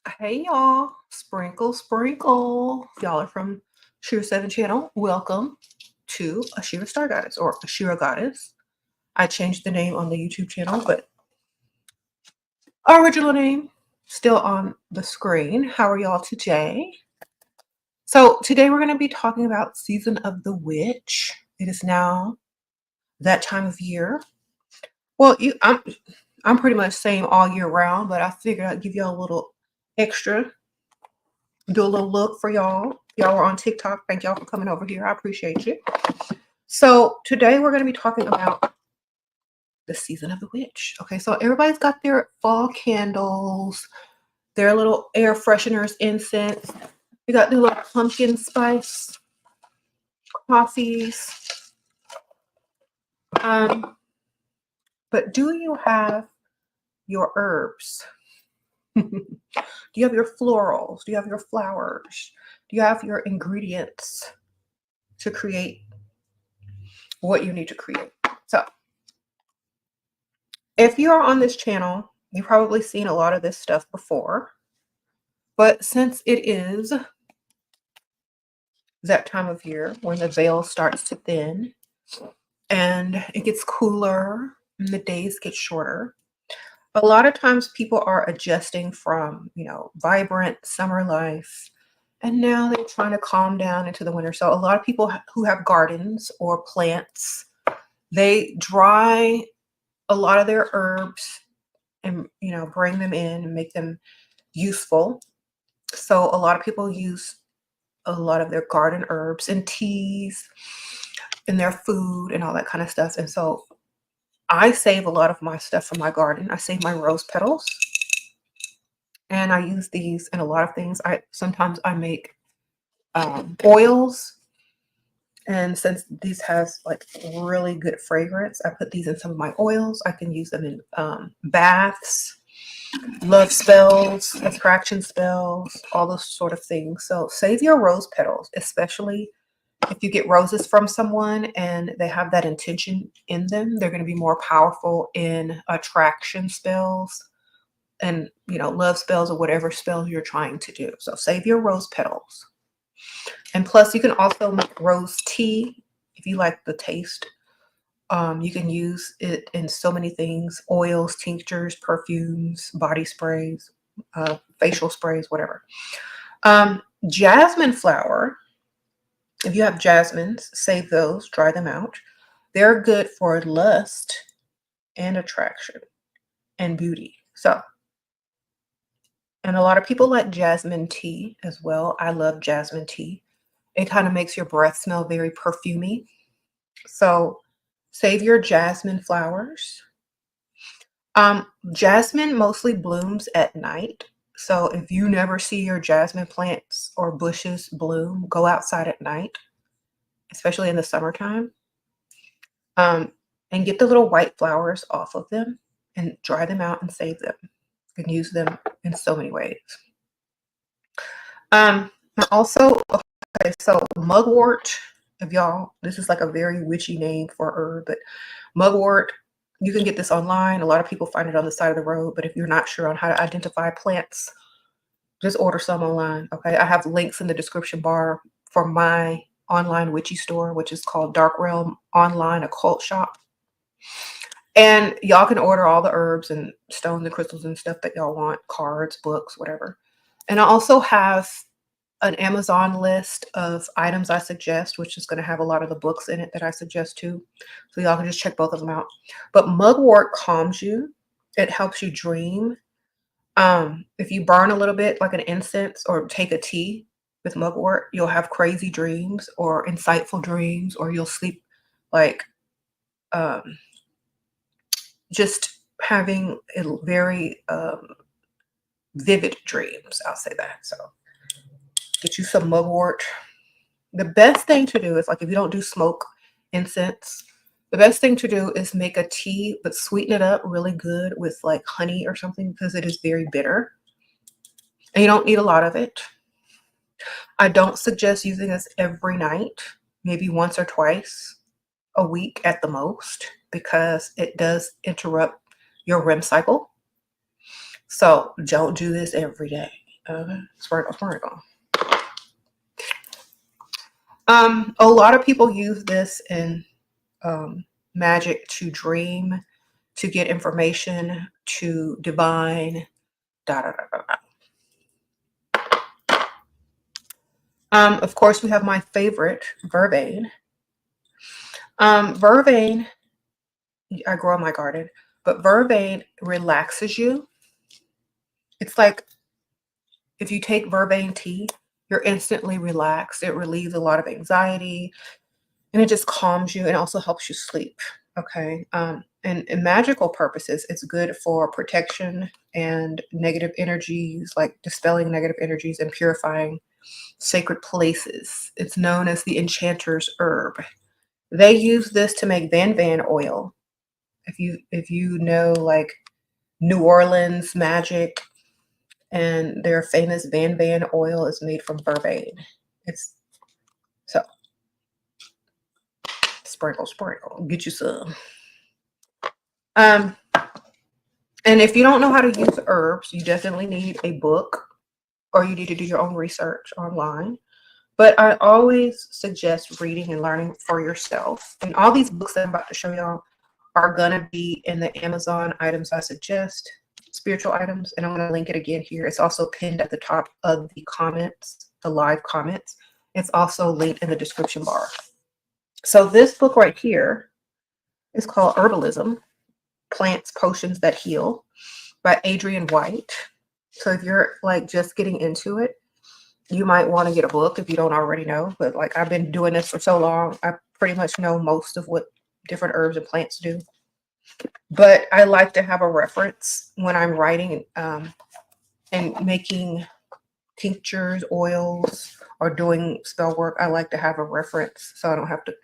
Hey y'all, sprinkle, sprinkle. Y'all are from SHERA 7 channel. Welcome to Ashera Star Goddess or Ashera Goddess. I changed the name on the YouTube channel, but our original name still on the screen. How are y'all today? So today we're going to be talking about Season of the Witch. It is now that time of year. Well, I'm pretty much same all year round, but I figured I'd give y'all a little extra. Do a little look for y'all. Y'all are on TikTok. Thank y'all for coming over here. I appreciate you. So today we're going to be talking about the Season of the Witch. Okay, so everybody's got their fall candles, their little air fresheners, incense. We got the little pumpkin spice coffees. But do you have your herbs? Do you have your florals? Do you have your flowers? Do you have your ingredients to create what you need to create? So if you are on this channel, you've probably seen a lot of this stuff before. But since it is that time of year when the veil starts to thin and it gets cooler and the days get shorter, a lot of times people are adjusting from, vibrant summer life, and now they're trying to calm down into the winter. So a lot of people who have gardens or plants, they dry a lot of their herbs and, bring them in and make them useful. So a lot of people use a lot of their garden herbs and teas in their food and all that kind of stuff. And so I save a lot of my stuff from my garden. I save my rose petals, and I use these in a lot of things. Sometimes I make oils, and since these has like really good fragrance, I put these in some of my oils. I can use them in baths, love spells, attraction spells, all those sort of things. So save your rose petals, especially if you get roses from someone and they have that intention in them. They're going to be more powerful in attraction spells and, love spells or whatever spells you're trying to do. So save your rose petals. And plus, you can also make rose tea if you like the taste. You can use it in so many things: oils, tinctures, perfumes, body sprays, facial sprays, whatever. Jasmine flower. If you have jasmines, save those, dry them out. They're good for lust and attraction and beauty. So, and a lot of people like jasmine tea as well. I love jasmine tea. It kind of makes your breath smell very perfumey. So save your jasmine flowers. Jasmine mostly blooms at night. So if you never see your jasmine plants or bushes bloom, go outside at night, especially in the summertime. And get the little white flowers off of them and dry them out and save them. You can use them in so many ways. Also, okay, so mugwort, if y'all, this is like a very witchy name for a herb, but mugwort, you can get this online. A lot of people find it on the side of the road, but if you're not sure on how to identify plants, just order some online, okay? I have links in the description bar for my online witchy store, which is called Dark Realm Online Occult Shop. And y'all can order all the herbs and stones and crystals and stuff that y'all want, cards, books, whatever. And I also have an Amazon list of items I suggest, which is going to have a lot of the books in it that I suggest too. So y'all can just check both of them out. But mugwort calms you. It helps you dream. If you burn a little bit, like an incense, or take a tea with mugwort, you'll have crazy dreams or insightful dreams, or you'll sleep like just having very vivid dreams. I'll say that. So get you some mugwort. The best thing to do is, like, if you don't do smoke incense, the best thing to do is make a tea, but sweeten it up really good with like honey or something, because it is very bitter. And you don't need a lot of it. I don't suggest using this every night, maybe once or twice a week at the most, because it does interrupt your REM cycle. So don't do this every day. Sprinkle. A lot of people use this in magic to dream, to get information, to divine, da da da da da. Of course, we have my favorite, vervain. Vervain, I grow in my garden, but vervain relaxes you. It's like if you take vervain tea, you're instantly relaxed. It relieves a lot of anxiety and it just calms you and also helps you sleep. Okay. And in magical purposes, it's good for protection and negative energies, like dispelling negative energies and purifying sacred places. It's known as the enchanter's herb. They use this to make Van oil. If you know like New Orleans magic, and their famous Van oil is made from vervain. It's so sprinkle, get you some. And if you don't know how to use herbs, you definitely need a book or you need to do your own research online. But I always suggest reading and learning for yourself. And all these books that I'm about to show y'all are gonna be in the Amazon items I suggest, spiritual items, and I'm gonna link it again here. It's also pinned at the top of the comments, the live comments. It's also linked in the description bar. So this book right here is called Herbalism, Plants, Potions That Heal by Adrian White. So if you're like just getting into it, you might want to get a book if you don't already know. But like I've been doing this for so long, I pretty much know most of what different herbs and plants do. But I like to have a reference when I'm writing and making tinctures, oils, or doing spell work. I like to have a reference so I don't have to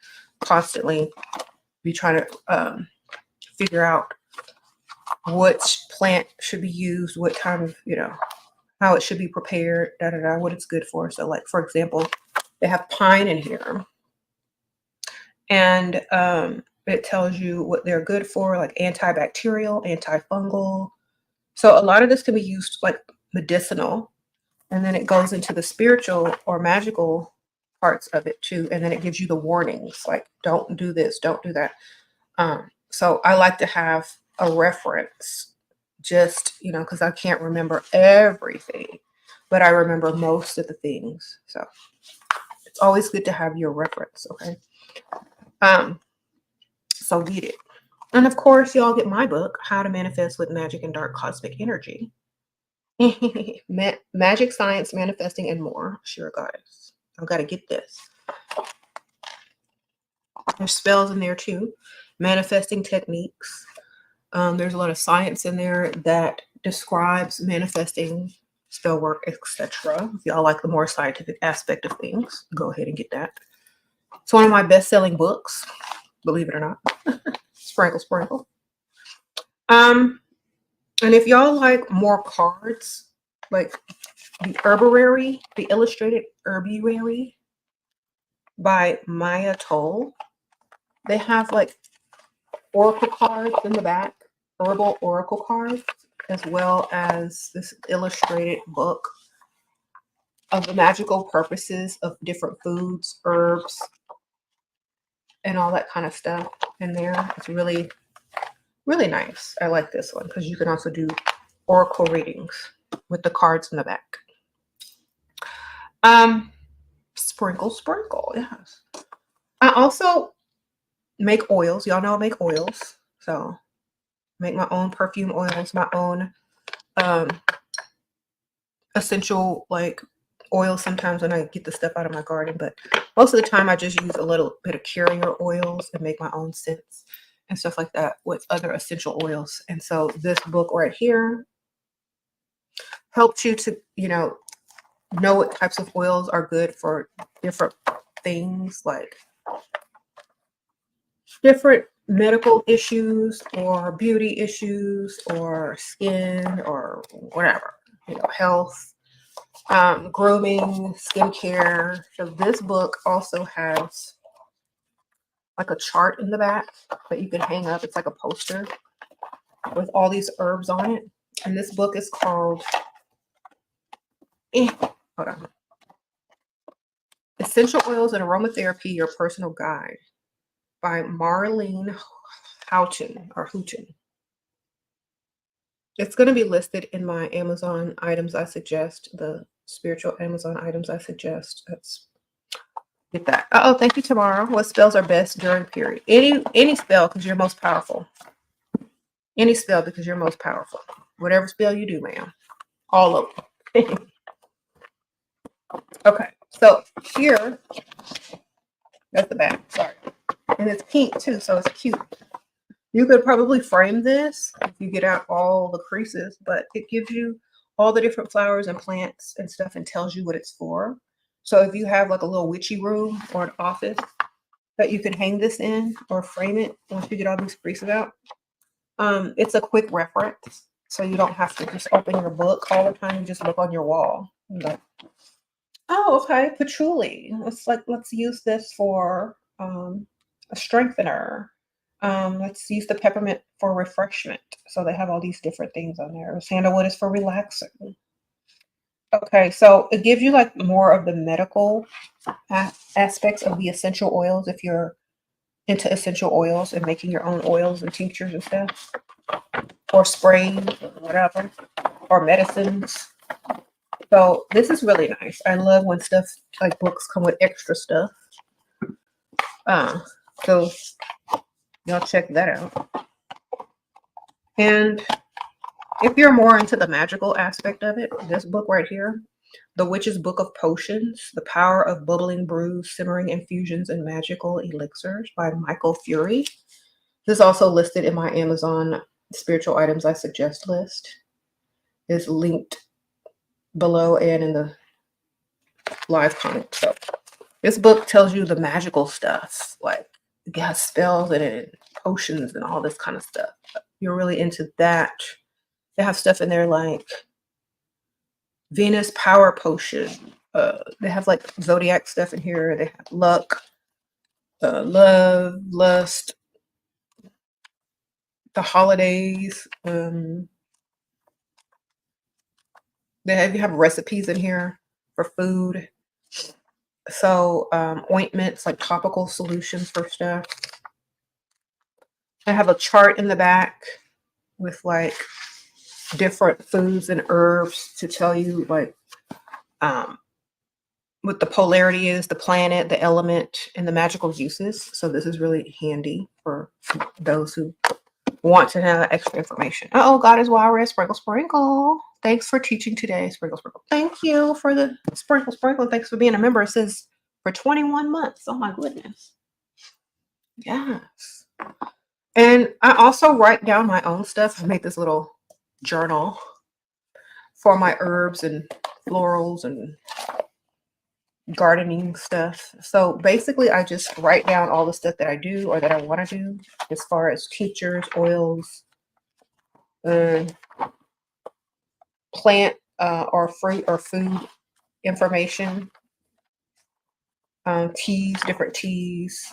constantly be trying to figure out which plant should be used, what kind of, how it should be prepared, what it's good for. So like, for example, they have pine in here. And it tells you what they're good for, like antibacterial, antifungal. So a lot of this can be used like medicinal. And then it goes into the spiritual or magical parts of it too. And then it gives you the warnings, like don't do this, don't do that. So I like to have a reference just, because I can't remember everything, but I remember most of the things. So it's always good to have your reference, okay? So read it. And of course, y'all get my book, How to Manifest with Magic and Dark Cosmic Energy. Magic, Science, Manifesting, and More. SHERA Goddess. I've got to get this. There's spells in there too. Manifesting techniques. There's a lot of science in there that describes manifesting, spell work, etc. If y'all like the more scientific aspect of things, go ahead and get that. It's one of my best-selling books, believe it or not. Sprinkle. And if y'all like more cards, like the Herbarary, the Illustrated Herbarary by Maya Toll, they have like oracle cards in the back, herbal oracle cards, as well as this illustrated book of the magical purposes of different foods, herbs, and all that kind of stuff in there. It's really, really nice. I like this one because you can also do oracle readings with the cards in the back. Sprinkle, yes. I also make oils. Y'all know I make oils. So make my own perfume oils, my own essential like oil sometimes when I get the stuff out of my garden, but most of the time I just use a little bit of carrier oils and make my own scents and stuff like that with other essential oils. And so this book right here helps you to, know what types of oils are good for different things, like different medical issues or beauty issues or skin or whatever, health, grooming, skincare. So this book also has like a chart in the back that you can hang up. It's like a poster with all these herbs on it. And this book is called Hold on. Essential Oils and Aromatherapy, Your Personal Guide by Marlene Houghton. It's going to be listed in my Amazon items I suggest, the spiritual Amazon items I suggest. Let's get that. Oh, thank you, Tamara. What spells are best during period? Any spell, because you're most powerful. Any spell, because you're most powerful. Whatever spell you do, ma'am. All of them. Okay, so here, that's the back. Sorry. And it's pink too, so it's cute. You could probably frame this if you get out all the creases, but it gives you all the different flowers and plants and stuff and tells you what it's for. So if you have like a little witchy room or an office that you can hang this in or frame it once you get all these creases out, it's a quick reference. So you don't have to just open your book all the time. You just look on your wall. Like, oh, okay, patchouli. Let's use this for a strengthener. Let's use the peppermint for refreshment. So they have all these different things on there. Sandalwood is for relaxing. Okay, so it gives you like more of the medical aspects of the essential oils if you're into essential oils and making your own oils and tinctures and stuff, or sprays or whatever, or medicines. So this is really nice. I love when stuff like books come with extra stuff. So y'all check that out. And if you're more into the magical aspect of it, this book right here, The Witch's Book of Potions, The Power of Bubbling Brews, Simmering Infusions, and Magical Elixirs by Michael Fury. This is also listed in my Amazon Spiritual Items I Suggest list. It's linked below and in the live comment. So this book tells you the magical stuff, like it has spells in it, potions and all this kind of stuff. You're really into that. They have stuff in there like Venus Power Potion. They have like zodiac stuff in here. They have luck, love, lust, the holidays. You have recipes in here for food. So ointments, like topical solutions for stuff. I have a chart in the back with like different foods and herbs to tell you like what the polarity is, the planet, the element, and the magical uses. So this is really handy for those who want to have extra information. Oh, God is wild red, sprinkle, sprinkle. Thanks for teaching today, sprinkle, sprinkle. Thank you for the sprinkle, sprinkle. Thanks for being a member. It says for 21 months. Oh my goodness. Yes. And I also write down my own stuff. I made this little journal for my herbs and florals and gardening stuff. So basically I just write down all the stuff that I do or that I want to do as far as tinctures, oils, plant or fruit or food information, different teas,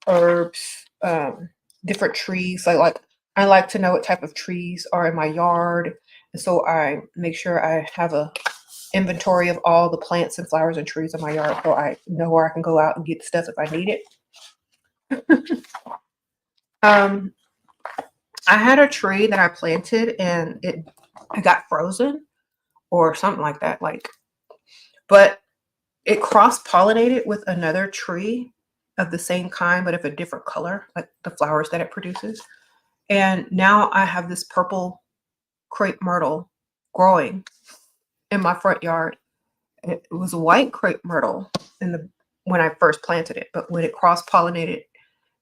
herbs, different trees. Like I like to know what type of trees are in my yard, and so I make sure I have a inventory of all the plants and flowers and trees in my yard, so I know where I can go out and get stuff if I need it. I had a tree that I planted and it got frozen or something like that, but it cross-pollinated with another tree of the same kind but of a different color, like the flowers that it produces. And now I have this purple crepe myrtle growing in my front yard. It was a white crepe myrtle when I first planted it, but when it cross-pollinated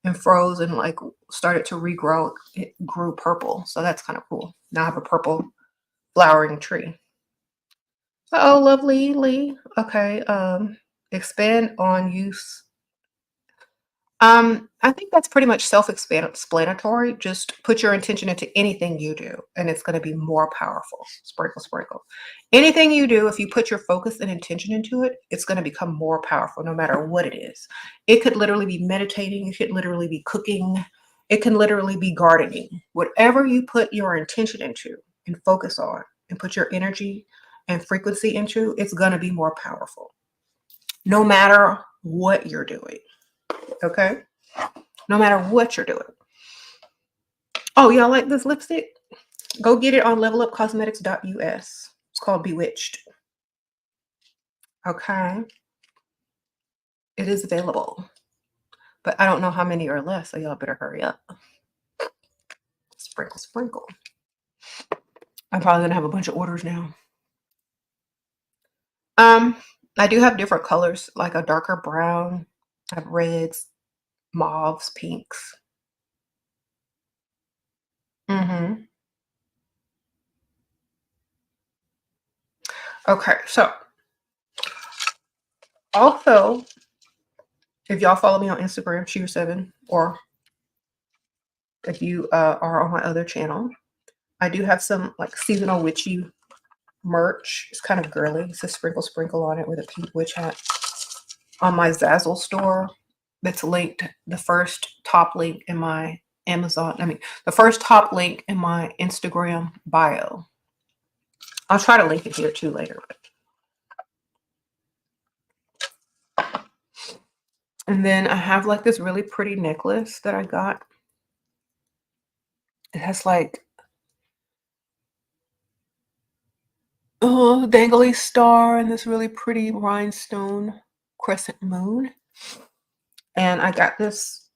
and froze and like started to regrow, it grew purple. So that's kind of cool. Now I have a purple flowering tree. Oh, lovely, Lee. Okay. Expand on use. I think that's pretty much self-explanatory. Just put your intention into anything you do, and it's going to be more powerful. Sprinkle, sprinkle. Anything you do, if you put your focus and intention into it, it's going to become more powerful no matter what it is. It could literally be meditating. It could literally be cooking. It can literally be gardening. Whatever you put your intention into and focus on and put your energy and frequency into, it's going to be more powerful. No matter what you're doing. Okay? No matter what you're doing. Oh, y'all like this lipstick? Go get it on levelupcosmetics.us. It's called Bewitched. Okay? It is available. But I don't know how many are left, so y'all better hurry up. Sprinkle, sprinkle. I'm probably going to have a bunch of orders now. I do have different colors, like a darker brown. I have reds, mauves, pinks. Okay, so also, if y'all follow me on Instagram, SHERA7, or if you are on my other channel, I do have some like seasonal witchy merch. It's kind of girly. It's a sprinkle sprinkle on it with a pink witch hat on my Zazzle store. That's linked, the first top link in my the first top link in my Instagram bio. I'll try to link it here too later. And then I have like this really pretty necklace that I got. It has like dangly star and this really pretty rhinestone crescent moon. And I got this,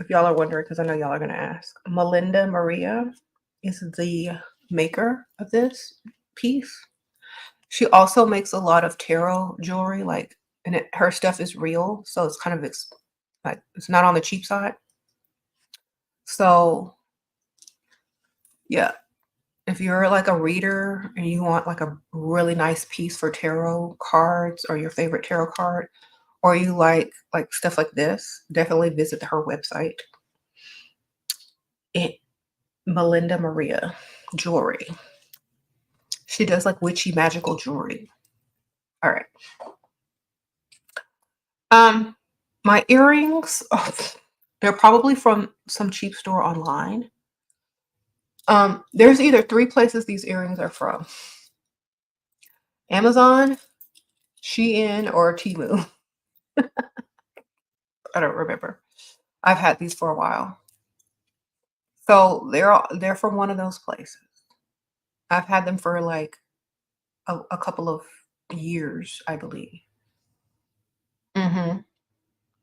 if y'all are wondering, because I know y'all are going to ask, Melinda Maria is the maker of this piece. She also makes a lot of tarot jewelry, like, and her stuff is real, so it's kind of like it's not on the cheap side. So yeah, if you're like a reader and you want like a really nice piece for tarot cards or your favorite tarot card, or you like stuff like this, definitely visit her website. Melinda Maria Jewelry. She does like witchy magical jewelry. All right. My earrings, they're probably from some cheap store online. There's either 3 places these earrings are from: Amazon, Shein, or Temu. I don't remember. I've had these for a while. So they're from one of those places. I've had them for like a couple of years, I believe.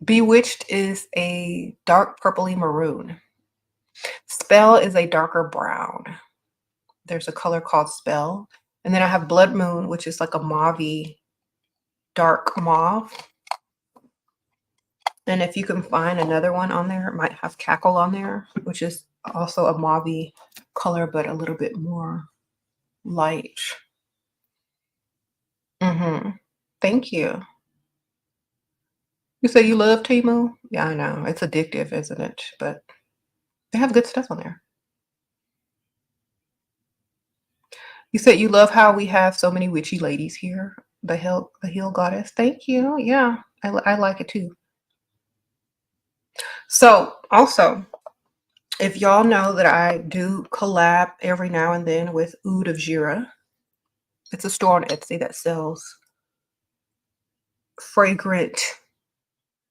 Bewitched is a dark purpley maroon. Spell is a darker brown. There's a color called Spell. And then I have Blood Moon, which is like a mauve-y, dark mauve. And if you can find another one on there, it might have Cackle on there, which is also a mauve color, but a little bit more light. Thank you. You say you love Temu? Yeah, I know. It's addictive, isn't it? But they have good stuff on there. You said you love how we have so many witchy ladies here. The Hill Goddess. Thank you. Yeah, I like it too. So also, if y'all know that I do collab every now and then with Oudh of SHERA. It's a store on Etsy that sells fragrant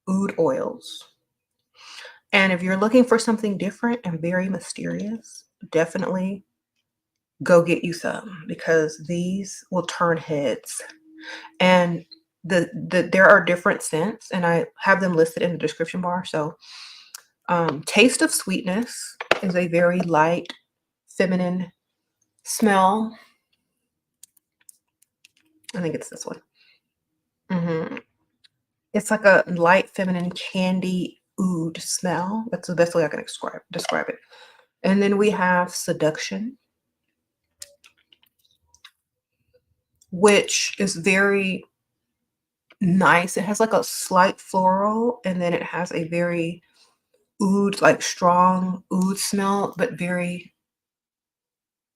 oud oils. And if you're looking for something different and very mysterious, definitely go get you some, because these will turn heads. And there are different scents, and I have them listed in the description bar. So Taste of Sweetness is a very light, feminine smell. I think it's this one. It's like a light, feminine candy oud smell. That's the best way I can describe it. And then we have Seduction, which is very nice. It has like a slight floral, and then it has a very oud, like strong oud smell, but very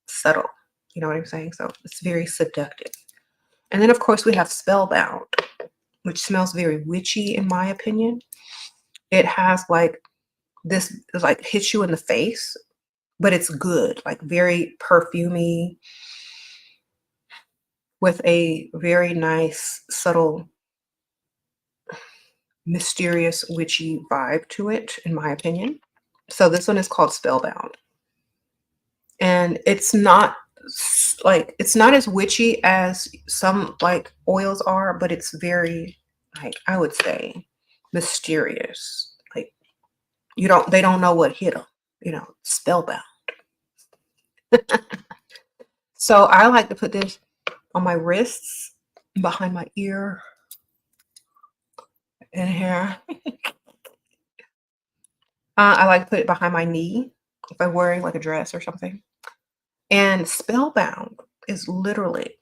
subtle. You know what I'm saying? So it's very seductive. And then of course we have Spellbound, which smells very witchy in my opinion. It has like this, like hits you in the face, but it's good, like very perfumey. with a very nice, subtle, mysterious, witchy vibe to it, in my opinion. So this one is called Spellbound. And it's not like, it's not as witchy as some like oils are, but it's very, like, I would say, mysterious. Like, they don't know what hit them, spellbound. So I like to put this on my wrists, behind my ear, and here. I like to put it behind my knee if I'm wearing like a dress or something. And Spellbound is literally,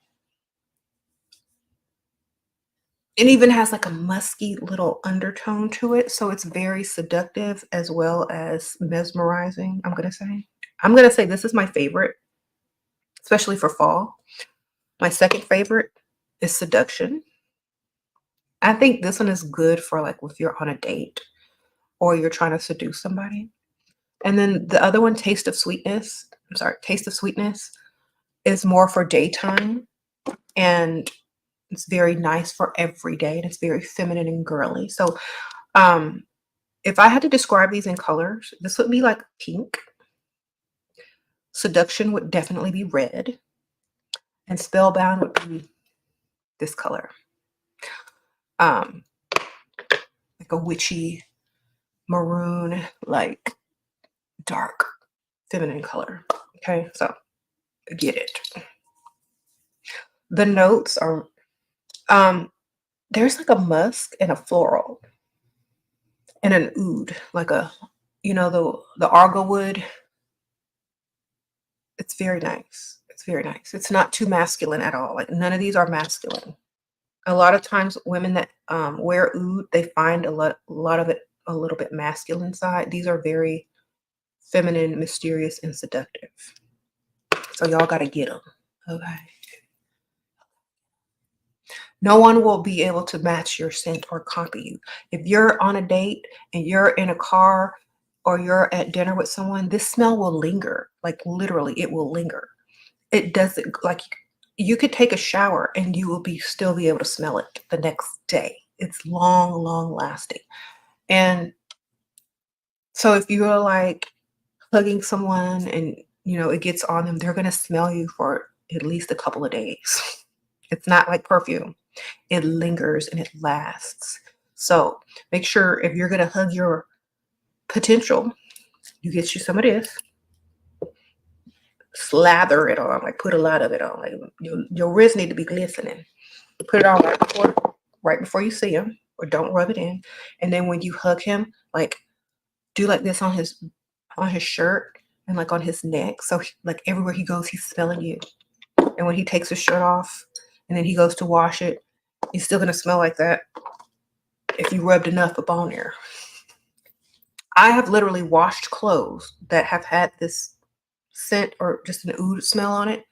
it even has like a musky little undertone to it. So it's very seductive as well as mesmerizing, I'm going to say. I'm going to say this is my favorite, especially for fall. My second favorite is Seduction. I think this one is good for like if you're on a date or you're trying to seduce somebody. And then the other one, Taste of Sweetness, Taste of Sweetness, is more for daytime. And it's very nice for every day. And it's very feminine and girly. So if I had to describe these in colors, this would be like pink. Seduction would definitely be red. And Spellbound would be this color. Like a witchy maroon, like dark feminine color. Okay, so get it. The notes are, there's like a musk and a floral and an oud, like a, the arglewood. It's very nice. It's very nice. It's not too masculine at all. Like, none of these are masculine. A lot of times women that wear oud, they find a lot of it a little bit masculine side. These are very feminine, mysterious, and seductive. So y'all got to get them. Okay. No one will be able to match your scent or copy you. If you're on a date and you're in a car or you're at dinner with someone, this smell will linger. Like, literally, it will linger. It doesn't, like, you could take a shower and you will still be able to smell it the next day. It's long, long lasting. And so if you're like hugging someone and, it gets on them, they're going to smell you for at least a couple of days. It's not like perfume. It lingers and it lasts. So make sure if you're going to hug your potential, you get you some of this. Slather it on, like put a lot of it on. Like your wrists need to be glistening. Put it on right before you see him, or don't rub it in. And then when you hug him, like do like this on his shirt and like on his neck. So like everywhere he goes, he's smelling you. And when he takes his shirt off and then he goes to wash it, he's still gonna smell like that if you rubbed enough up on there. I have literally washed clothes that have had this scent or just an oud smell on it.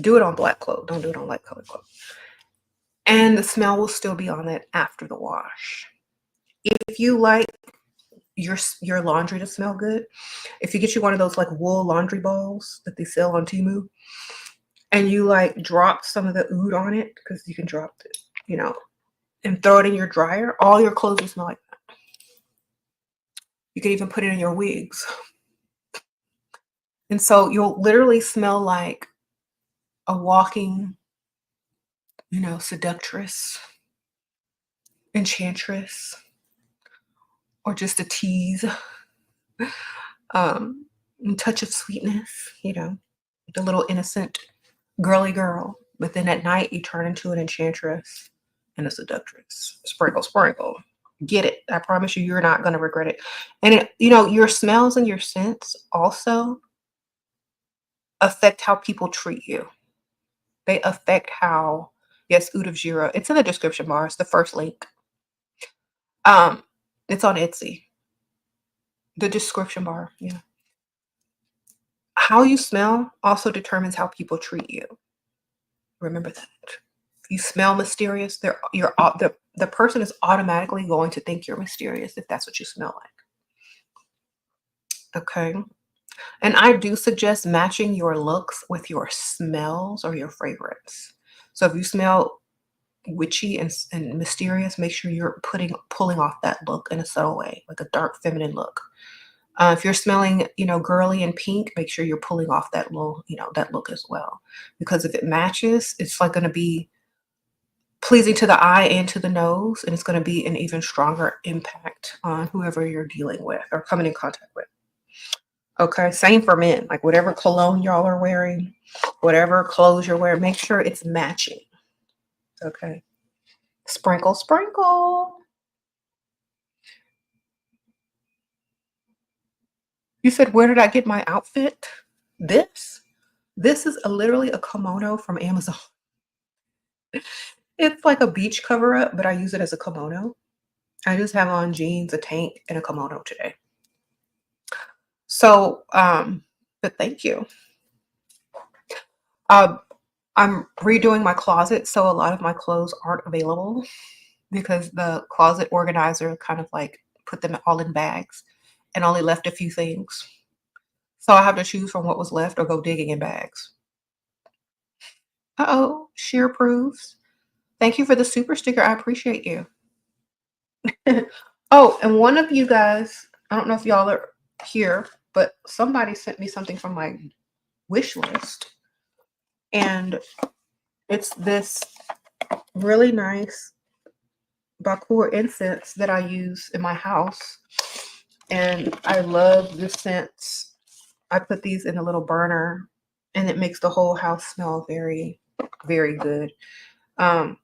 Do it on black clothes. Don't do it on light colored clothes. And the smell will still be on it after the wash. If you like your laundry to smell good, if you get you one of those like wool laundry balls that they sell on Temu, and you like drop some of the oud on it, because you can drop it, and throw it in your dryer, all your clothes will smell like that. You can even put it in your wigs. And so you'll literally smell like a walking, seductress, enchantress, or just a tease, a touch of sweetness, the little innocent girly girl. But then at night you turn into an enchantress and a seductress. Sprinkle, sprinkle. Get it. I promise you, you're not going to regret it. And your smells and your scents also affect how people treat you. They affect how, yes, Oud of SHERA. It's in the description bar. It's the first link. It's on Etsy. The description bar, yeah. How you smell also determines how people treat you. Remember that. If you smell mysterious, the person is automatically going to think you're mysterious if that's what you smell like. Okay. And I do suggest matching your looks with your smells or your fragrance. So if you smell witchy and mysterious, make sure you're pulling off that look in a subtle way, like a dark feminine look. If you're smelling, girly and pink, make sure you're pulling off that little, that look as well. Because if it matches, it's like going to be pleasing to the eye and to the nose, and it's going to be an even stronger impact on whoever you're dealing with or coming in contact with. Okay, same for men. Like whatever cologne y'all are wearing, whatever clothes you're wearing, make sure it's matching. Okay. Sprinkle, sprinkle. You said, where did I get my outfit? This? This is literally a kimono from Amazon. It's like a beach cover up, but I use it as a kimono. I just have on jeans, a tank, and a kimono today. So, but thank you. I'm redoing my closet, so a lot of my clothes aren't available because the closet organizer kind of like put them all in bags and only left a few things. So I have to choose from what was left or go digging in bags. Uh-oh, sheer proofs. Thank you for the super sticker. I appreciate you. Oh, and one of you guys, I don't know if y'all are here, but somebody sent me something from my wish list. And it's this really nice Bakur incense that I use in my house. And I love the scents. I put these in a little burner and it makes the whole house smell very, very good. I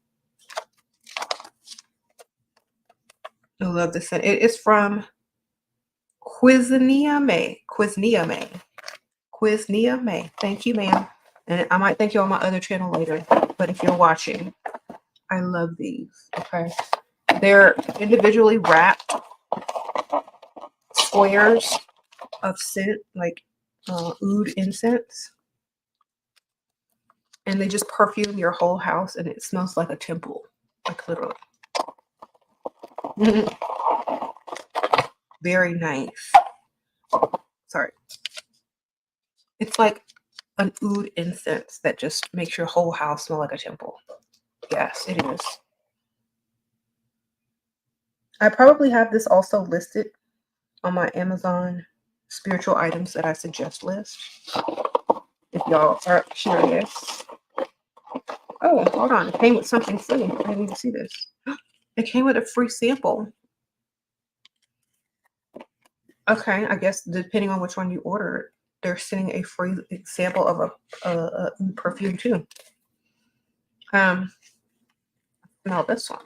love this scent. It is from Quiznia May. Thank you, ma'am. And I might thank you on my other channel later. But if you're watching, I love these. Okay. They're individually wrapped squares of scent, like oud incense. And they just perfume your whole house and it smells like a temple. Like literally. Very nice. Sorry. It's like an oud incense that just makes your whole house smell like a temple. Yes, it is. I probably have this also listed on my Amazon spiritual items that I suggest list. If y'all are curious. Oh, hold on. It came with something free. I didn't even see this. It came with a free sample. Okay, I guess depending on which one you order, they're sending a free sample of a perfume too. Now this one.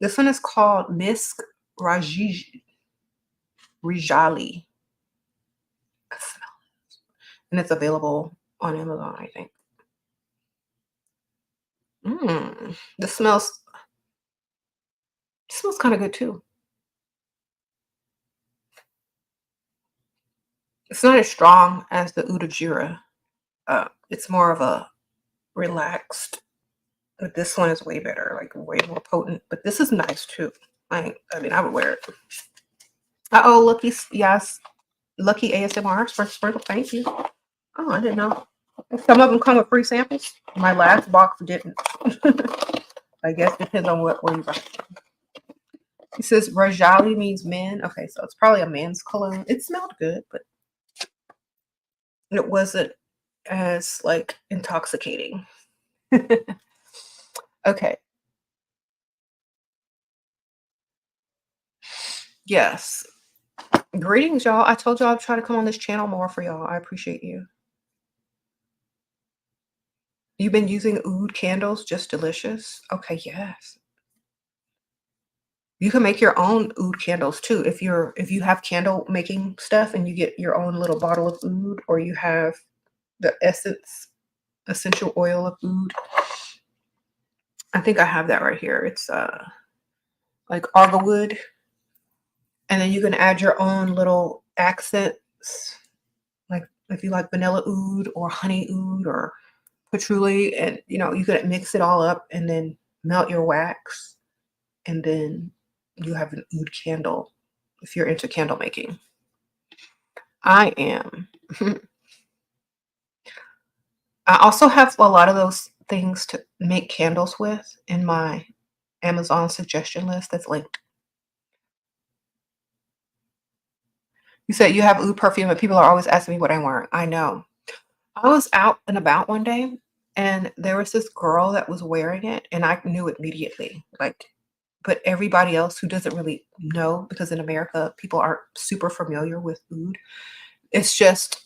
This one is called Misk Rijali. And it's available on Amazon, I think. This smells kind of good too. It's not as strong as the Oud of SHERA. It's more of a relaxed, but this one is way better, like way more potent. But this is nice too. I mean, I would wear it. Uh-oh, Lucky, yes. Lucky ASMR, sprinkle, thank you. Oh, I didn't know. Some of them come with free samples. My last box didn't. I guess it depends on where you buy it. It says Rajali means men. Okay, so it's probably a man's cologne. It smelled good, but it wasn't as like intoxicating. Okay. Yes. Greetings, y'all. I told y'all I'd try to come on this channel more for y'all. I appreciate you. You've been using oud candles, just delicious. Okay, yes. You can make your own oud candles too. If you have candle making stuff and you get your own little bottle of oud, or you have the essential oil of oud. I think I have that right here. It's like argwood. And then you can add your own little accents. Like if you like vanilla oud or honey oud or patchouli, and you could mix it all up and then melt your wax, and then you have an oud candle if you're into candle making. I am. I also have a lot of those things to make candles with in my Amazon suggestion list that's linked. You said you have oud perfume, and people are always asking me what I'm wearing. I know. I was out and about one day, and there was this girl that was wearing it, and I knew immediately. Like, but everybody else who doesn't really know, because in America, people aren't super familiar with oud. It's just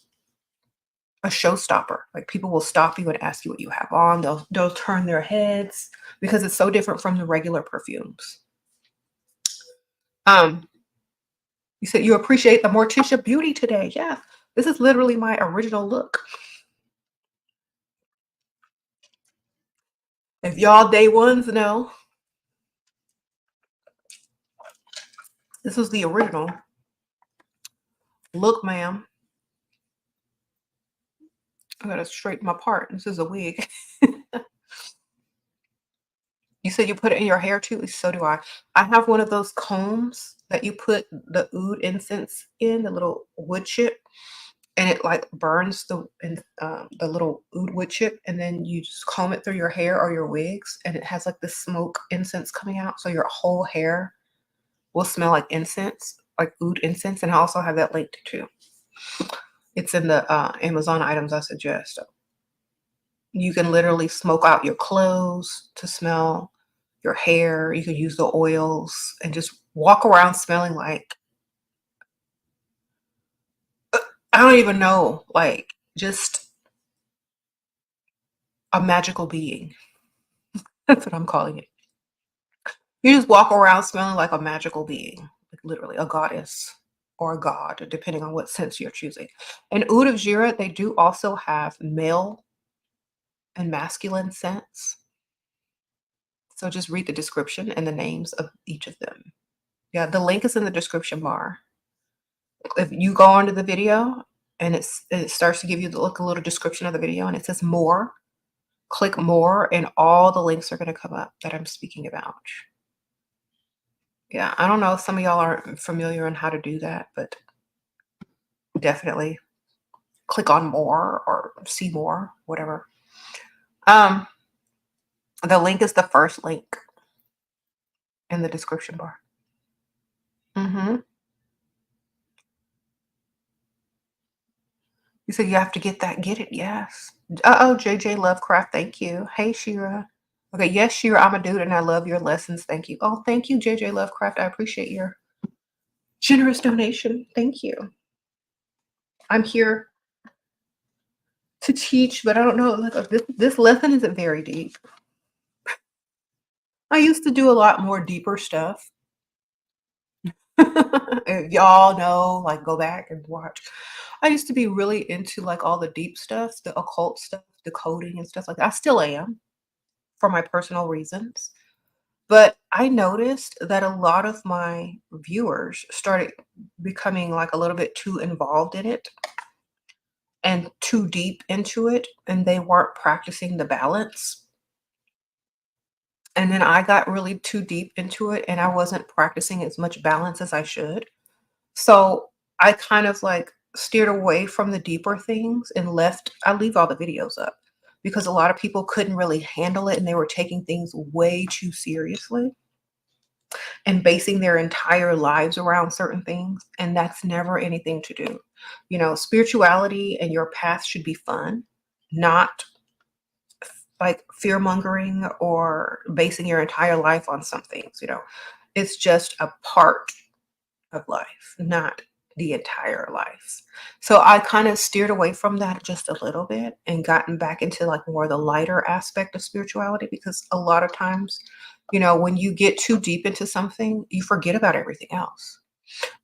a showstopper. Like people will stop you and ask you what you have on. They'll turn their heads because it's so different from the regular perfumes. Um, you said you appreciate the Morticia beauty today. Yeah, this is literally my original look. If y'all day ones know, this was the original look, ma'am. I gotta straighten my part. This is a wig. You said you put it in your hair too? So do I. I have one of those combs that you put the oud incense in, the little wood chip, and it like burns the little oud wood chip, and then you just comb it through your hair or your wigs, and it has like this smoke incense coming out, so your whole hair will smell like incense, like oud incense. And I also have that linked too. It's in the Amazon items I suggest. You can literally smoke out your clothes to smell your hair. You can use the oils and just walk around smelling like, I don't even know, like just a magical being. That's what I'm calling it. You just walk around smelling like a magical being, like literally a goddess or a god, depending on what sense you're choosing. And Oud of SHERA, they do also have male and masculine scents. So just read the description and the names of each of them. Yeah, the link is in the description bar. If you go onto the video and it starts to give you a little description of the video, and it says more, click more, and all the links are going to come up that I'm speaking about. Yeah, I don't know if some of y'all aren't familiar on how to do that, but definitely click on more or see more, whatever. Um, the link is the first link in the description bar. Mm-hmm. You said you have to get that, get it, yes. Uh-oh, JJ Lovecraft, thank you. Hey, SHERA. Okay, yes, SHERA, I'm a dude and I love your lessons. Thank you. Oh, thank you, JJ Lovecraft. I appreciate your generous donation. Thank you. I'm here to teach, but I don't know, like this lesson isn't very deep. I used to do a lot more deeper stuff. If y'all know, like go back and watch. I used to be really into like all the deep stuff, the occult stuff, the coding and stuff like that. I still am for my personal reasons. But I noticed that a lot of my viewers started becoming like a little bit too involved in it and too deep into it, and they weren't practicing the balance. And then I got really too deep into it and I wasn't practicing as much balance as I should. So I kind of like steered away from the deeper things and I leave all the videos up because a lot of people couldn't really handle it and they were taking things way too seriously and basing their entire lives around certain things. And that's never anything to do. You know, spirituality and your path should be fun, not like fear mongering or basing your entire life on some things. You know, it's just a part of life, not the entire life. So I kind of steered away from that just a little bit and gotten back into like more the lighter aspect of spirituality, because a lot of times, you know, when you get too deep into something, you forget about everything else.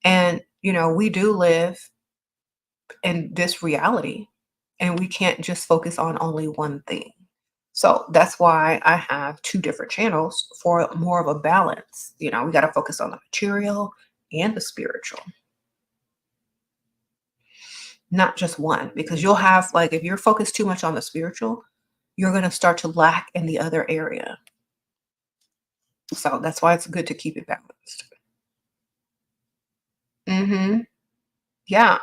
And, you know, we do live in this reality and we can't just focus on only one thing. So that's why I have two different channels for more of a balance. You know, we got to focus on the material and the spiritual, not just one, because you'll have like, if you're focused too much on the spiritual, you're going to start to lack in the other area. So that's why it's good to keep it balanced. Mm-hmm. Yeah.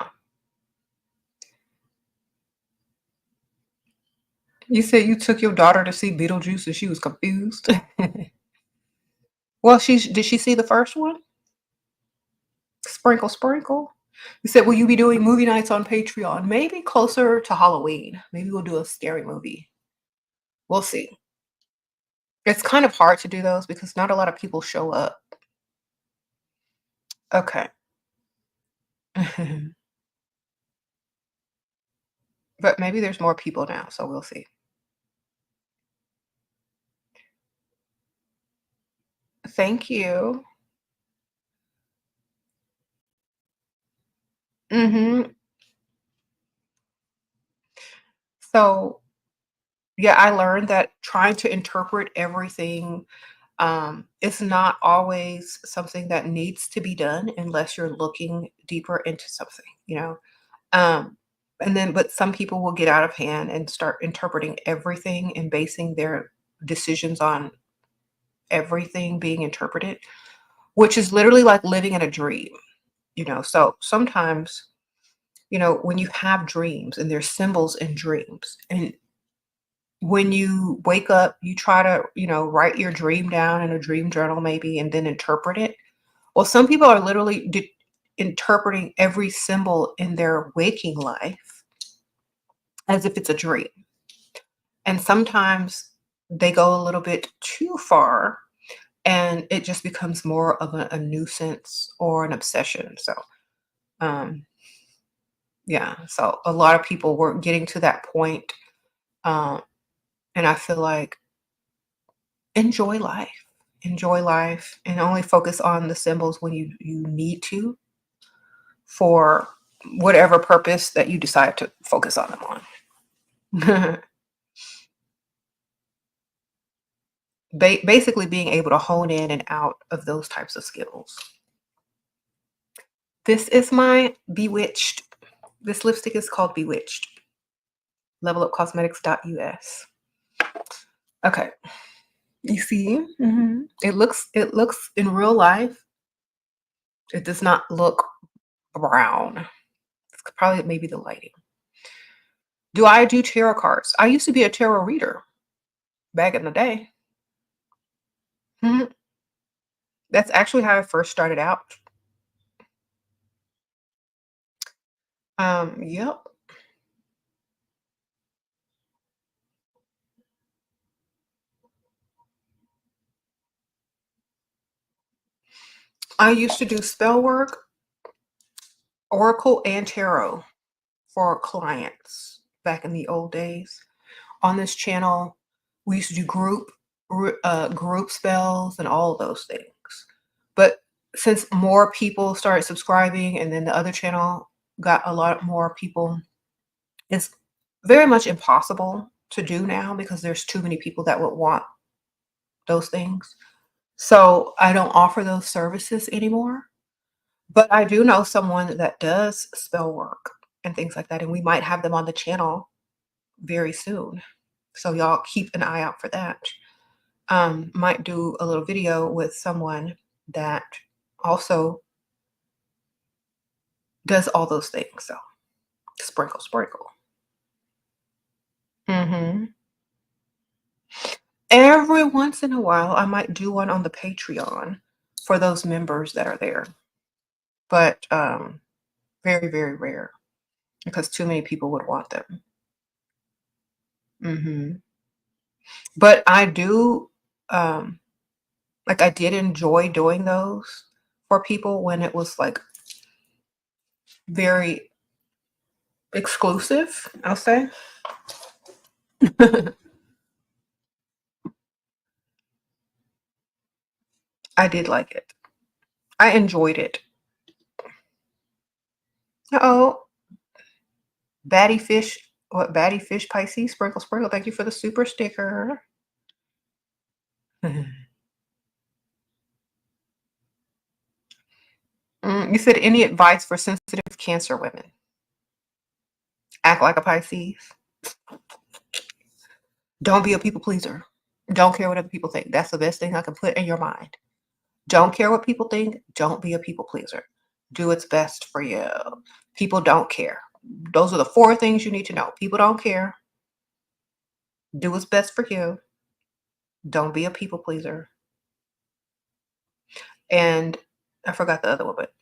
You said you took your daughter to see Beetlejuice and she was confused. Well, did she see the first one? Sprinkle, sprinkle. You said, will you be doing movie nights on Patreon? Maybe closer to Halloween. Maybe we'll do a scary movie. We'll see. It's kind of hard to do those because not a lot of people show up. Okay. But maybe there's more people now, so we'll see. Thank you. Hmm. So, yeah, I learned that trying to interpret everything it's not always something that needs to be done unless you're looking deeper into something, you know. Um, and then, but some people will get out of hand and start interpreting everything and basing their decisions on everything being interpreted, which is literally like living in a dream, you know. So sometimes, you know, when you have dreams and there's symbols in dreams, and when you wake up, you try to, you know, write your dream down in a dream journal maybe and then interpret it. Well, some people are literally interpreting every symbol in their waking life as if it's a dream. And sometimes they go a little bit too far and it just becomes more of a nuisance or an obsession. So, um, yeah, so a lot of people were getting to that point, um, and I feel like enjoy life, enjoy life, and only focus on the symbols when you need to for whatever purpose that you decide to focus on them on. Basically being able to hone in and out of those types of skills. This is my Bewitched. This lipstick is called Bewitched. Levelupcosmetics.us. Okay. You see? It looks in real life, it does not look brown. It's probably maybe the lighting. Do I do tarot cards? I used to be a tarot reader back in the day. Mhm. That's actually how I first started out. Yep. I used to do spell work, oracle, and tarot for clients back in the old days. On this channel, we used to do group spells and all of those things. But since more people started subscribing and then the other channel got a lot more people, it's very much impossible to do now because there's too many people that would want those things. So I don't offer those services anymore. But I do know someone that does spell work and things like that, and we might have them on the channel very soon. So y'all keep an eye out for that. Might do a little video with someone that also does all those things. So sprinkle, sprinkle. Hmm. Every once in a while, I might do one on the Patreon for those members that are there, but very, very rare because too many people would want them. But I do, um, like, I did enjoy doing those for people when it was like very exclusive, I'll say. I did like it. I enjoyed it. Oh, Batty Fish, what Batty Fish Pisces, sprinkle, sprinkle. Thank you for the super sticker. You said any advice for sensitive Cancer women? Act like a Pisces. Don't be a people pleaser. Don't care what other people think. That's the best thing I can put in your mind. Don't care what people think. Don't be a people pleaser. Do what's best for you. People don't care. Those are the four things you need to know. People don't care. Do what's best for you. Don't be a people pleaser. And I forgot the other one, but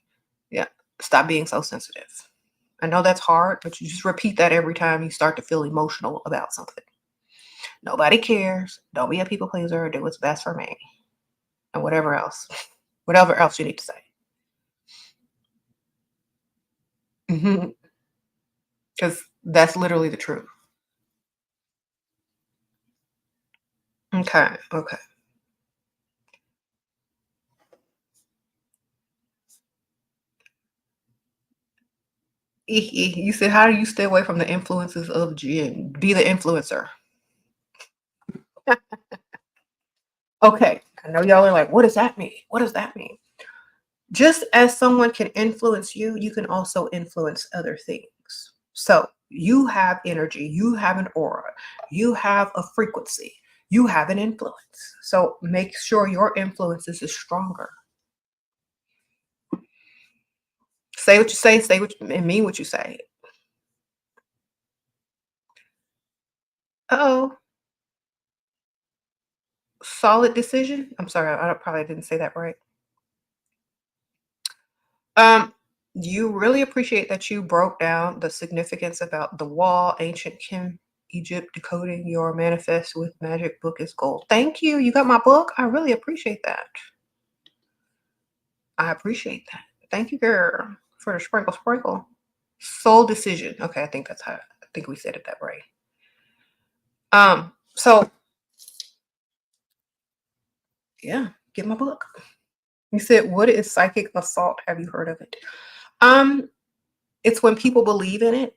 yeah, stop being so sensitive. I know that's hard, but you just repeat that every time you start to feel emotional about something. Nobody cares. Don't be a people pleaser. Do what's best for me. And whatever else you need to say. Because that's literally the truth. Okay. Okay. You said, how do you stay away from the influences of gin? Be the influencer. Okay. I know y'all are like, what does that mean? What does that mean? Just as someone can influence you, you can also influence other things. So you have energy, you have an aura, you have a frequency, you have an influence. So make sure your influences is stronger. Say what you say what you, and mean what you say. Uh-oh. Solid decision. I'm sorry, I probably didn't say that right. You really appreciate that you broke down the significance about the wall, ancient Kim, Egypt, decoding your manifest with magic book is gold. Thank you. You got my book. I really appreciate that. I appreciate that. Thank you, girl, for the sprinkle, sprinkle. Soul decision. Okay, I think that's how. I think we said it that right. So yeah, get my book. You said, what is psychic assault? Have you heard of it? Um, it's when people believe in it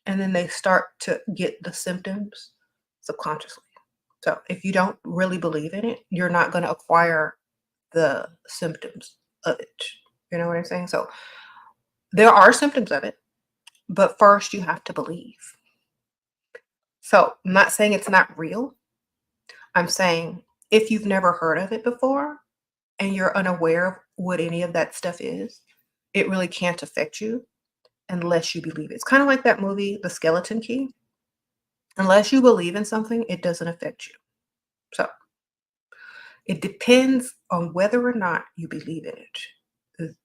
and then they start to get the symptoms subconsciously. So if you don't really believe in it, you're not going to acquire the symptoms of it. You know what I'm saying? So there are symptoms of it, but first you have to believe. So I'm not saying it's not real. I'm saying if you've never heard of it before and you're unaware of what any of that stuff is, it really can't affect you unless you believe it. It's kind of like that movie, The Skeleton Key. Unless you believe in something, it doesn't affect you. So it depends on whether or not you believe in it,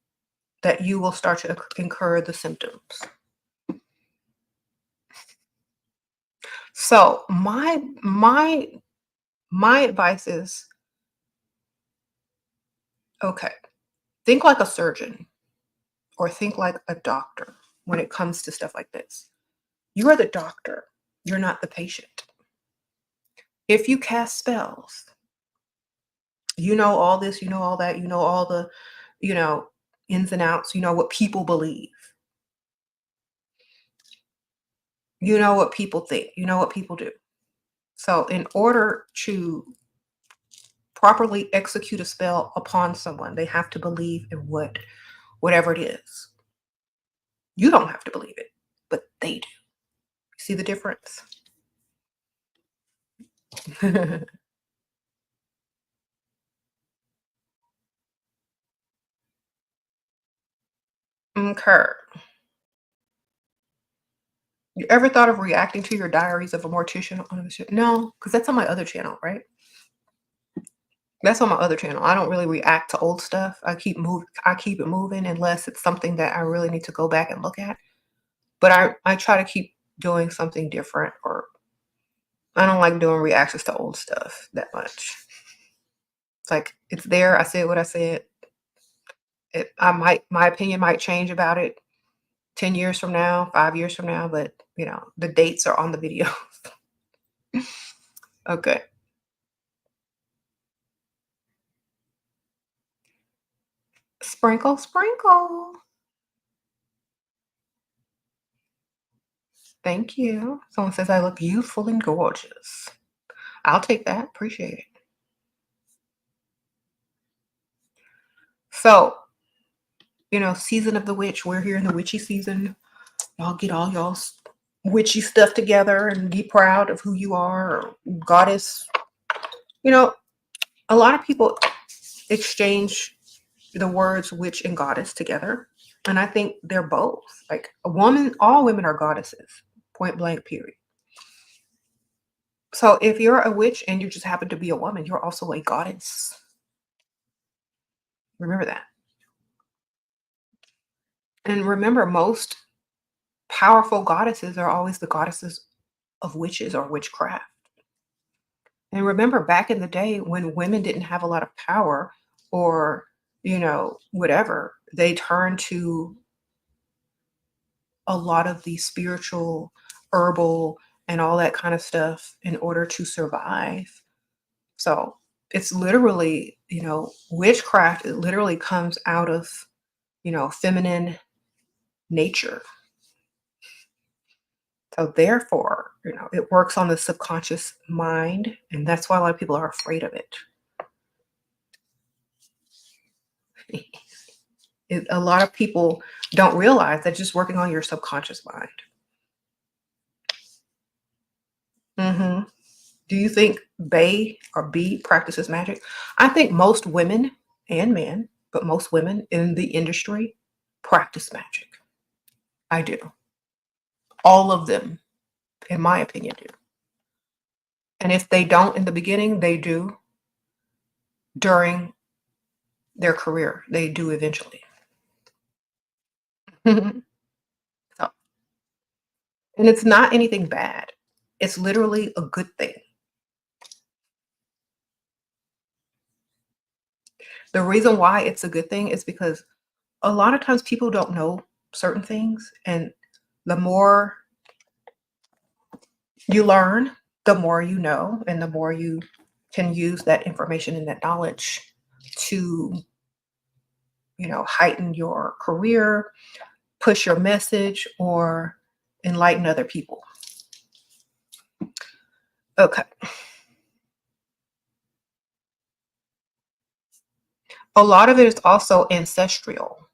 that you will start to incur the symptoms. So my advice is, okay, think like a surgeon or think like a doctor when it comes to stuff like this. You are the doctor. You're not the patient. If you cast spells, you know all this, you know all that, you know all the, you know, ins and outs, you know what people believe. You know what people think, you know what people do. So in order to properly execute a spell upon someone, they have to believe in whatever it is. You don't have to believe it, but they do. See the difference? Okay. You ever thought of reacting to your diaries of a mortician on the show? No, because that's on my other channel, right? That's on my other channel. I don't really react to old stuff. I keep it moving unless it's something that I really need to go back and look at. But I try to keep doing something different, or I don't like doing reactions to old stuff that much. It's like it's there. I said what I said. My opinion might change about it 10 years from now, 5 years from now, but you know, the dates are on the video. Okay. Sprinkle, sprinkle. Thank you. Someone says I look youthful and gorgeous. I'll take that. Appreciate it. So, you know, season of the witch. We're here in the witchy season. Y'all get all y'all's witchy stuff together and be proud of who you are, or goddess. You know, a lot of people exchange the words witch and goddess together. And I think they're both. Like a woman, all women are goddesses, point blank, period. So if you're a witch and you just happen to be a woman, you're also a goddess. Remember that. And remember, most powerful goddesses are always the goddesses of witches or witchcraft. And remember, back in the day when women didn't have a lot of power or, whatever, they turned to a lot of the spiritual, herbal, and all that kind of stuff in order to survive. So it's literally, witchcraft, it literally comes out of, feminine nature. So therefore, it works on the subconscious mind, and that's why a lot of people are afraid of it. A lot of people don't realize that just working on your subconscious mind. Do you think Bay or B practices magic? I think most women and men, but most women in the industry practice magic. I do. All of them, in my opinion, do. And if they don't in the beginning, they do during their career. They do eventually. So, and it's not anything bad. It's literally a good thing. The reason why it's a good thing is because a lot of times people don't know certain things, and the more you learn, the more you know, and the more you can use that information and that knowledge to, heighten your career, push your message, or enlighten other people. Okay. A lot of it is also ancestral,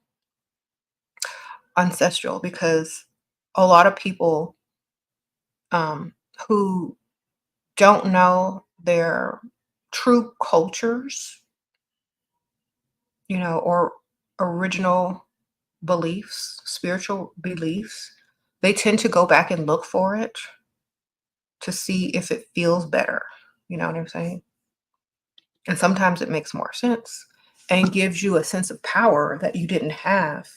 because a lot of people who don't know their true cultures, or original beliefs, spiritual beliefs, they tend to go back and look for it to see if it feels better. You know what I'm saying? And sometimes it makes more sense and gives you a sense of power that you didn't have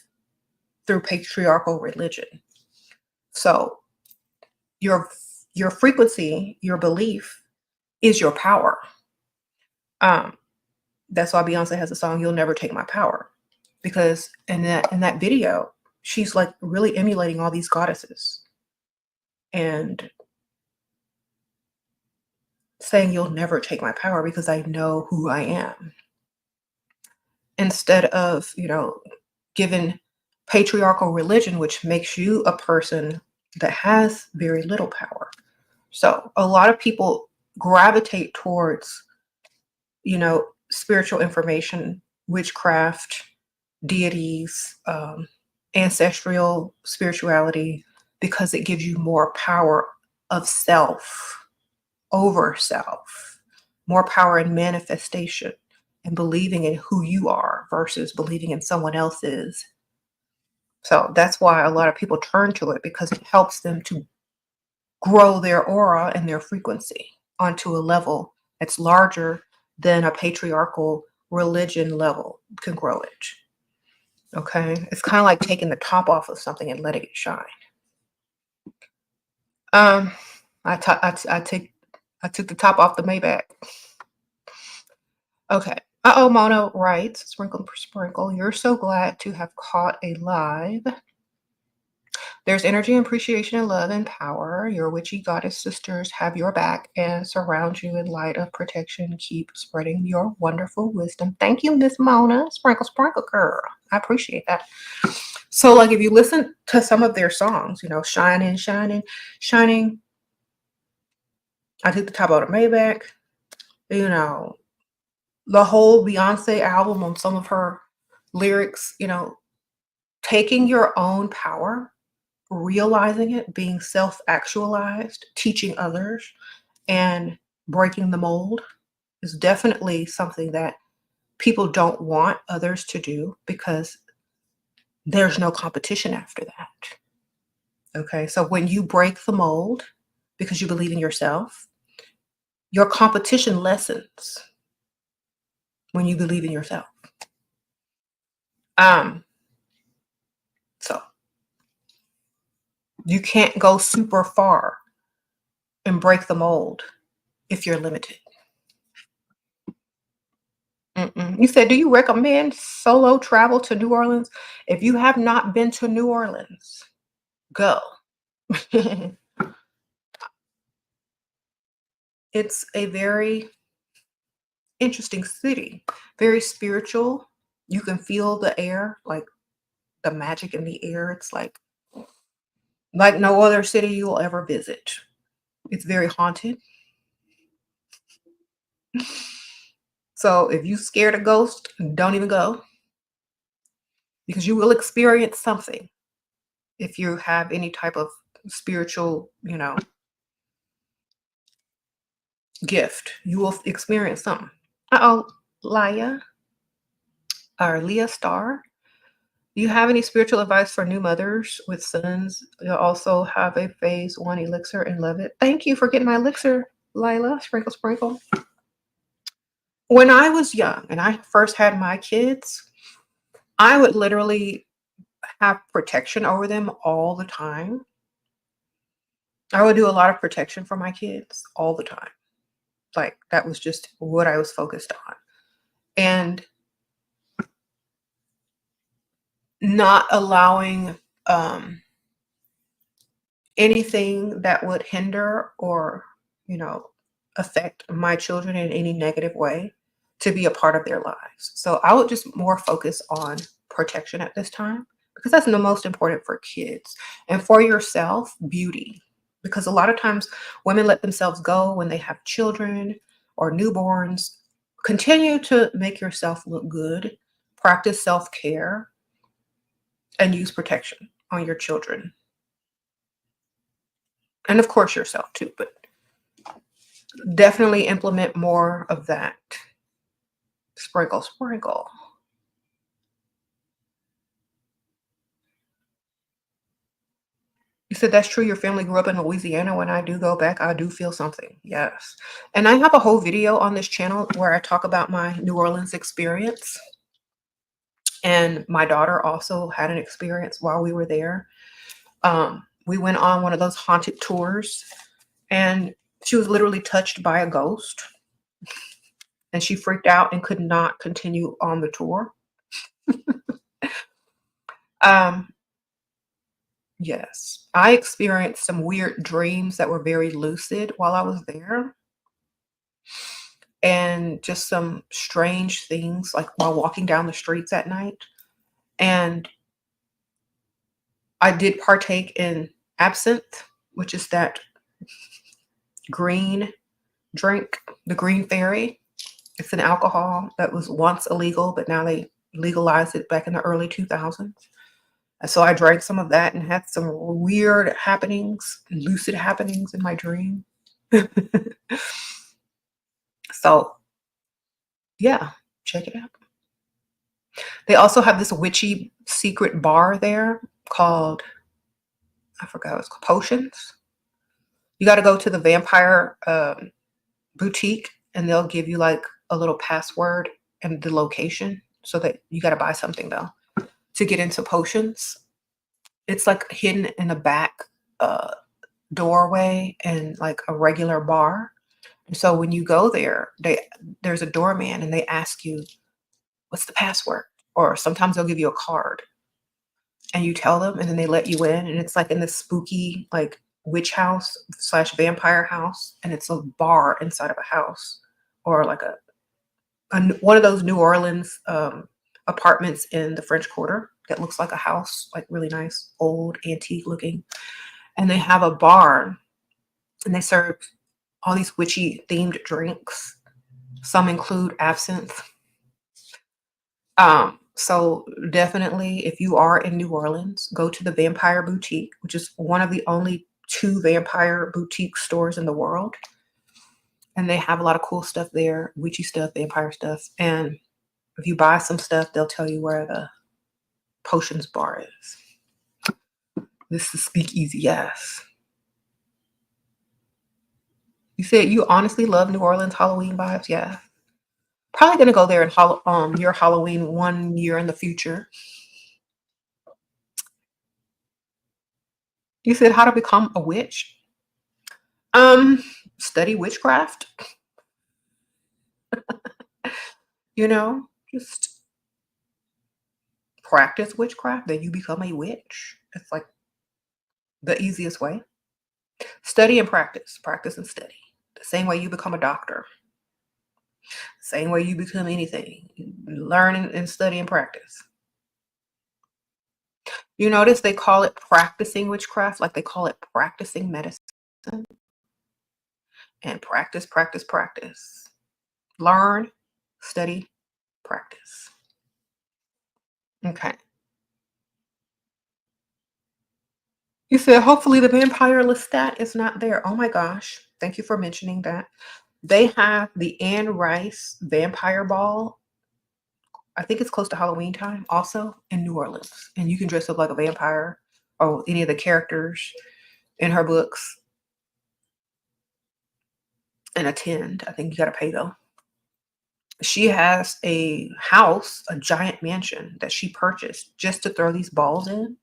through patriarchal religion. So your frequency, your belief is your power. That's why Beyonce has a song, "You'll Never Take My Power," because in that video, she's like really emulating all these goddesses and saying, "You'll never take my power because I know who I am." Instead of, given patriarchal religion, which makes you a person that has very little power. So a lot of people gravitate towards, spiritual information, witchcraft, deities, ancestral spirituality, because it gives you more power of self over self, more power in manifestation and believing in who you are versus believing in someone else's. So that's why a lot of people turn to it, because it helps them to grow their aura and their frequency onto a level that's larger than a patriarchal religion level can grow it. Okay, it's kind of like taking the top off of something and letting it shine. Um, I took the top off the Maybach. Okay. Uh-oh, Mono writes, sprinkle, sprinkle. You're so glad to have caught a live. There's energy, appreciation, and love and power. Your witchy goddess sisters have your back and surround you in light of protection. Keep spreading your wonderful wisdom. Thank you, Miss Mona. Sprinkle, sprinkle, girl. I appreciate that. So, like, if you listen to some of their songs, Shining, Shining, Shining. I took the top out of Maybach. The whole Beyonce album on some of her lyrics, taking your own power, realizing it, being self-actualized, teaching others, and breaking the mold is definitely something that people don't want others to do, because there's no competition after that. Okay, so when you break the mold because you believe in yourself, Your competition lessens when you believe in yourself. So you can't go super far and break the mold if you're limited. You said, do you recommend solo travel to New Orleans? If you have not been to New Orleans, go. It's a very interesting city, very spiritual. You can feel the air, like the magic in the air. It's like no other city you'll ever visit. It's very haunted. So if you're scared of ghosts, don't even go, because you will experience something if you have any type of spiritual, gift. You will experience something. Uh-oh, Leah or Leah Star. Do you have any spiritual advice for new mothers with sons? You also have a phase 1 elixir and love it. Thank you for getting my elixir, Lila. Sprinkle, sprinkle. When I was young and I first had my kids, I would literally have protection over them all the time. I would do a lot of protection for my kids all the time. Like, that was just what I was focused on. And not allowing anything that would hinder or, affect my children in any negative way to be a part of their lives. So I would just more focus on protection at this time, because that's the most important for kids. And for yourself, beauty. Because a lot of times women let themselves go when they have children or newborns. Continue to make yourself look good, practice self-care, and use protection on your children. And of course yourself too, but definitely implement more of that. Sprinkle, sprinkle. You said that's true. Your family grew up in Louisiana. When I do go back, I do feel something. Yes. And I have a whole video on this channel where I talk about my New Orleans experience. And my daughter also had an experience while we were there. We went on one of those haunted tours, and she was literally touched by a ghost. And she freaked out and could not continue on the tour. Yes, I experienced some weird dreams that were very lucid while I was there, and just some strange things, like while walking down the streets at night. And I did partake in absinthe, which is that green drink, the green fairy. It's an alcohol that was once illegal, but now they legalized it back in the early 2000s. And so I drank some of that and had some weird happenings, lucid happenings in my dream. So yeah, check it out. They also have this witchy secret bar there called, I forgot, it's called Potions. You got to go to the vampire boutique, and they'll give you like a little password and the location, so that you got to buy something though to get into Potions. It's like hidden in a back doorway and like a regular bar. And so when you go there, there's a doorman and they ask you, what's the password? Or sometimes they'll give you a card and you tell them, and then they let you in. And it's like in this spooky, like witch house / vampire house. And it's a bar inside of a house, or like one of those New Orleans apartments in the French Quarter that looks like a house, like really nice, old, antique looking. And they have a bar, and they serve all these witchy themed drinks. Some include absinthe. So definitely, if you are in New Orleans, go to the Vampire Boutique, which is one of the only 2 vampire boutique stores in the world. And they have a lot of cool stuff there, witchy stuff, vampire stuff. And if you buy some stuff, they'll tell you where the Potions bar is. This is Speakeasy, yes. You said you honestly love New Orleans Halloween vibes. Yeah. Probably gonna go there in your Halloween 1 year in the future. You said how to become a witch. Um, Study witchcraft. You know, just practice witchcraft. Then you become a witch. It's like the easiest way. Study and practice. Practice and study. The same way you become a doctor. Same way you become anything. Learn and study and practice. You notice they call it practicing witchcraft, like they call it practicing medicine. And practice, practice, practice. Learn, study, practice. Okay. You said hopefully the vampire Lestat is not there. Oh my gosh. Thank you for mentioning that. They have the Anne Rice Vampire Ball. I think it's close to Halloween time, also in New Orleans. And you can dress up like a vampire or any of the characters in her books and attend. I think you got to pay though. She has a house, a giant mansion that she purchased just to throw these balls in.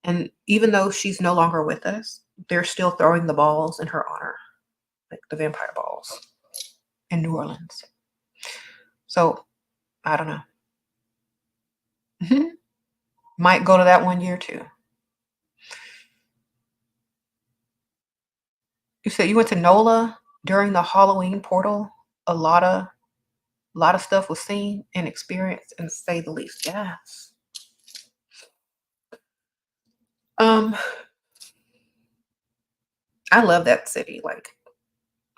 And even though she's no longer with us, they're still throwing the balls in her honor, like the vampire balls in New Orleans. So I don't know. Might go to that 1 year too. You said you went to NOLA during the Halloween portal. A lot of stuff was seen and experienced, and to say the least. Yes. Um, I love that city. Like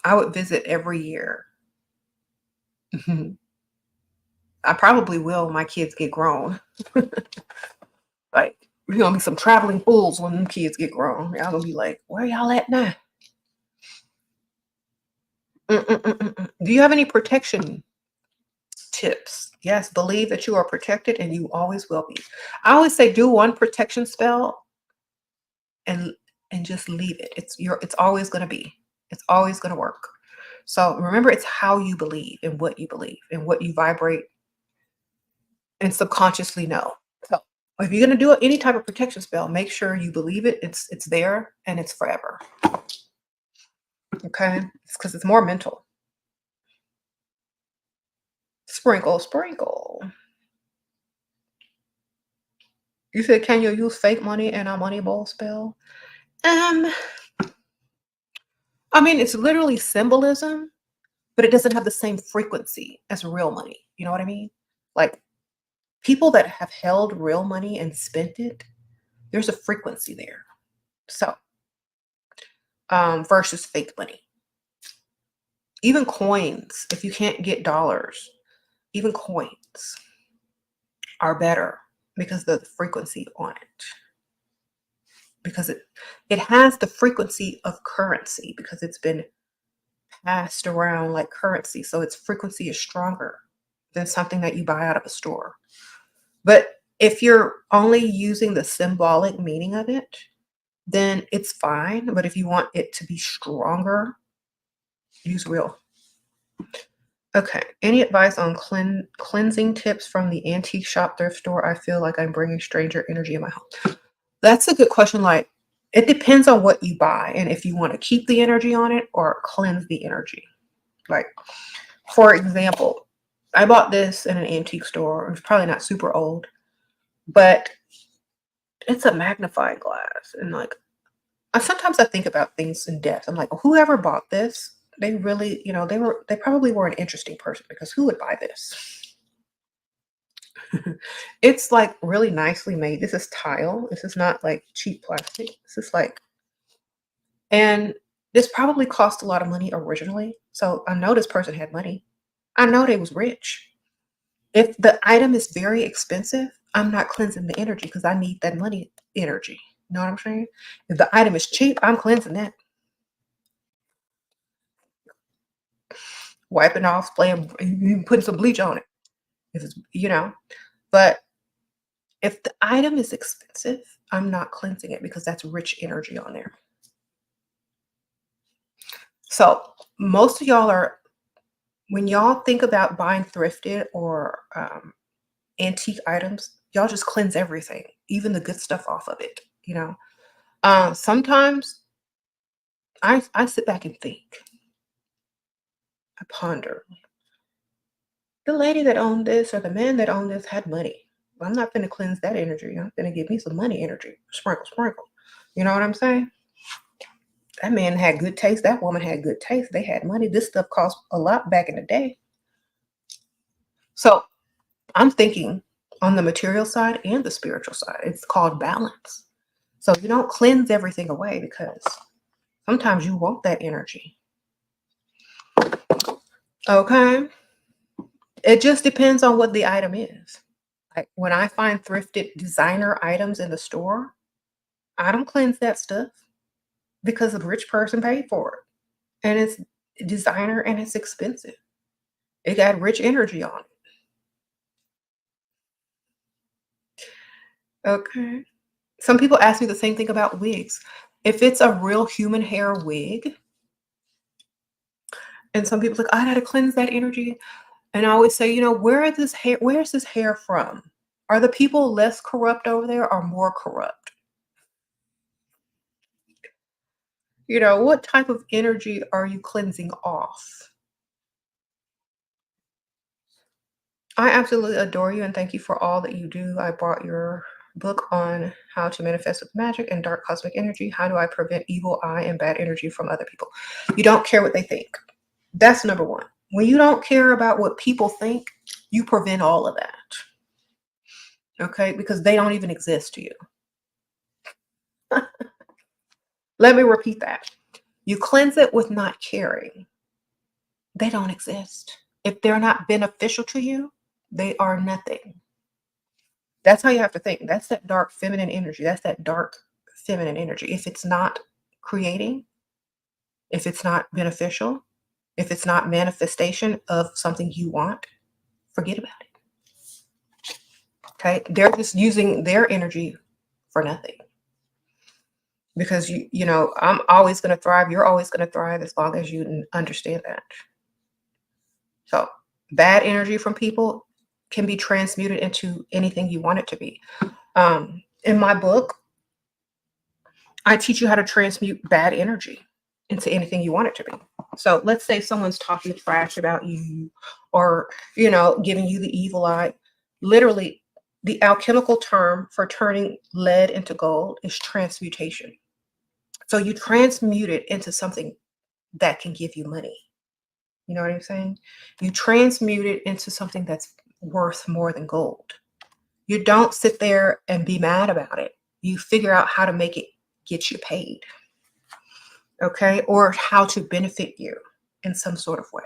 I would visit every year. I probably will when my kids get grown. Like, we're gonna be some traveling fools when them kids get grown. Y'all gonna be like, where y'all at now? Do you have any protection tips? Yes, believe that you are protected and you always will be. I always say do one protection spell and just leave it. It's always gonna be. It's always gonna work. So remember, it's how you believe and what you vibrate and subconsciously know. So if you're gonna do any type of protection spell, make sure you believe it. It's there and it's forever. Okay, it's because it's more mental. Sprinkle, sprinkle. You said, can you use fake money in a money bowl spell? I mean, it's literally symbolism, but it doesn't have the same frequency as real money. You know what I mean? Like people that have held real money and spent it, there's a frequency there. So, versus fake money. Even coins, if you can't get dollars, even coins are better because of the frequency on it. Because it has the frequency of currency because it's been passed around like currency. So its frequency is stronger than something that you buy out of a store. But if you're only using the symbolic meaning of it, then it's fine. But if you want it to be stronger, use real. Okay. Any advice on cleansing tips from the antique shop thrift store? I feel like I'm bringing stranger energy in my home. That's a good question. Like, it depends on what you buy and if you want to keep the energy on it or cleanse the energy. Like, for example, I bought this in an antique store. It's probably not super old, but it's a magnifying glass. And like, sometimes I think about things in depth. I'm like, whoever bought this, they really, they probably were an interesting person because who would buy this? It's like really nicely made. This is tile. This is not like cheap plastic. This is like, and this probably cost a lot of money originally. So I know this person had money. I know they was rich. If the item is very expensive, I'm not cleansing the energy because I need that money energy. You know what I'm saying? If the item is cheap, I'm cleansing that. Wiping off, playing, putting some bleach on it. If it's, but if the item is expensive, I'm not cleansing it because that's rich energy on there. So most of y'all are, when y'all think about buying thrifted or antique items, y'all just cleanse everything, even the good stuff off of it, you know. Sometimes I sit back and think, I ponder. The lady that owned this or the man that owned this had money. I'm not going to cleanse that energy. I'm going to give me some money energy. Sprinkle, sprinkle. You know what I'm saying? That man had good taste. That woman had good taste. They had money. This stuff cost a lot back in the day. So I'm thinking on the material side and the spiritual side. It's called balance. So you don't cleanse everything away because sometimes you want that energy. Okay. It just depends on what the item is. Like when I find thrifted designer items in the store, I don't cleanse that stuff because a rich person paid for it. And it's designer and it's expensive. It got rich energy on it. Okay. Some people ask me the same thing about wigs. If it's a real human hair wig, and some people like, I gotta cleanse that energy. And I always say, you know, where's this hair from? Are the people less corrupt over there or more corrupt? You know, what type of energy are you cleansing off? I absolutely adore you and thank you for all that you do. I bought your book on how to manifest with magic and dark cosmic energy. How do I prevent evil eye and bad energy from other people? You don't care what they think. That's number one. When you don't care about what people think, you prevent all of that. Okay? Because they don't even exist to you. Let me repeat that. You cleanse it with not caring. They don't exist. If they're not beneficial to you, they are nothing. That's how you have to think. That's that dark feminine energy. That's that dark feminine energy. If it's not creating, if it's not beneficial, if it's not manifestation of something you want, forget about it. Okay? They're just using their energy for nothing. Because you know, I'm always going to thrive. You're always going to thrive as long as you understand that. So, bad energy from people can be transmuted into anything you want it to be. In my book, I teach you how to transmute bad energy into anything you want it to be. So let's say someone's talking trash about you or, you know, giving you the evil eye. Literally, the alchemical term for turning lead into gold is transmutation. So you transmute it into something that can give you money. You know what I'm saying? You transmute it into something that's worth more than gold. You don't sit there and be mad about it. You figure out how to make it get you paid. Okay? Or how to benefit you in some sort of way.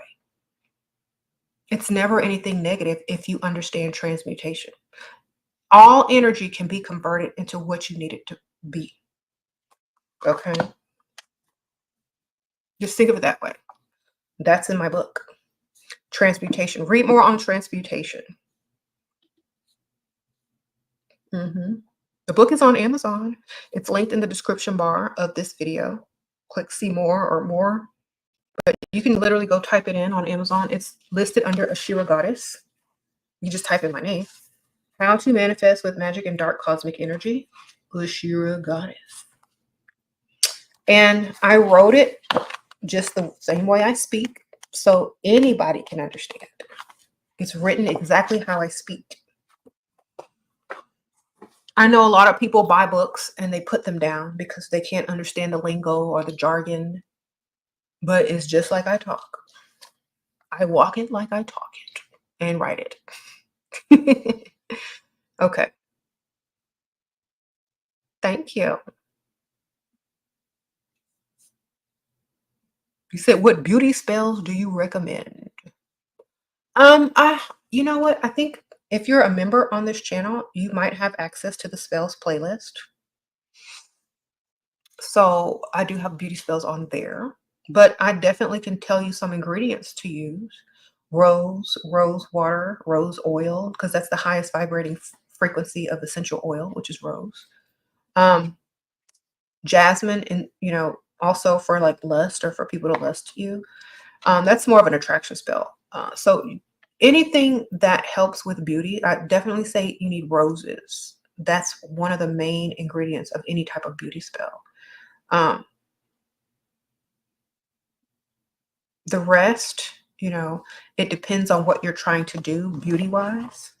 It's never anything negative if you understand transmutation. All energy can be converted into what you need it to be. Okay? Just think of it that way. That's in my book. Transmutation. Read more on transmutation. The book is on Amazon. It's linked in the description bar of this video. Click see more or more. But you can literally go type it in on Amazon. It's listed under Ashera Goddess. You just type in my name. How to manifest with magic and dark cosmic energy. Ashera Goddess. And I wrote it just the same way I speak so anybody can understand. It's written exactly how I speak. I know a lot of people buy books and they put them down because they can't understand the lingo or the jargon, but it's just like I talk. I walk it like I talk it and write it. Okay. Thank you. You said, what beauty spells do you recommend? You know what? I think if you're a member on this channel, you might have access to the spells playlist. So I do have beauty spells on there, but I definitely can tell you some ingredients to use. Rose water, rose oil, because that's the highest vibrating frequency of essential oil, which is rose. Jasmine and, you know, also for like lust or for people to lust you. That's more of an attraction spell. So anything that helps with beauty, I definitely say you need roses. That's one of the main ingredients of any type of beauty spell. Um, the rest, it depends on what you're trying to do beauty wise.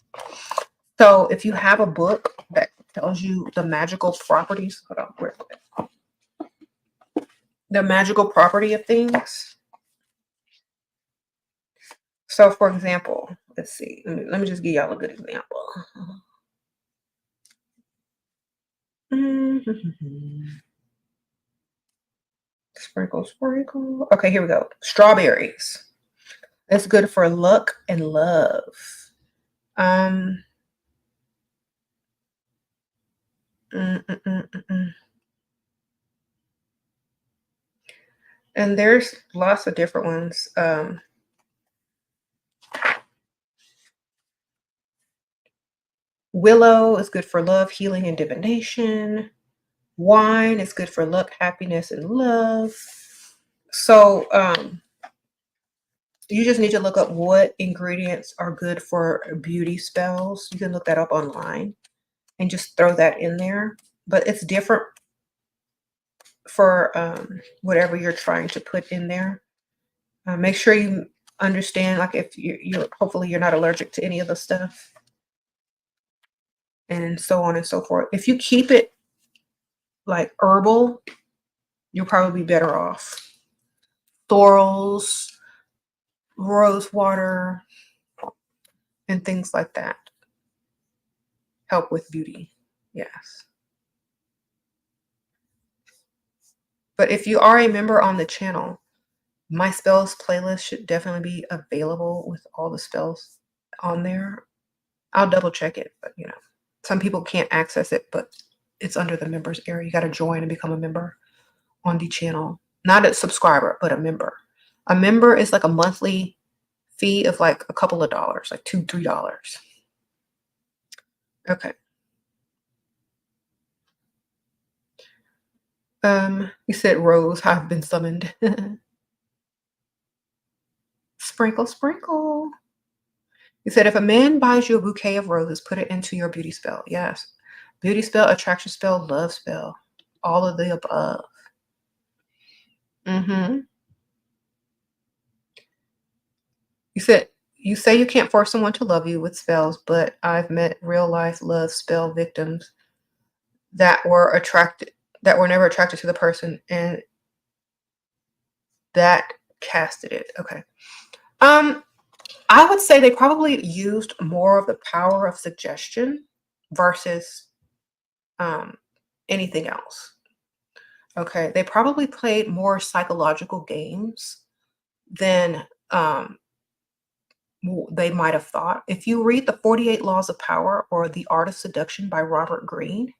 So if you have a book that tells you the magical properties, hold on, where is it? The magical property of things. So for example, let's see, let me just give y'all a good example. Sprinkle, sprinkle. Okay, here we go. Strawberries. It's good for luck and love. Um, And there's lots of different ones. Willow is good for love, healing, and divination. Wine is good for luck, happiness, and love. So you just need to look up what ingredients are good for beauty spells. You can look that up online and just throw that in there. But it's different for whatever you're trying to put in there. Make sure you understand, like if you're hopefully you're not allergic to any of the stuff, and so on and so forth. If you keep it like herbal, you'll probably be better off. Florals, rose water, and things like that help with beauty. Yes. But if you are a member on the channel, my spells playlist should definitely be available with all the spells on there. I'll double check it, but some people can't access it, but it's under the members area. You got to join and become a member on the channel. Not a subscriber, but a member. A member is like a monthly fee of like a couple of dollars, like $2, $3. Okay. You said rose have been summoned. Sprinkle, sprinkle. You said if a man buys you a bouquet of roses, put it into your beauty spell. Yes. Beauty spell, attraction spell, love spell. All of the above. You say you can't force someone to love you with spells, but I've met real life love spell victims that were never attracted to the person and that casted it. Okay. I would say they probably used more of the power of suggestion versus anything else. Okay. They probably played more psychological games than they might have thought. If you read the 48 Laws of Power or The Art of Seduction by Robert Greene,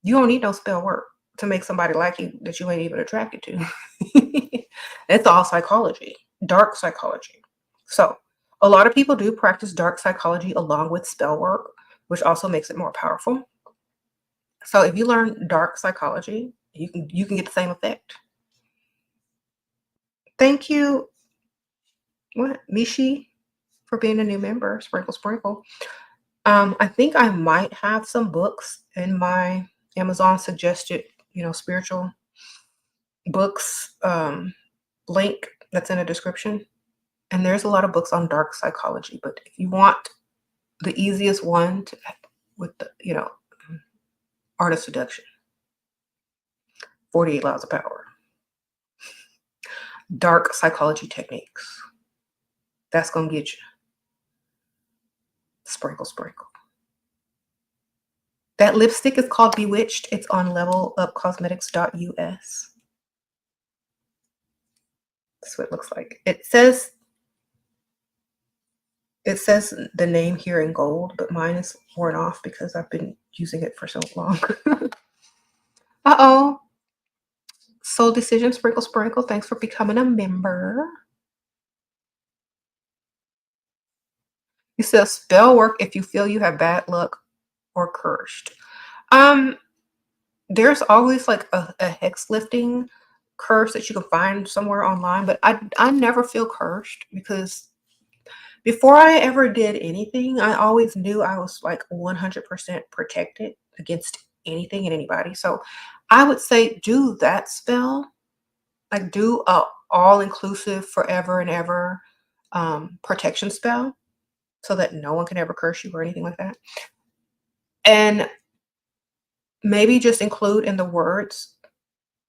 you don't need no spell work to make somebody like you that you ain't even attracted to. It's all psychology, dark psychology. So a lot of people do practice dark psychology along with spell work, which also makes it more powerful. So if you learn dark psychology, you can get the same effect. Thank you, Mishi, for being a new member. Sprinkle, sprinkle. I think I might have some books in my Amazon suggested, spiritual books link that's in the description. And there's a lot of books on dark psychology. But if you want the easiest one with the, Art of Seduction, 48 Laws of Power, dark psychology techniques, that's going to get you. Sprinkle, sprinkle. That lipstick is called Bewitched. It's on levelupcosmetics.us. That's what it looks like. It says the name here in gold, but mine is worn off because I've been using it for so long. Uh-oh. Soul Decision, sprinkle, sprinkle. Thanks for becoming a member. You said spell work if you feel you have bad luck or cursed. There's always like a hex lifting curse that you can find somewhere online, but I never feel cursed because before I ever did anything, I always knew I was like 100% protected against anything and anybody. So I would say do that spell, like do a all-inclusive forever and ever protection spell so that no one can ever curse you or anything like that. And maybe just include in the words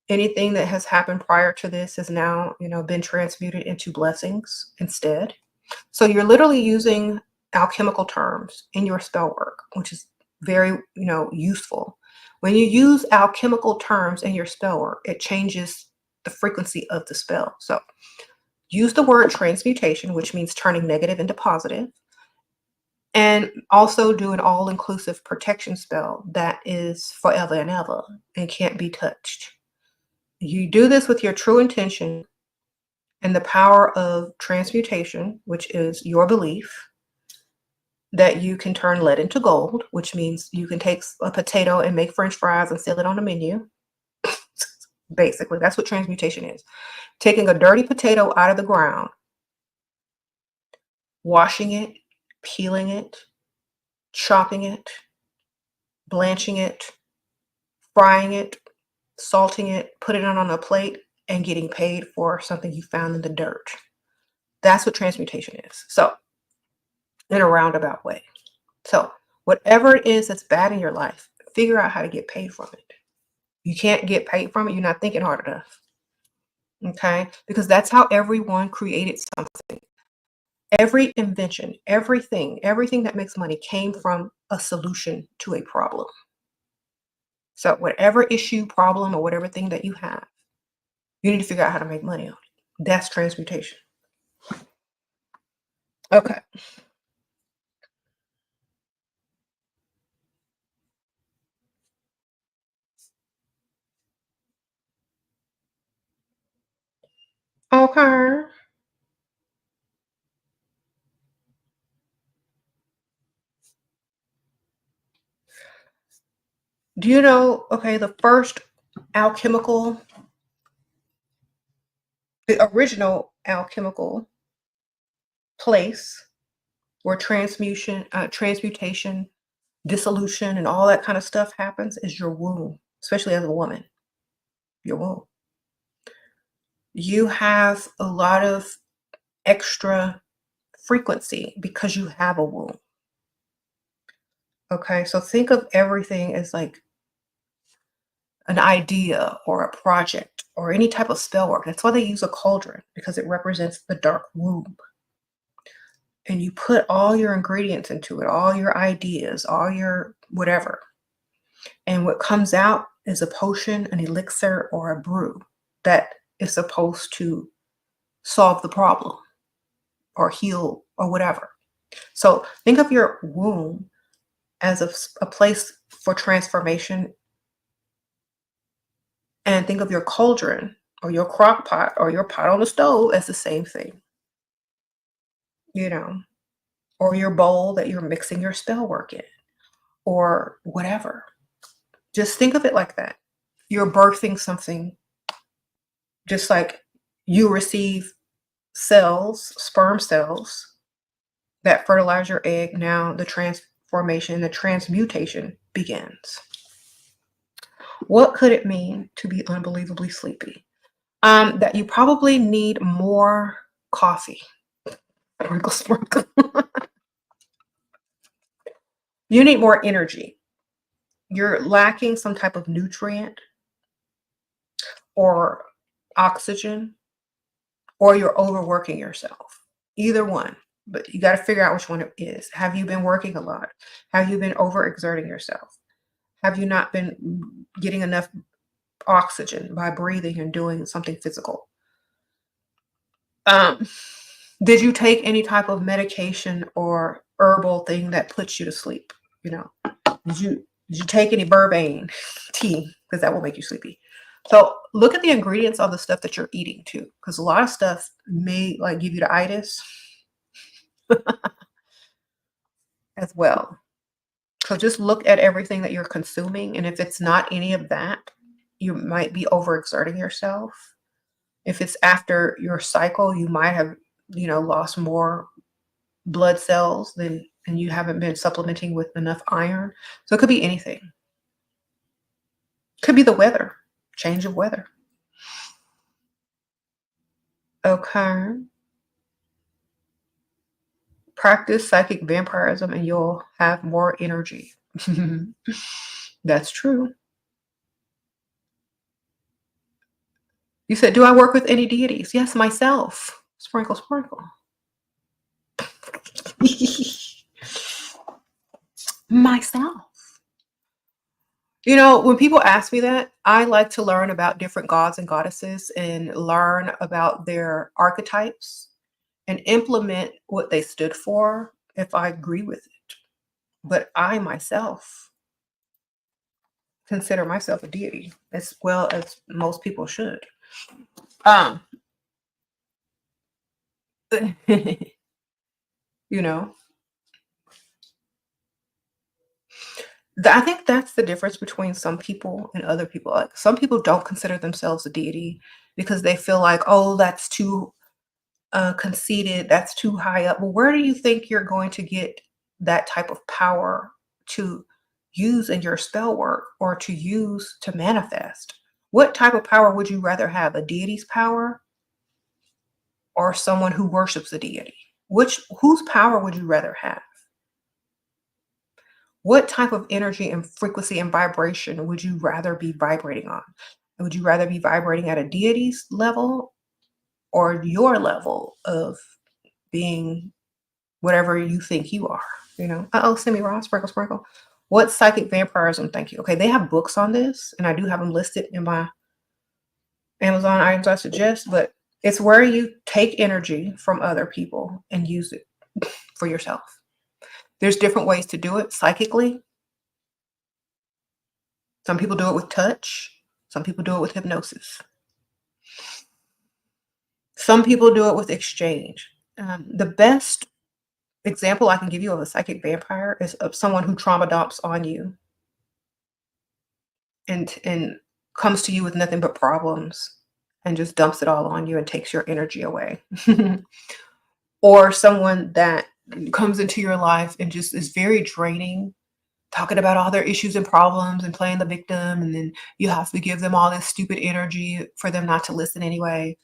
anything that has happened prior to this has now, been transmuted into blessings instead. So you're literally using alchemical terms in your spell work, which is very, useful. When you use alchemical terms in your spell work, it changes the frequency of the spell. So use the word transmutation, which means turning negative into positive, and also do an all-inclusive protection spell that is forever and ever and can't be touched. You do this with your true intention and the power of transmutation, which is your belief that you can turn lead into gold, which means you can take a potato and make French fries and sell it on the menu. Basically, that's what transmutation is. Taking a dirty potato out of the ground, washing it, peeling it, chopping it, blanching it, frying it, salting it, put it on a plate, and getting paid for something you found in the dirt. That's what transmutation is. So, in a roundabout way. So, whatever it is that's bad in your life, figure out how to get paid from it. You can't get paid from it, you're not thinking hard enough. Okay? Because that's how everyone created something. Every invention, everything that makes money came from a solution to a problem. So whatever issue, problem, or whatever thing that you have, you need to figure out how to make money on it. That's transmutation. Okay. Okay. Do you know, okay, the original alchemical place where transmutation, dissolution, and all that kind of stuff happens is your womb, especially as a woman, your womb. You have a lot of extra frequency because you have a womb. Okay, so think of everything as like an idea or a project or any type of spell work. That's why they use a cauldron, because it represents the dark womb. And you put all your ingredients into it, all your ideas, all your whatever. And what comes out is a potion, an elixir, or a brew that is supposed to solve the problem or heal or whatever. So think of your womb as a place for transformation, and think of your cauldron or your crock pot or your pot on the stove as the same thing, or your bowl that you're mixing your spell work in or whatever. Just think of it like that. You're birthing something, just like you receive cells, sperm cells that fertilize your egg. Now the transformation, the transmutation begins. What could it mean to be unbelievably sleepy? That you probably need more coffee. Sprinkle, sprinkle. You need more energy. You're lacking some type of nutrient or oxygen, or you're overworking yourself. Either one, but you got to figure out which one it is. Have you been working a lot? Have you been overexerting yourself? Have you not been getting enough oxygen by breathing and doing something physical? Did you take any type of medication or herbal thing that puts you to sleep? Did you take any Burbane tea? Because that will make you sleepy. So look at the ingredients of the stuff that you're eating too, because a lot of stuff may like give you the itis as well. So just look at everything that you're consuming, and if it's not any of that, you might be overexerting yourself. If it's after your cycle, you might have, lost more blood cells than and you haven't been supplementing with enough iron. So it could be anything. Could be the weather, change of weather. Okay. Practice psychic vampirism and you'll have more energy. That's true. You said, do I work with any deities? Yes, myself. Sprinkle, sprinkle. Myself. When people ask me that, I like to learn about different gods and goddesses and learn about their archetypes and implement what they stood for if I agree with it. But I myself consider myself a deity as well as most people should. Um, you know, I think that's the difference between some people and other people. Like some people don't consider themselves a deity because they feel like, oh, that's too conceited, that's too high up. Well, where do you think you're going to get that type of power to use in your spell work or to use to manifest? What type of power would you rather have, a deity's power or someone who worships a deity? Whose power would you rather have? What type of energy and frequency and vibration would you rather be vibrating on? Would you rather be vibrating at a deity's level or your level of being whatever you think you are, Uh-oh, send me raw, sprinkle, sprinkle. What's psychic vampirism? Thank you. Okay, they have books on this, and I do have them listed in my Amazon items I suggest, but it's where you take energy from other people and use it for yourself. There's different ways to do it psychically. Some people do it with touch. Some people do it with hypnosis. Some people do it with exchange. The best example I can give you of a psychic vampire is of someone who trauma dumps on you and comes to you with nothing but problems and just dumps it all on you and takes your energy away. Or someone that comes into your life and just is very draining, talking about all their issues and problems and playing the victim, and then you have to give them all this stupid energy for them not to listen anyway,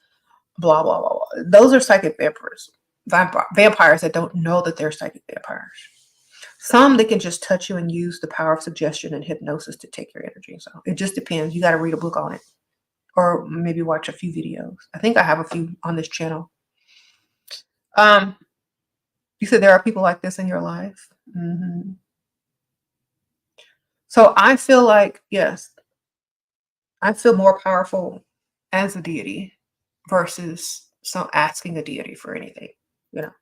blah, blah, blah, blah. Those are psychic vampires that don't know that they're psychic vampires. Some, they can just touch you and use the power of suggestion and hypnosis to take your energy. So it just depends. You got to read a book on it or maybe watch a few videos. I think I have a few on this channel. You said there are people like this in your life. So I feel like, yes, I feel more powerful as a deity versus asking a deity for anything, you know.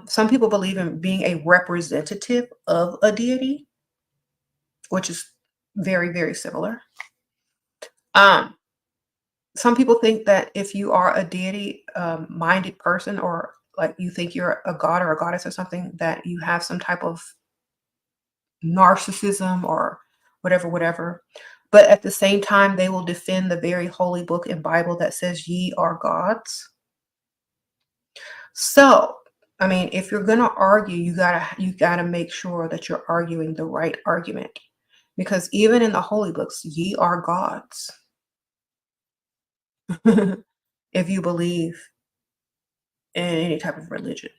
Some people believe in being a representative of a deity, which is very, very similar. Some people think that if you are a deity minded person, or like you think you're a god or a goddess or something, that you have some type of narcissism or whatever, whatever. But at the same time, they will defend the very holy book and Bible that says ye are gods. So, I mean, if you're gonna argue, you gotta make sure that you're arguing the right argument. Because even in the holy books, ye are gods. If you believe in any type of religion.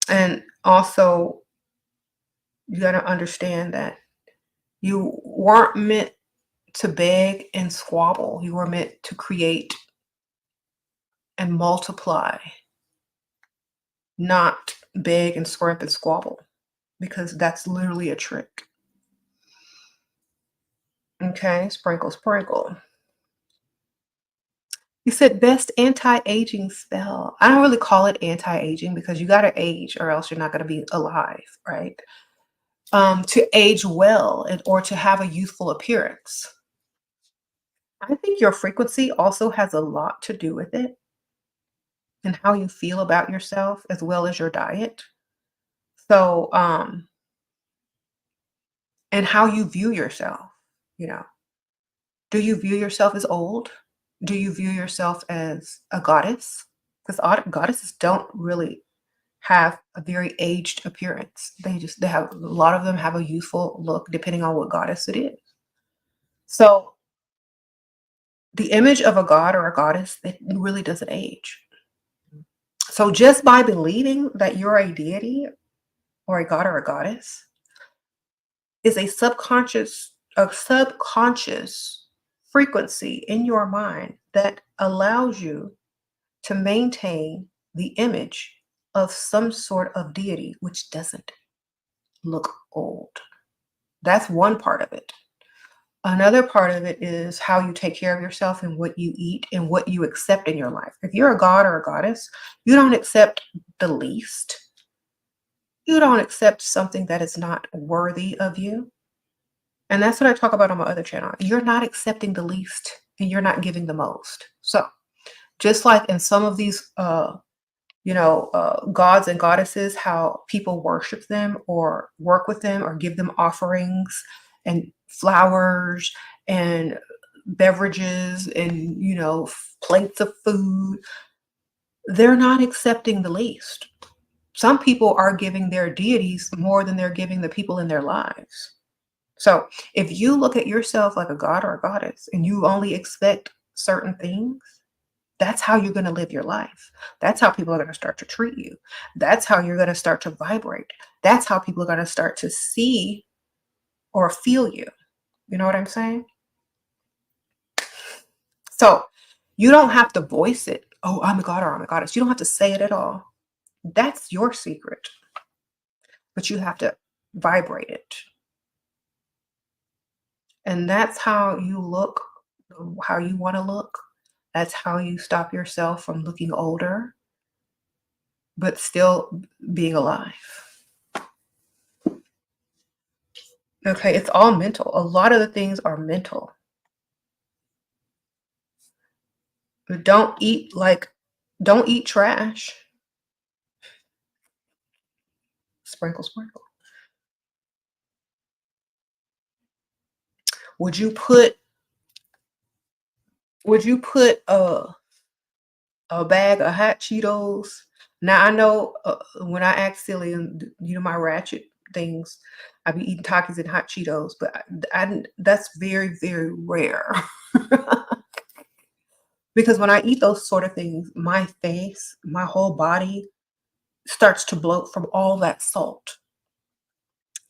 And also, you got to understand that you weren't meant to beg and squabble. You were meant to create and multiply, not beg and scrimp and squabble, because that's literally a trick. Okay, sprinkle, sprinkle. You said best anti-aging spell. I don't really call it anti-aging because you got to age or else you're not going to be alive, right? To age well or to have a youthful appearance. I think your frequency also has a lot to do with it and how you feel about yourself as well as your diet. So, and how you view yourself, you know. Do you view yourself as old? Do you view yourself as a goddess? Because goddesses don't really have a very aged appearance. They have a lot of them have a youthful look depending on what goddess it is. So the image of a god or a goddess, it really doesn't age. So just by believing that you're a deity or a god or a goddess is a subconscious frequency in your mind that allows you to maintain the image of some sort of deity which doesn't look old. That's one part of it. Another part of it is how you take care of yourself and what you eat and what you accept in your life. If you're a god or a goddess, you don't accept the least. You don't accept something that is not worthy of you. And that's what I talk about on my other channel. You're not accepting the least and you're not giving the most. So just like in some of these, gods and goddesses, how people worship them or work with them or give them offerings and flowers and beverages and, plates of food, they're not accepting the least. Some people are giving their deities more than they're giving the people in their lives. So if you look at yourself like a god or a goddess and you only expect certain things, that's how you're going to live your life. That's how people are going to start to treat you. That's how you're going to start to vibrate. That's how people are going to start to see or feel you. You know what I'm saying? So you don't have to voice it. Oh, I'm a god or I'm a goddess. You don't have to say it at all. That's your secret. But you have to vibrate it. And that's how you look, how you want to look. That's how you stop yourself from looking older, but still being alive. Okay, it's all mental. A lot of the things are mental. But don't eat trash. Sprinkle, sprinkle. Would you put a bag of hot Cheetos? Now I know when I act silly and my ratchet things, I be eating Takis and hot Cheetos, but that's very, very rare. Because when I eat those sort of things, my face, my whole body starts to bloat from all that salt.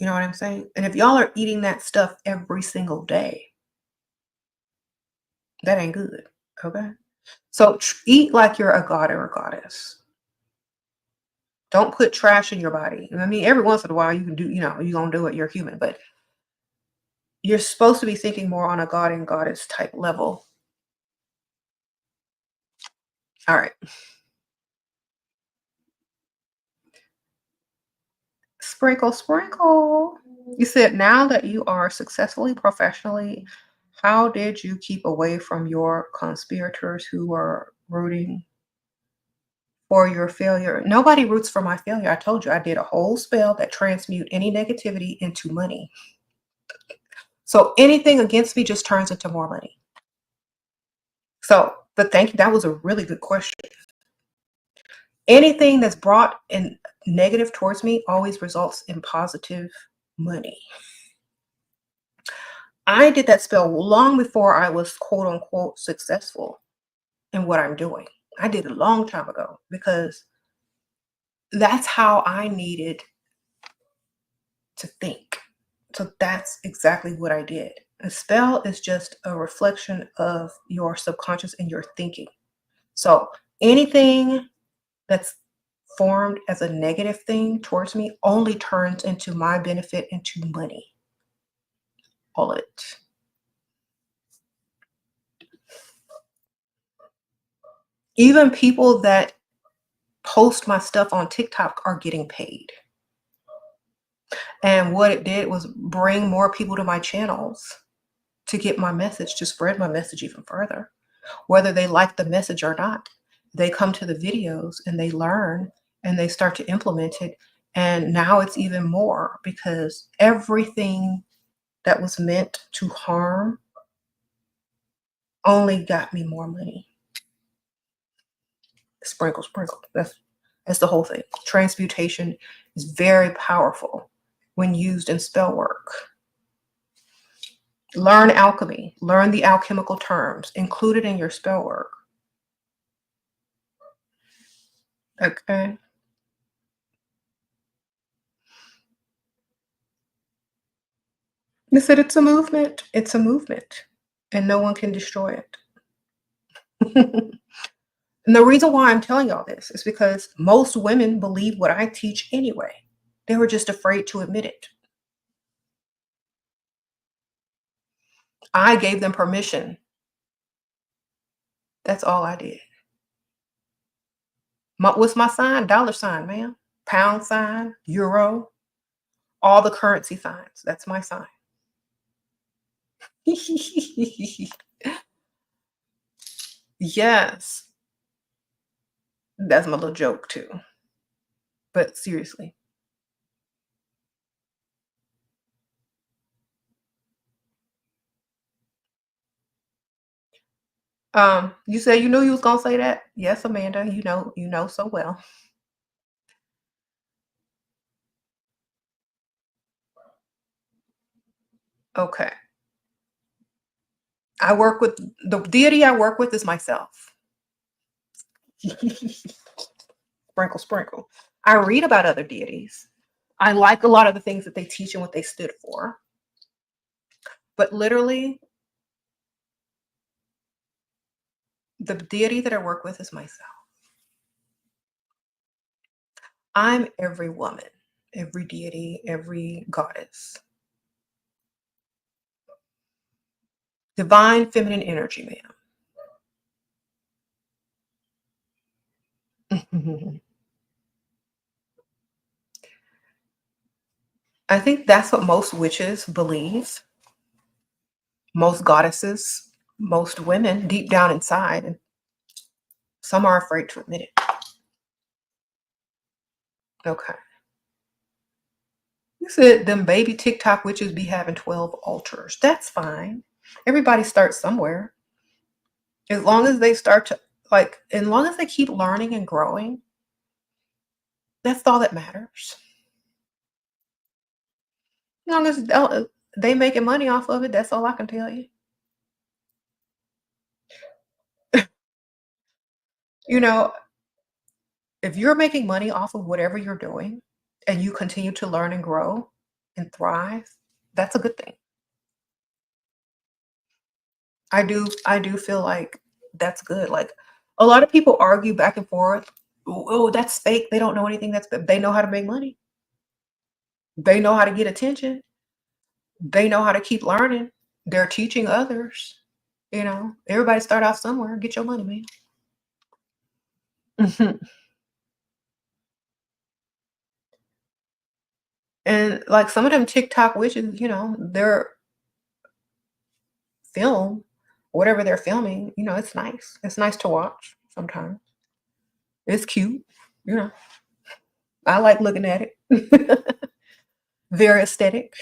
You know what I'm saying? And if y'all are eating that stuff every single day, that ain't good. Okay? So eat like you're a god or a goddess. Don't put trash in your body. I mean, every once in a while you can do, you're going to do it. You're human. But you're supposed to be thinking more on a god and goddess type level. All right. Sprinkle, sprinkle. You said now that you are successfully professionally, how did you keep away from your conspirators who were rooting for your failure? Nobody roots for my failure. I told you I did a whole spell that transmute any negativity into money. So anything against me just turns into more money. So, but thank you. That was a really good question. Anything that's brought in negative towards me always results in positive money. I did that spell long before I was quote unquote successful in what I'm doing. I did it a long time ago because that's how I needed to think. So that's exactly what I did. A spell is just a reflection of your subconscious and your thinking. So anything that's formed as a negative thing towards me only turns into my benefit, into money. All of it. Even people that post my stuff on TikTok are getting paid. And what it did was bring more people to my channels to get my message, to spread my message even further. Whether they like the message or not, they come to the videos and they learn and they start to implement it. And now it's even more because everything that was meant to harm only got me more money. Sprinkle, sprinkle. That's the whole thing. Transmutation is very powerful when used in spell work. Learn alchemy. Learn the alchemical terms. Include it in your spell work. Okay. They said it's a movement. It's a movement. And no one can destroy it. And the reason why I'm telling y'all this is because most women believe what I teach anyway. They were just afraid to admit it. I gave them permission. That's all I did. What's my sign? Dollar sign, ma'am. Pound sign, euro, all the currency signs. That's my sign. Yes. That's my little joke too. But seriously. You said you knew you was gonna say that? Yes, Amanda, you know so well. Okay. I work with the deity I work with is myself. Sprinkle, sprinkle. I read about other deities. I like a lot of the things that they teach and what they stood for. But literally, the deity that I work with is myself. I'm every woman, every deity, every goddess. Divine feminine energy, ma'am. I think that's what most witches believe, most goddesses, most women deep down inside, and some are afraid to admit it. Okay. You said them baby TikTok witches be having 12 altars. That's fine. Everybody starts somewhere. As long as they start to, like, as long as they keep learning and growing, that's all that matters. As long as they making money off of it, that's all I can tell you. You know, if you're making money off of whatever you're doing and you continue to learn and grow and thrive, that's a good thing. I do feel like that's good. Like a lot of people argue back and forth. Oh, that's fake. They don't know anything. They know how to make money. They know how to get attention. They know how to keep learning. They're teaching others. Everybody start off somewhere. Get your money, man. Mhm. And like some of them TikTok witches, their film, whatever they're filming, it's nice. It's nice to watch sometimes. It's cute. You know, I like looking at it. Very aesthetic.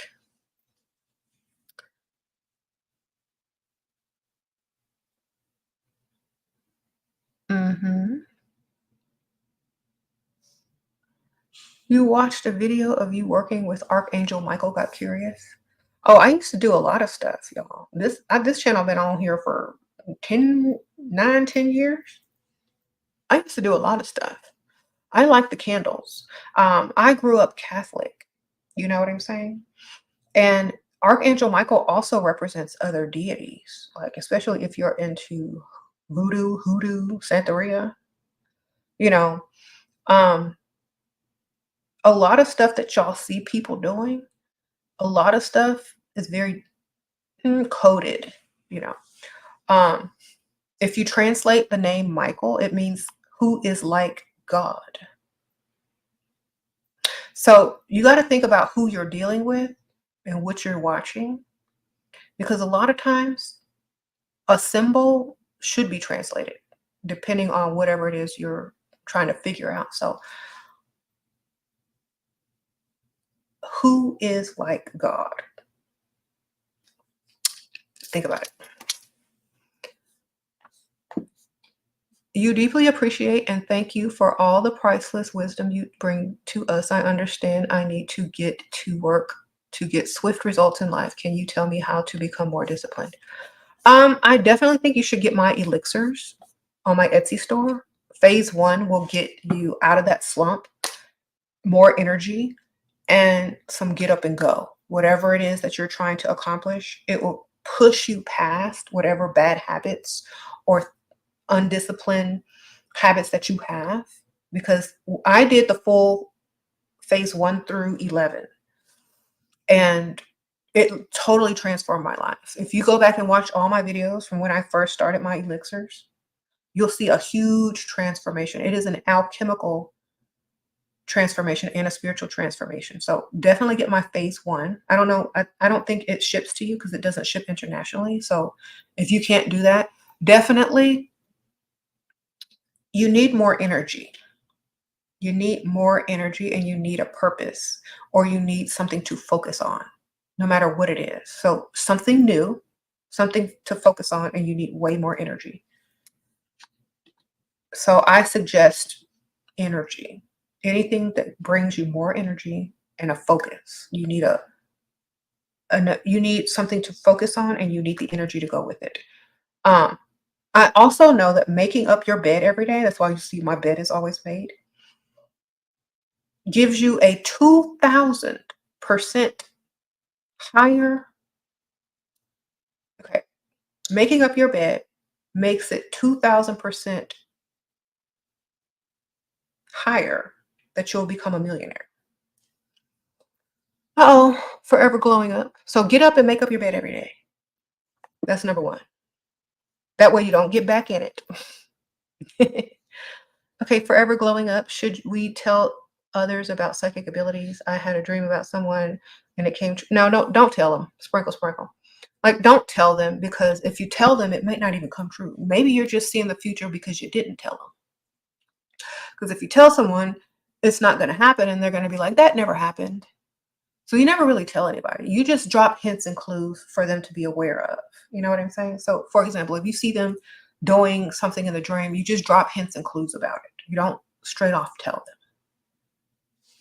Hmm. You watched a video of you working with Archangel Michael, got curious. Oh, I used to do a lot of stuff, y'all. This channel been on here for 10 years. I used to do a lot of stuff. I like the candles. I grew up Catholic. You know what I'm saying? And Archangel Michael also represents other deities, like especially if you're into voodoo, hoodoo, Santeria. You know, um, a lot of stuff that y'all see people doing, a lot of stuff is very coded. You know, um, if you translate the name Michael, it means who is like God. So you got to think about who you're dealing with and what you're watching, because a lot of times a symbol should be translated depending on whatever it is you're trying to figure out. So who is like God? Think about it. You deeply appreciate and thank you for all the priceless wisdom you bring to us. I understand I need to get to work to get swift results in life. Can you tell me how to become more disciplined? I definitely think you should get my elixirs on my Etsy store. Phase one will get you out of that slump, more energy, and some get up and go. Whatever it is that you're trying to accomplish, it will push you past whatever bad habits or undisciplined habits that you have. Because I did the full phase 1 through 11, and it totally transformed my life. If you go back and watch all my videos from when I first started my elixirs, you'll see a huge transformation. It is an alchemical transformation and a spiritual transformation. So definitely get my phase 1. I don't know. I don't think it ships to you because it doesn't ship internationally. So if you can't do that, definitely you need more energy. You need more energy and you need a purpose, or you need something to focus on, no matter what it is. So something new, something to focus on, and you need way more energy. So I suggest energy. Anything that brings you more energy and a focus. You need you need something to focus on, and you need the energy to go with it. I also know that making up your bed every day, that's why you see my bed is always made, gives you a 2,000% higher. Okay. Making up your bed makes it 2,000% higher that you'll become a millionaire. Uh-oh, forever glowing up. So get up and make up your bed every day. That's number one. That way you don't get back in it. Okay, forever glowing up. Should we tell others about psychic abilities? I had a dream about someone and it came true. No, don't tell them. Sprinkle, sprinkle. Like, don't tell them, because if you tell them, it might not even come true. Maybe you're just seeing the future because you didn't tell them. Because if you tell someone, it's not going to happen, and they're going to be like, that never happened. So you never really tell anybody. You just drop hints and clues for them to be aware of. You know what I'm saying? So, for example, if you see them doing something in the dream, you just drop hints and clues about it. You don't straight off tell them,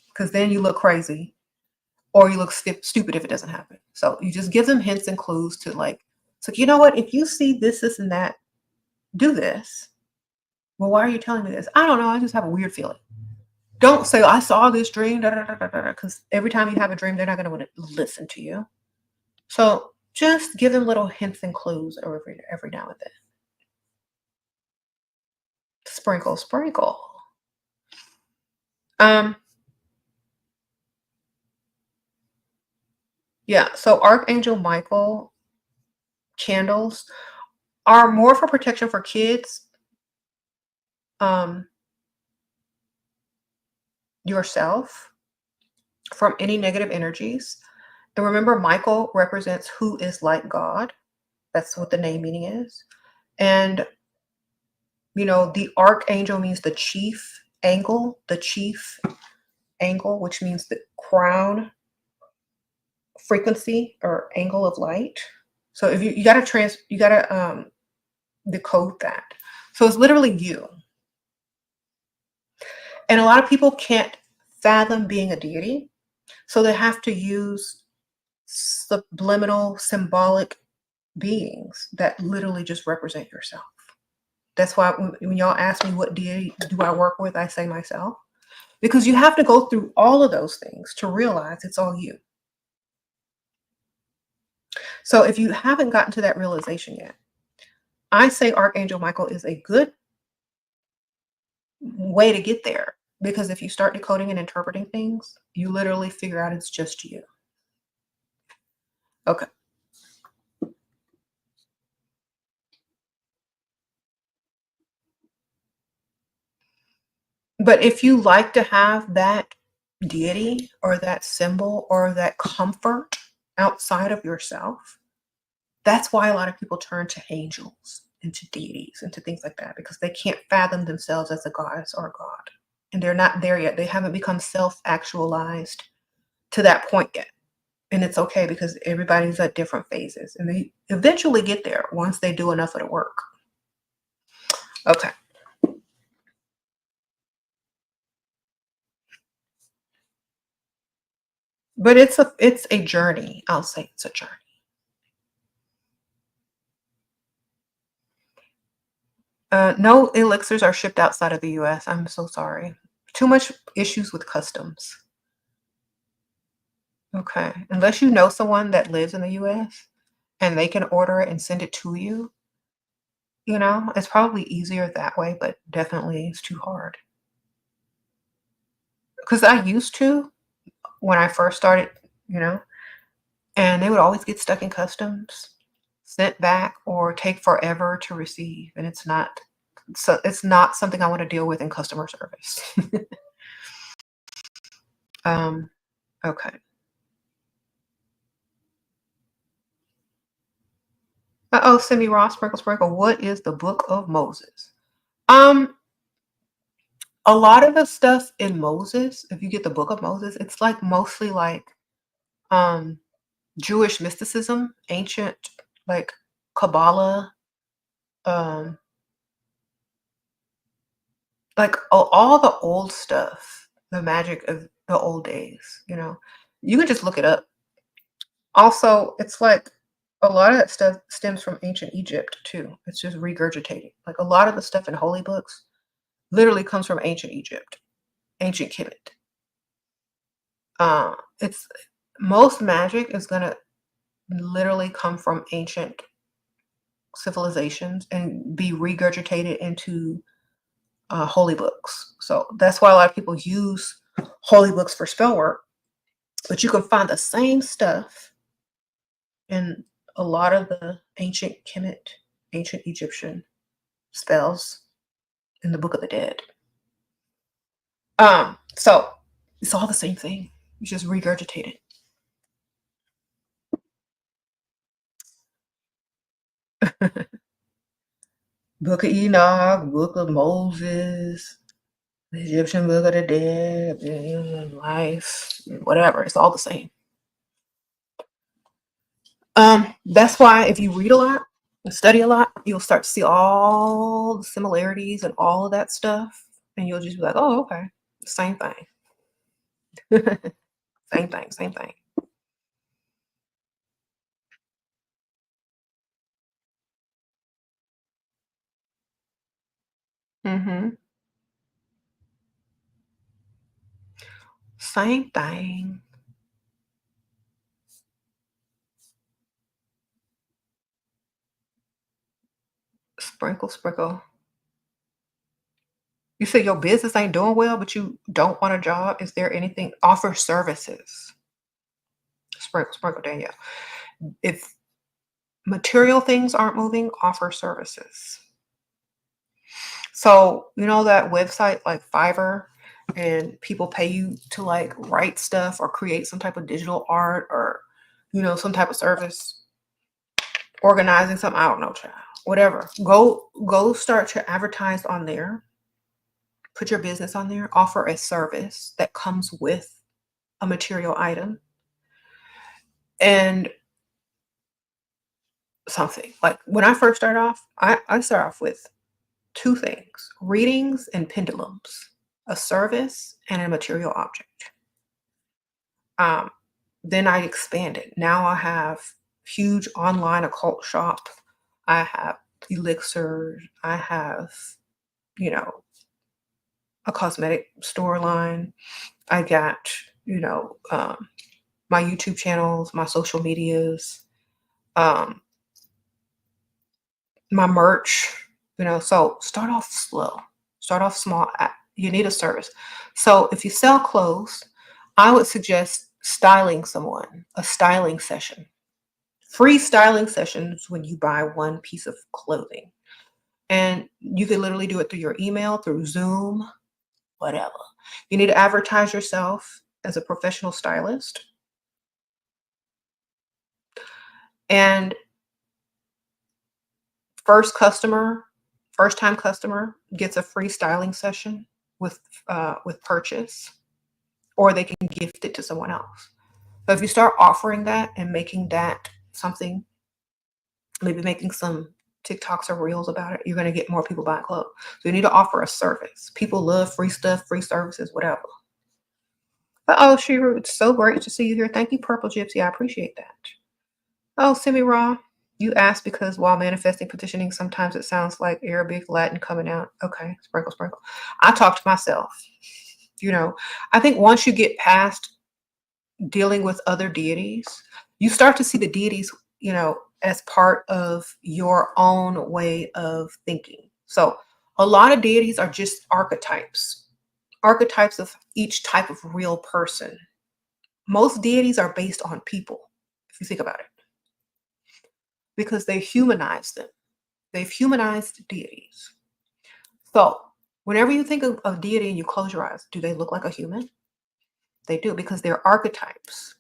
because then you look crazy, or you look stupid if it doesn't happen. So you just give them hints and clues to, like, it's like, you know what? If you see this, this, and that, do this. Well, why are you telling me this? I don't know. I just have a weird feeling. Don't say, I saw this dream, because every time you have a dream, they're not going to want to listen to you. So just give them little hints and clues every now and then. Sprinkle, sprinkle. Yeah, so Archangel Michael candles are more for protection for kids, yourself, from any negative energies. And remember, Michael represents who is like God. That's what the name meaning is. And, you know, the archangel means the chief angle, which means the crown frequency or angle of light. So if you gotta decode that. So it's literally you. And a lot of people can't fathom being a deity, so they have to use subliminal, symbolic beings that literally just represent yourself. That's why when y'all ask me what deity do I work with, I say myself. Because you have to go through all of those things to realize it's all you. So if you haven't gotten to that realization yet, I say Archangel Michael is a good way to get there. Because if you start decoding and interpreting things, you literally figure out it's just you. Okay. But if you like to have that deity or that symbol or that comfort outside of yourself, that's why a lot of people turn to angels and to deities and to things like that, because they can't fathom themselves as a goddess or a god. And they're not there yet. They haven't become self-actualized to that point yet. And it's okay, because everybody's at different phases. And they eventually get there once they do enough of the work. Okay. But it's a journey. I'll say it's a journey. No elixirs are shipped outside of the US. I'm so sorry. Too much issues with customs. Okay. Unless you know someone that lives in the US and they can order it and send it to you, it's probably easier that way, but definitely it's too hard. Because I used to when I first started, you know, and they would always get stuck in customs, sent back, or take forever to receive. And it's not something I want to deal with in customer service. um, okay. Uh-oh, Simi Ross, Sprinkle Sprinkle. What is the Book of Moses? Um, a lot of the stuff in Moses, if you get the Book of Moses, it's like mostly like um Jewish mysticism, ancient like Kabbalah, um, like all the old stuff, the magic of the old days. You can just look it up. Also, it's like a lot of that stuff stems from ancient Egypt too. It's just regurgitated. Like a lot of the stuff in holy books literally comes from ancient Egypt, ancient Kemet. It's most magic is gonna literally come from ancient civilizations and be regurgitated into holy books. So that's why a lot of people use holy books for spell work. But you can find the same stuff in a lot of the ancient Kemet, ancient Egyptian spells in the Book of the Dead. So it's all the same thing. You just regurgitate it. Book of Enoch, Book of Moses, the Egyptian Book of the Dead, life, whatever. It's all the same. That's why if you read a lot and study a lot, you'll start to see all the similarities and all of that stuff, and you'll just be like, "Oh, okay, same thing, same thing, same thing." Mm-hmm. Same thing. Sprinkle, sprinkle. You say your business ain't doing well, but you don't want a job. Is there anything? Offer services. Sprinkle, sprinkle, Danielle. If material things aren't moving, offer services. So, that website like Fiverr, and people pay you to like write stuff or create some type of digital art or, some type of service, organizing something. I don't know, child. Whatever. Go start to advertise on there. Put your business on there. Offer a service that comes with a material item and something. Like when I first started off, I start off with two things: readings and pendulums, a service and a material object. Um, then I expanded. Now I have huge online occult shop. I have elixirs. I have, you know, a cosmetic store line. I got, you know, um, my YouTube channels, my social medias, um, my merch. So start off slow. Start off small. You need a service. So if you sell clothes, I would suggest styling someone, a styling session. Free styling sessions when you buy one piece of clothing. And you can literally do it through your email, through Zoom, whatever. You need to advertise yourself as a professional stylist. And first time customer gets a free styling session with purchase, or they can gift it to someone else. So if you start offering that and making that something, maybe making some TikToks or reels about it, you're going to get more people buying clothes. So you need to offer a service. People love free stuff, free services, whatever. Oh, Shira, it's so great to see you here. Thank you, Purple Gypsy. I appreciate that. Oh, Semi Raw, you asked because while manifesting petitioning, sometimes it sounds like Arabic, Latin coming out. Okay, sprinkle, sprinkle. I talk to myself. You know, I think once you get past dealing with other deities, you start to see the deities, as part of your own way of thinking. So a lot of deities are just archetypes of each type of real person. Most deities are based on people, if you think about it, because they humanize them. They've humanized deities. So whenever you think of deity and you close your eyes, do they look like a human? They do, because they're archetypes.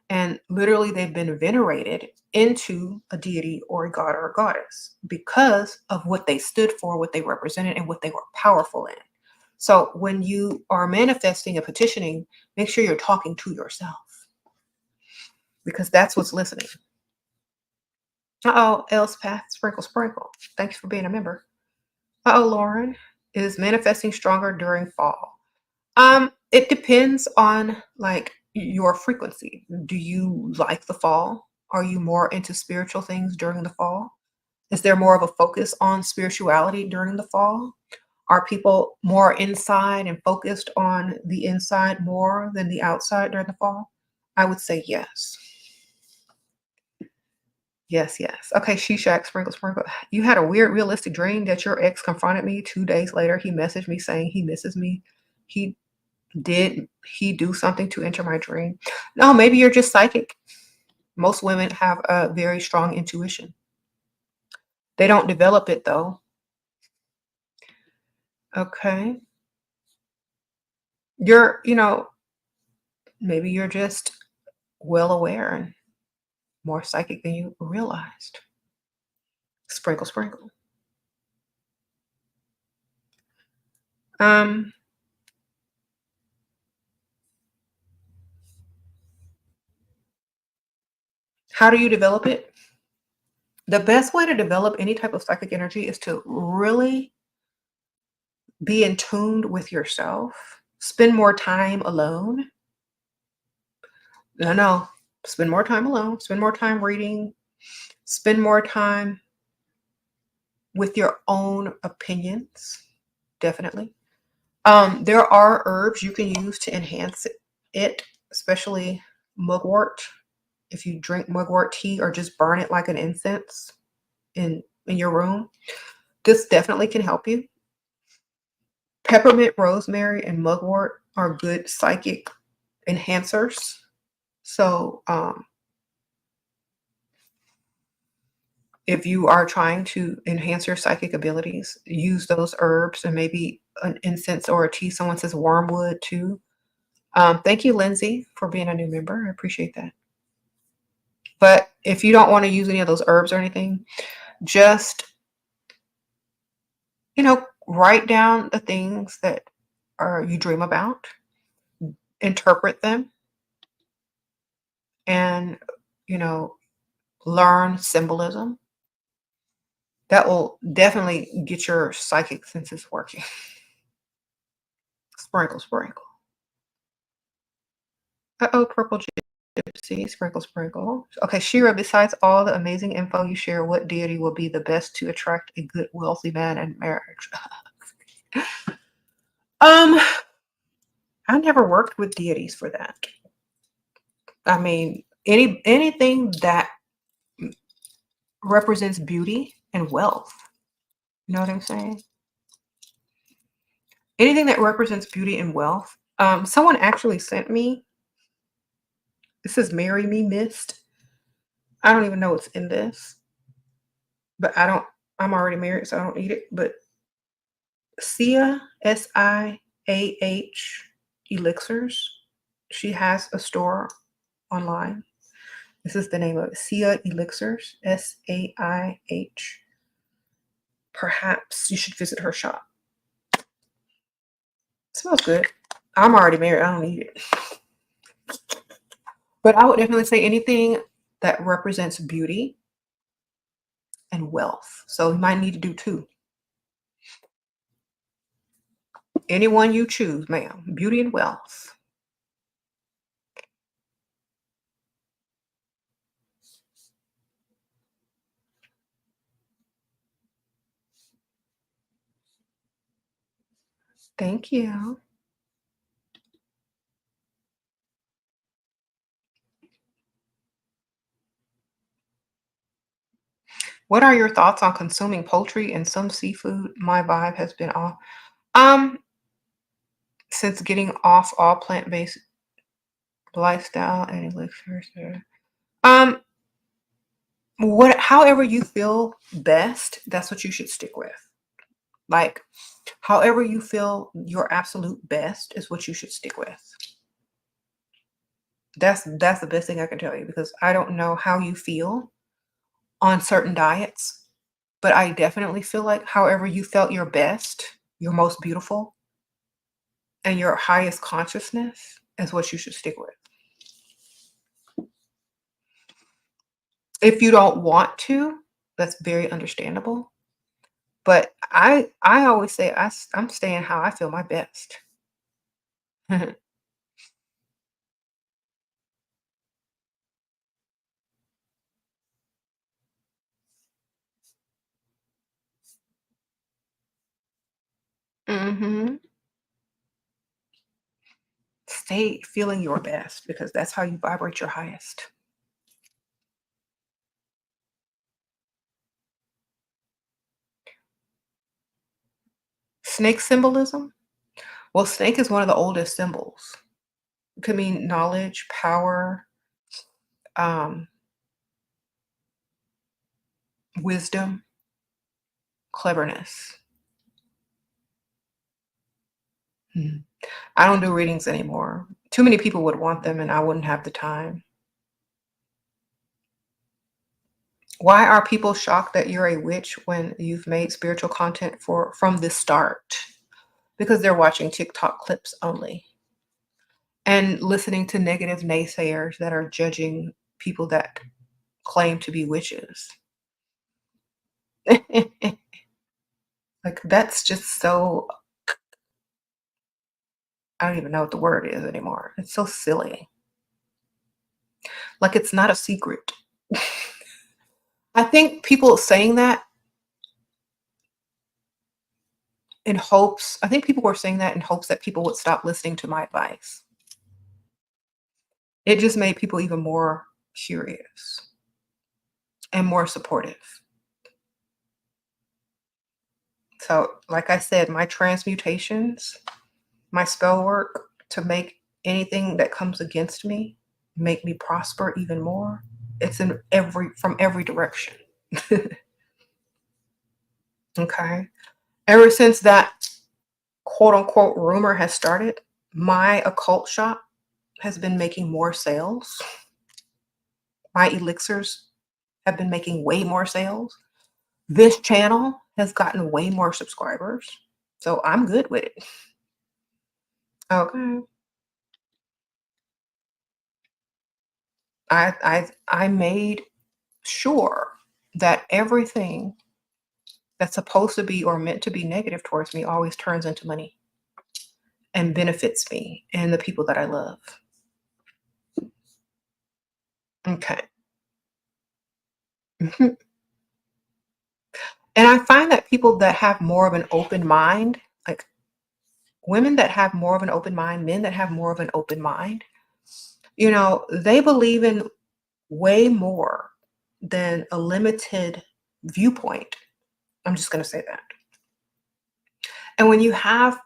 And literally, they've been venerated into a deity or a god or a goddess because of what they stood for, what they represented, and what they were powerful in. So when you are manifesting and petitioning, make sure you're talking to yourself, because that's what's listening. Uh-oh, Elspeth, sprinkle, sprinkle. Thanks for being a member. Uh-oh, Lauren, is manifesting stronger during fall? It depends on like your frequency. Do you like the fall? Are you more into spiritual things during the fall? Is there more of a focus on spirituality during the fall? Are people more inside and focused on the inside more than the outside during the fall? I would say yes. Yes, yes. Okay, Shishak, sprinkle, sprinkle. You had a weird, realistic dream that your ex confronted me 2 days later. He messaged me saying he misses me. He Did he do something to enter my dream? No, maybe you're just psychic. Most women have a very strong intuition. They don't develop it though. Okay. Maybe you're just well aware and more psychic than you realized. Sprinkle, sprinkle. Um, how do you develop it? The best way to develop any type of psychic energy is to really be in tune with yourself. Spend more time alone. No. Spend more time alone. Spend more time reading. Spend more time with your own opinions. Definitely. There are herbs you can use to enhance it, especially mugwort. If you drink mugwort tea or just burn it like an incense in your room, this definitely can help you. Peppermint, rosemary, and mugwort are good psychic enhancers. So if you are trying to enhance your psychic abilities, use those herbs and maybe an incense or a tea. Someone says wormwood too. Thank you, Lindsay, for being a new member. I appreciate that. But if you don't want to use any of those herbs or anything, just, write down the things that you dream about, interpret them, and, learn symbolism. That will definitely get your psychic senses working. Sprinkle, sprinkle. Uh-oh, purple gypsy, sprinkle, sprinkle. Okay, Shira, besides all the amazing info you share, what deity will be the best to attract a good, wealthy man in marriage? I never worked with deities for that. I mean, anything that represents beauty and wealth. You know what I'm saying? Anything that represents beauty and wealth. Someone actually sent me, this is Marry Me Mist. I don't even know what's in this, but I'm already married, so I don't need it. But Sia, Siah Elixirs. She has a store online. This is the name of it. Sia Elixirs, Saih. Perhaps you should visit her shop. It smells good. I'm already married. I don't need it. But I would definitely say anything that represents beauty and wealth. So you might need to do two. Anyone you choose, ma'am. Beauty and wealth. Thank you. What are your thoughts on consuming poultry and some seafood? My vibe has been off. Um, since getting off all plant-based lifestyle and elixirs. Um, however you feel best, that's what you should stick with. Like, however you feel your absolute best is what you should stick with. That's the best thing I can tell you because I don't know how you feel on certain diets, but I definitely feel like however you felt your best, your most beautiful, and your highest consciousness is what you should stick with. If you don't want to, that's very understandable. But I always say I'm staying how I feel my best. Mhm. Stay feeling your best because that's how you vibrate your highest. Snake symbolism? Well, snake is one of the oldest symbols. It could mean knowledge, power, um, wisdom, cleverness. Mhm. I don't do readings anymore. Too many people would want them and I wouldn't have the time. Why are people shocked that you're a witch when you've made spiritual content from the start? Because they're watching TikTok clips only and listening to negative naysayers that are judging people that claim to be witches. Like that's just so I don't even know what the word is anymore. It's so silly. Like it's not a secret. I think people saying that in hopes, I think people were saying that in hopes that people would stop listening to my advice. It just made people even more curious and more supportive. So, like I said, my transmutations, my spell work to make anything that comes against me make me prosper even more. It's in from every direction. Okay. Ever since that quote unquote rumor has started, my occult shop has been making more sales. My elixirs have been making way more sales. This channel has gotten way more subscribers. So I'm good with it. Okay. I made sure that everything that's supposed to be or meant to be negative towards me always turns into money and benefits me and the people that I love. Okay. Mhm. And I find that people that have more of an open mind, like women that have more of an open mind, men that have more of an open mind, they believe in way more than a limited viewpoint. I'm just going to say that. And when you have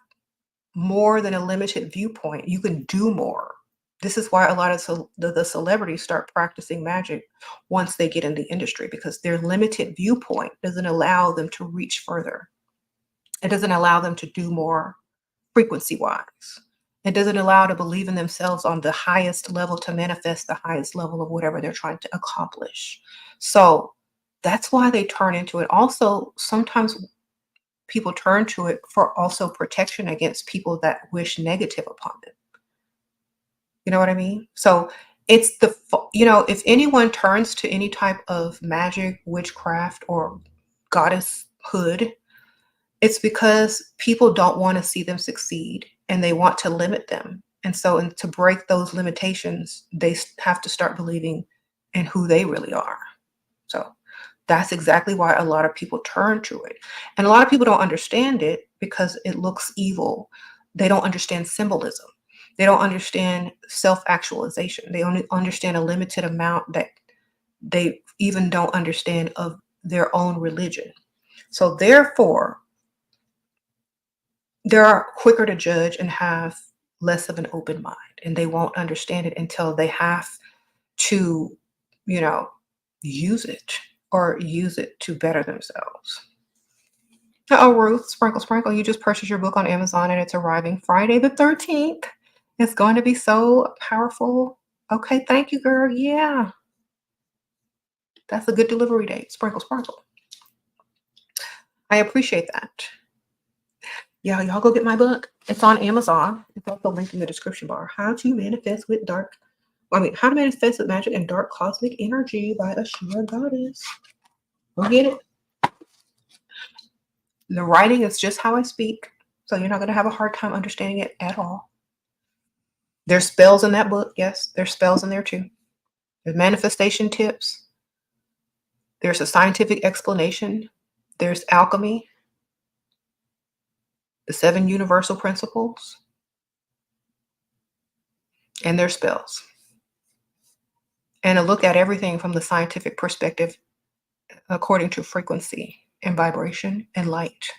more than a limited viewpoint, you can do more. This is why a lot of the celebrities start practicing magic once they get in the industry because their limited viewpoint doesn't allow them to reach further. It doesn't allow them to do more frequency wise. It doesn't allow to believe in themselves on the highest level to manifest the highest level of whatever they're trying to accomplish. So that's why they turn into it. Also, sometimes people turn to it for also protection against people that wish negative upon them. You know what I mean? So it's if anyone turns to any type of magic, witchcraft, or goddesshood, it's because people don't want to see them succeed and they want to limit them. And so, to break those limitations, they have to start believing in who they really are. So That's exactly why a lot of people turn to it. And a lot of people don't understand it because it looks evil. They don't understand symbolism. They don't understand self-actualization. They only understand a limited amount that they even don't understand of their own religion. So therefore, they're quicker to judge and have less of an open mind, and they won't understand it until they have to, you know, use it or use it to better themselves. Oh, Ruth, sprinkle, sprinkle. You just purchased your book on Amazon and it's arriving Friday the 13th. It's going to be so powerful. Okay, thank you, girl. Yeah, that's a good delivery date. Sprinkle, sprinkle. I appreciate that. Yeah, y'all go get my book. It's on Amazon. It's also linked in the description bar. How to Manifest with Dark. How to Manifest with Magic and Dark Cosmic Energy by Ashera Goddess. Go get it. The writing is just how I speak, so you're not going to have a hard time understanding it at all. There's spells in that book. Yes, there's spells in there too. There's manifestation tips. There's a scientific explanation. There's alchemy. The 7 universal principles. And there's spells. And a look at everything from the scientific perspective according to frequency and vibration and light.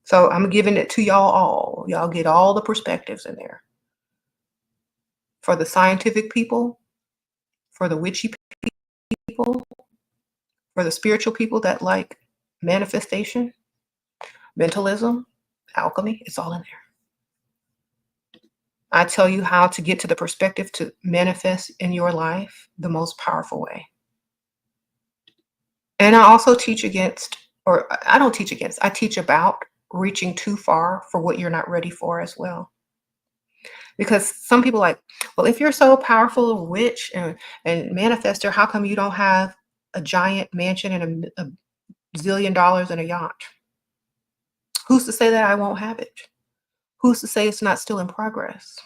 So I'm giving it to y'all all. Y'all get all the perspectives in there. For the scientific people, for the witchy people, for the spiritual people that like manifestation, mentalism, alchemy, it's all in there. I tell you how to get to the perspective to manifest in your life the most powerful way. And I also teach against, or I don't teach against, I teach about reaching too far for what you're not ready for as well. Because some people like, well, if you're so powerful, a witch and manifester, how come you don't have a giant mansion and a zillion dollars and a yacht? Who's to say that I won't have it? Who's to say it's not still in progress?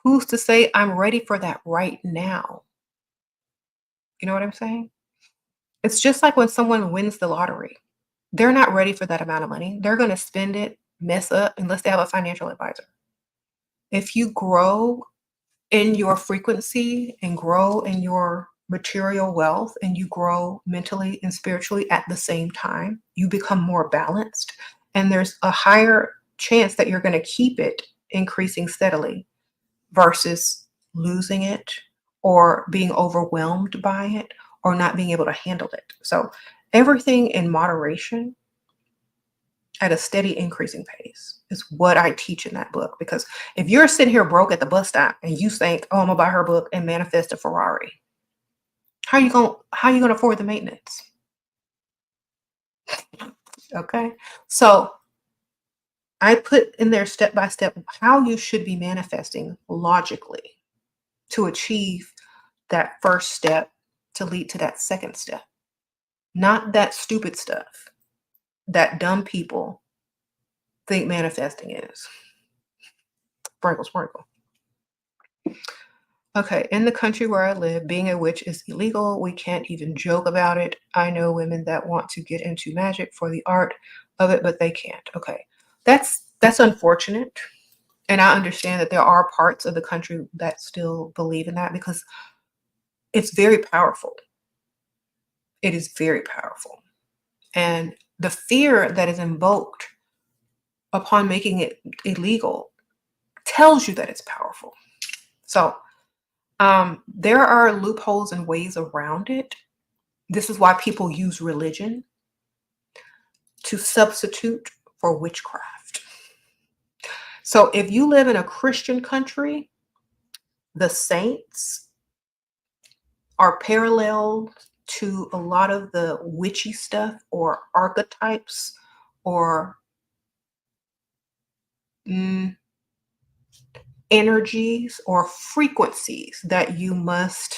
Who's to say I'm ready for that right now? You know what I'm saying? It's just like when someone wins the lottery. They're not ready for that amount of money. They're going to spend it, mess up, unless they have a financial advisor. If you grow in your frequency and grow in your material wealth and you grow mentally and spiritually at the same time, you become more balanced. And there's a higher chance that you're going to keep it increasing steadily versus losing it or being overwhelmed by it or not being able to handle it. So everything in moderation at a steady increasing pace is what I teach in that book. Because if you're sitting here broke at the bus stop and you think, oh, I'm gonna buy her book and manifest a Ferrari, how are you gonna afford the maintenance? Okay. So I put in there step by step how you should be manifesting logically to achieve that first step to lead to that second step. Not that stupid stuff that dumb people think manifesting is. Sprinkle, sprinkle. Okay, in the country where I live, being a witch is illegal. We can't even joke about it. I know women that want to get into magic for the art of it, but they can't. Okay, that's unfortunate. And I understand that there are parts of the country that still believe in that because it's very powerful. It is very powerful. And the fear that is invoked upon making it illegal tells you that it's powerful. So there are loopholes and ways around it. This is why people use religion to substitute for witchcraft. So if you live in a Christian country, the saints are parallel to a lot of the witchy stuff or archetypes or energies or frequencies that you must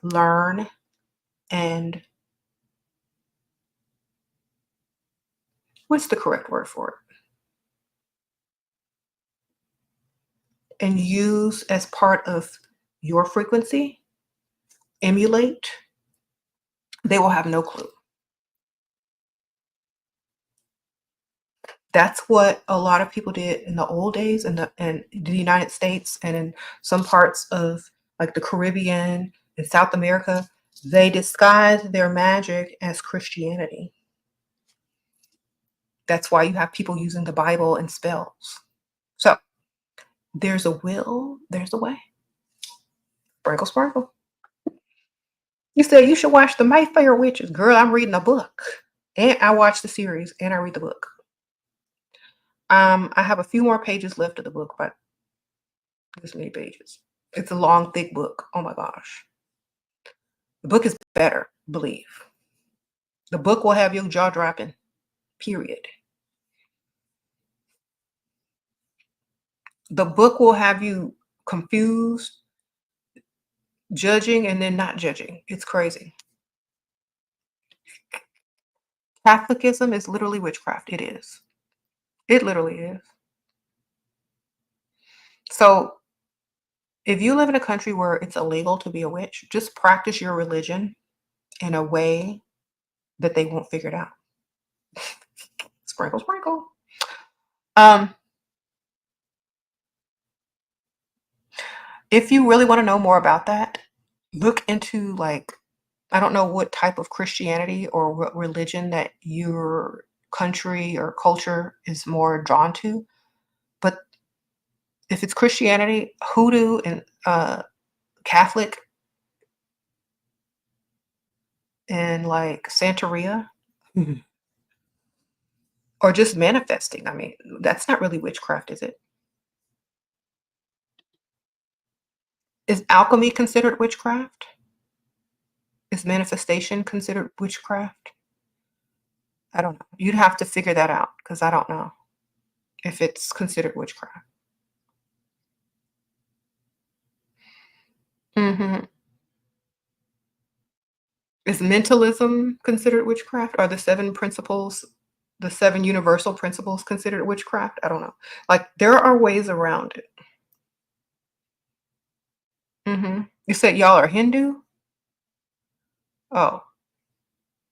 learn and what's the correct word for it? And use as part of your frequency, emulate, They will have no clue. That's what a lot of people did in the old days in the United States and in some parts of like the Caribbean and South America. They disguised their magic as Christianity. That's why you have people using the Bible and spells. So there's a will, there's a way. Sprinkle, sprinkle. You said you should watch the Mayfair Witches. Girl, I'm reading a book. And I watch the series and I read the book. I have a few more pages left of the book, but this many pages. It's a long, thick book. Oh my gosh. The book is better, believe. The book will have your jaw dropping, period. The book will have you confused, judging, and then not judging. It's crazy. Catholicism is literally witchcraft. It is. It literally is. So if you live in a country where it's illegal to be a witch, just practice your religion in a way that they won't figure it out. Sprinkle, sprinkle. If you really want to know more about that, look into like, I don't know what type of Christianity or what religion that your country or culture is more drawn to. But if it's Christianity, hoodoo and Catholic and like Santeria, or just manifesting. I mean, that's not really witchcraft, is it? Is alchemy considered witchcraft? Is manifestation considered witchcraft? I don't know. You'd have to figure that out because I don't know if it's considered witchcraft. Hmm. Is mentalism considered witchcraft? Are the seven principles, the seven universal principles considered witchcraft? I don't know. Like there are ways around it. You said y'all are Hindu? Oh,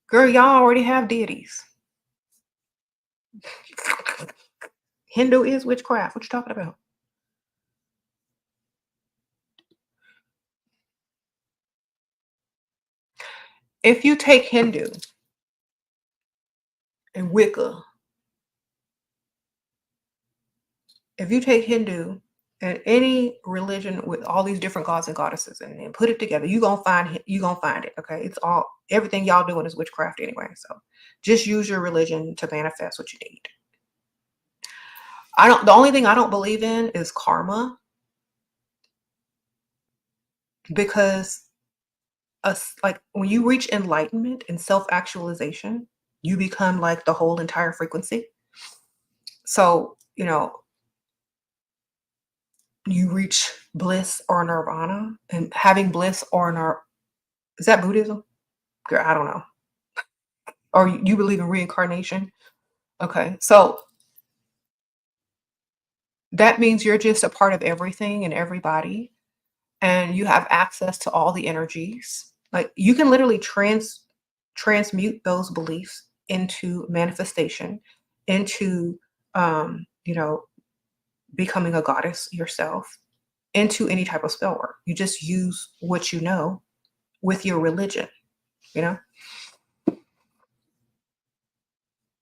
girl, y'all already have deities. Hindu is witchcraft. What you talking about? If you take Hindu and Wicca, if you take Hindu and any religion with all these different gods and goddesses and put it together, you're gonna find it. Okay. It's all everything y'all doing is witchcraft anyway. So just use your religion to manifest what you need. The only thing I don't believe in is karma because like when you reach enlightenment and self-actualization, you become like the whole entire frequency. So, you reach bliss or nirvana, and having bliss or is that Buddhism? Girl, I don't know. Or you believe in reincarnation? Okay. So that means you're just a part of everything and everybody, and you have access to all the energies. Like you can literally transmute those beliefs into manifestation, into becoming a goddess yourself, into any type of spell work. You just use what you know with your religion, you know?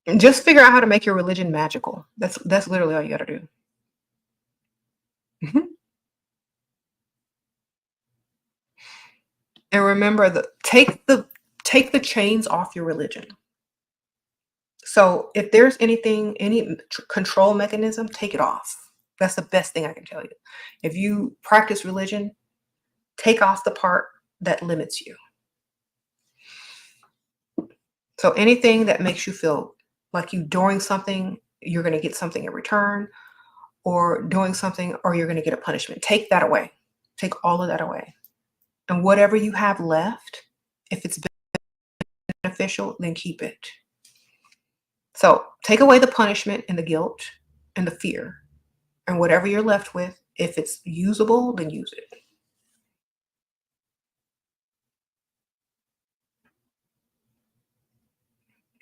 And just figure out how to make your religion magical. That's literally all you got to do. Mhm. And remember take the chains off your religion. So if there's any control mechanism, take it off. That's the best thing I can tell you. If you practice religion, take off the part that limits you. So anything that makes you feel like you doing something, you're going to get something in return, or doing something, or you're going to get a punishment. Take that away. Take all of that away. And whatever you have left, if it's beneficial, then keep it. So take away the punishment and the guilt and the fear. And whatever you're left with, if it's usable, then use it.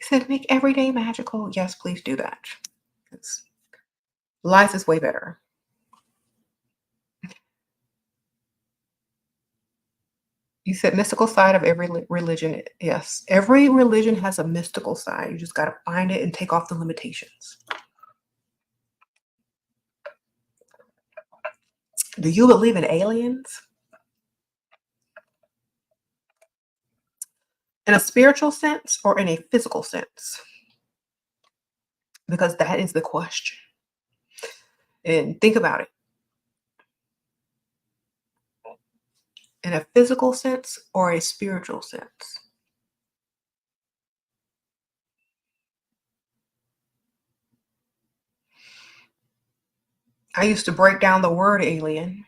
He said, make every day magical. Yes, please do that. Because life is way better. You said mystical side of every religion. Yes, every religion has a mystical side. You just got to find it and take off the limitations. Do you believe in aliens? In a spiritual sense or in a physical sense? Because that is the question. And think about it. In a physical sense or a spiritual sense? I used to break down the word alien.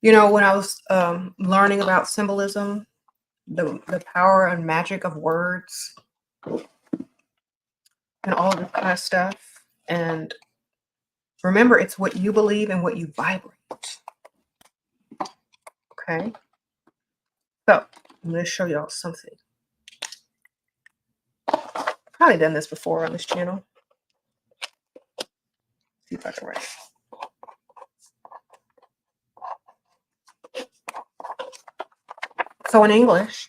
You know, when I was learning about symbolism, the power and magic of words and all this kind of stuff. And remember, it's what you believe and what you vibrate. Okay. So I'm going to show y'all something. Probably done this before on this channel. See if I can write. So in English,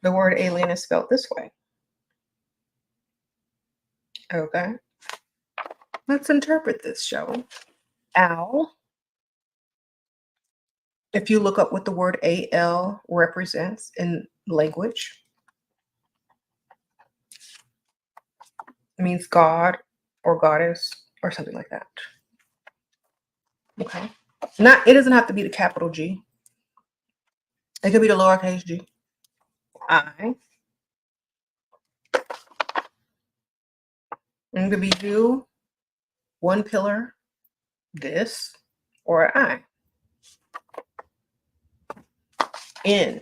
the word alien is spelled this way. Okay. Let's interpret this, shall we? Owl. If you look up what the word AL represents in language, it means God or goddess or something like that. Okay. It doesn't have to be the capital G. It could be the lowercase g. I. And it could be you, one pillar, this, or I. In.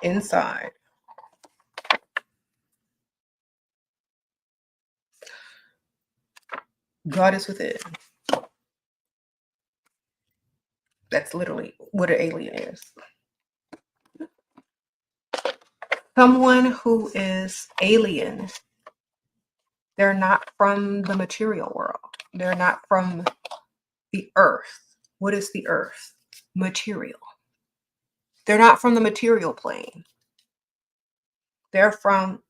Inside. God is within. That's literally what an alien is. Someone who is alien. They're not from the material world. They're not from the earth. What is the earth? Material. They're not from the material plane. They're from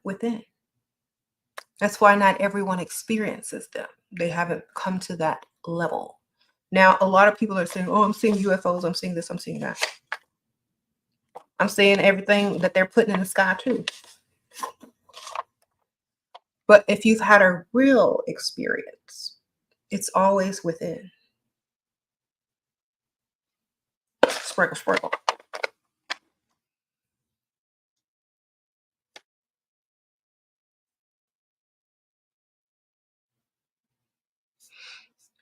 within. That's why not everyone experiences them. They haven't come to that level. Now, a lot of people are saying, oh, I'm seeing UFOs, I'm seeing this, I'm seeing that. I'm seeing everything that they're putting in the sky too. But if you've had a real experience, it's always within. Sprinkle, sprinkle.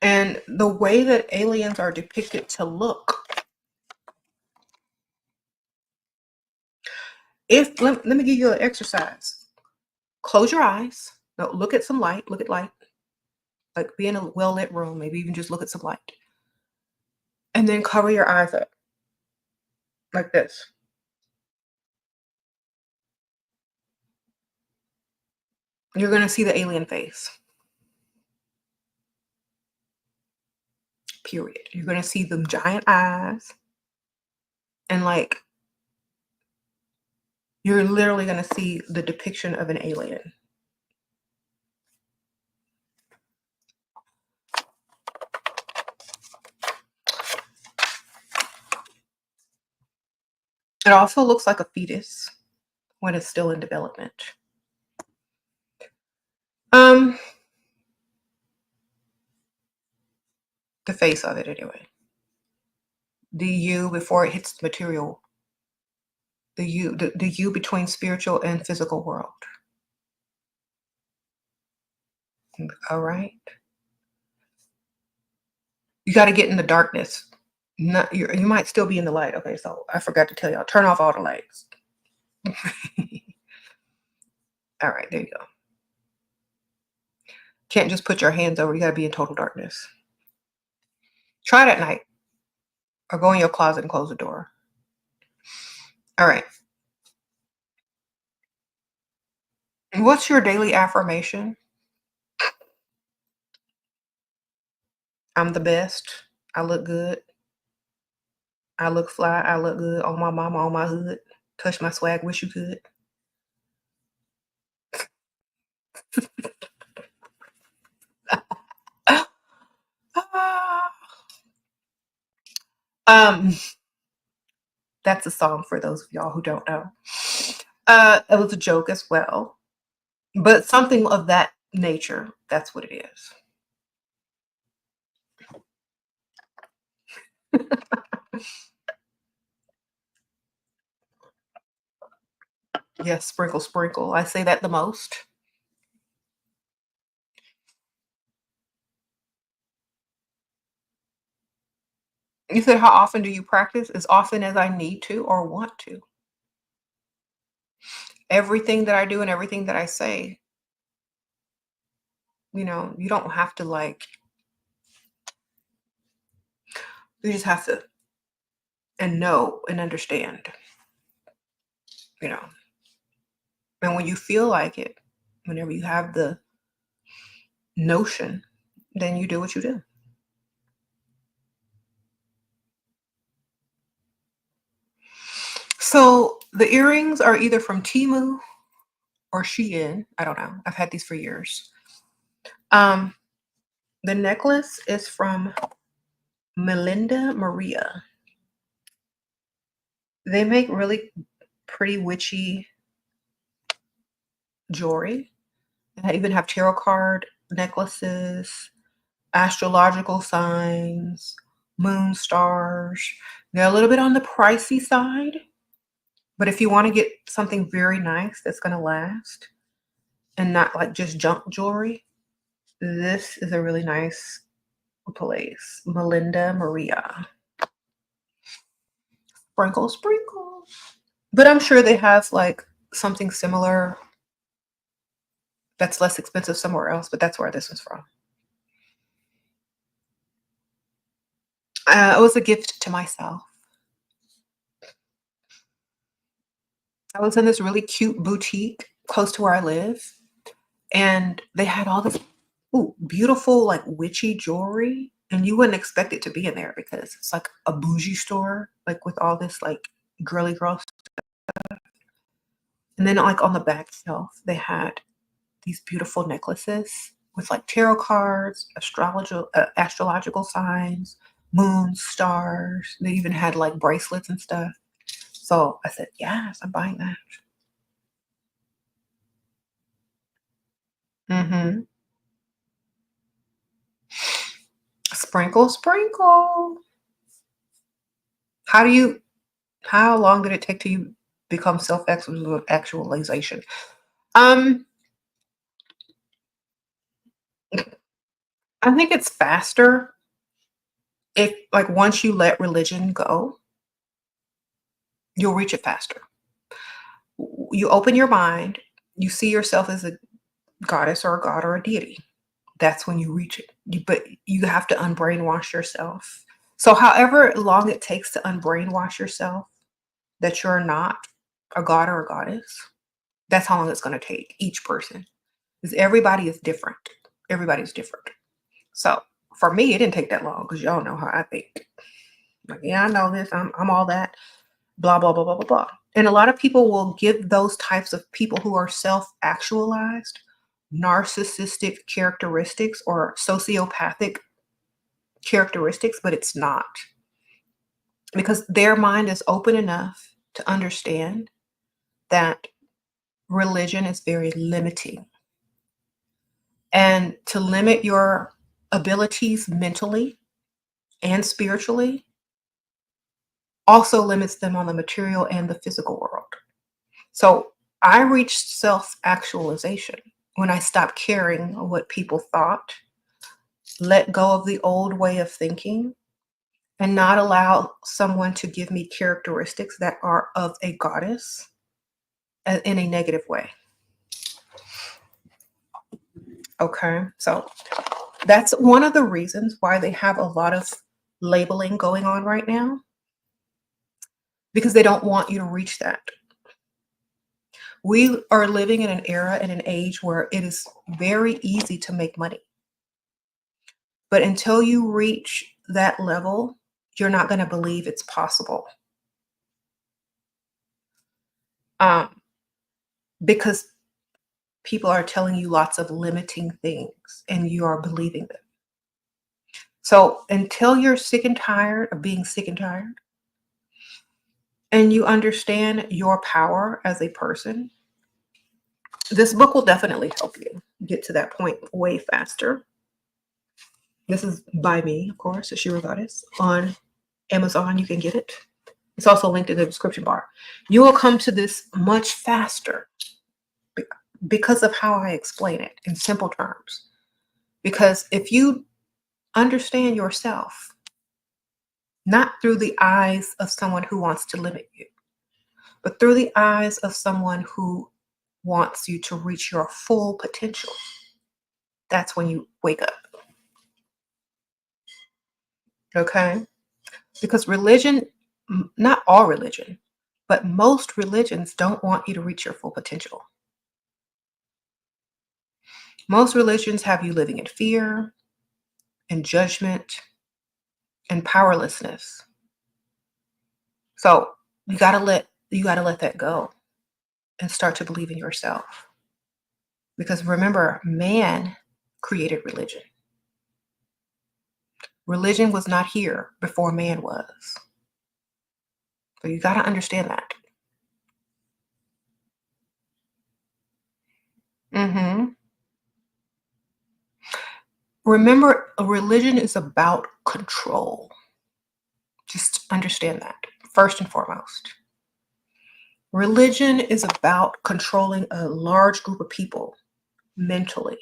And the way that aliens are depicted to look, let me give you an exercise. Close your eyes. No, look at some light. Look at light. Like be in a well-lit room. Maybe even just look at some light. And then cover your eyes up. Like this. You're going to see the alien face. Period. You're going to see the giant eyes. And like, you're literally going to see the depiction of an alien. It also looks like a fetus when it's still in development. The face of it anyway. The you before it hits the material. The you between spiritual and physical world. All right. You got to get in the darkness. You might still be in the light. Okay, so I forgot to tell y'all, turn off all the lights. All right, there you go. Can't just put your hands over. You got to be in total darkness. Try it at night. Or go in your closet and close the door. All right. What's your daily affirmation? I'm the best. I look good. I look fly. I look good. On my mama, on my hood. Touch my swag. Wish you could. Ah. um, that's a song for those of y'all who don't know. It was a joke as well, but something of that nature. That's what it is. Yes, sprinkle, sprinkle. I say that the most. You said, how often do you practice? As often as I need to or want to. Everything that I do and everything that I say, you don't have to you just have to and know and understand, you know. And when you feel like it, whenever you have the notion, then you do what you do. So the earrings are either from Temu or Shein. I don't know. I've had these for years. The necklace is from Melinda Maria. They make really pretty witchy jewelry. They even have tarot card necklaces, astrological signs, moon stars. They're a little bit on the pricey side, but if you want to get something very nice that's going to last and not like just junk jewelry, this is a really nice place. Melinda Maria. Sprinkle, sprinkle. But I'm sure they have like something similar that's less expensive somewhere else, but that's where this one's from. It was a gift to myself. I was in this really cute boutique close to where I live, and they had all this beautiful, like witchy jewelry. And you wouldn't expect it to be in there because it's like a bougie store, like with all this like girly girl stuff. And then like on the back shelf, they had these beautiful necklaces with like tarot cards, astrological signs, moons, stars. They even had like bracelets and stuff. So I said, yes, I'm buying that. Mm-hmm. Sprinkle, sprinkle. How do you, how long did it take to you become self-actualization? Um, I think it's faster if like once you let religion go, you'll reach it faster. You open your mind, you see yourself as a goddess or a god or a deity. That's when you reach it. But you have to unbrainwash yourself. So however long it takes to unbrainwash yourself that you're not a god or a goddess, that's how long it's going to take each person. Because everybody is different. Everybody's different. So for me, it didn't take that long because y'all know how I think. Like, yeah, I know this. I'm all that. Blah, blah, blah, blah, blah, blah. And a lot of people will give those types of people who are self-actualized narcissistic characteristics or sociopathic characteristics, but it's not. Because their mind is open enough to understand that religion is very limiting. And to limit your abilities mentally and spiritually also limits them on the material and the physical world. So I reached self-actualization when I stopped caring what people thought, let go of the old way of thinking, and not allow someone to give me characteristics that are of a goddess in a negative way. Okay, so that's one of the reasons why they have a lot of labeling going on right now. because they don't want you to reach that. We are living in an era and an age where it is very easy to make money. But until you reach that level, you're not going to believe it's possible. Because people are telling you lots of limiting things and you are believing them. So until you're sick and tired of being sick and tired, and you understand your power as a person, this book will definitely help you get to that point way faster. This is by me, of course, SHERA Goddess. On Amazon, you can get it. It's also linked in the description bar. You will come to this much faster because of how I explain it in simple terms. Because if you understand yourself, not through the eyes of someone who wants to limit you, but through the eyes of someone who wants you to reach your full potential, that's when you wake up. Okay? Because religion, not all religion, but most religions don't want you to reach your full potential. Most religions have you living in fear and judgment and powerlessness. So you gotta let that go and start to believe in yourself. Because remember, man created religion. Religion was not here before man was. So you gotta understand that. Remember, a religion is about control. Just understand that, first and foremost. Religion is about controlling a large group of people mentally.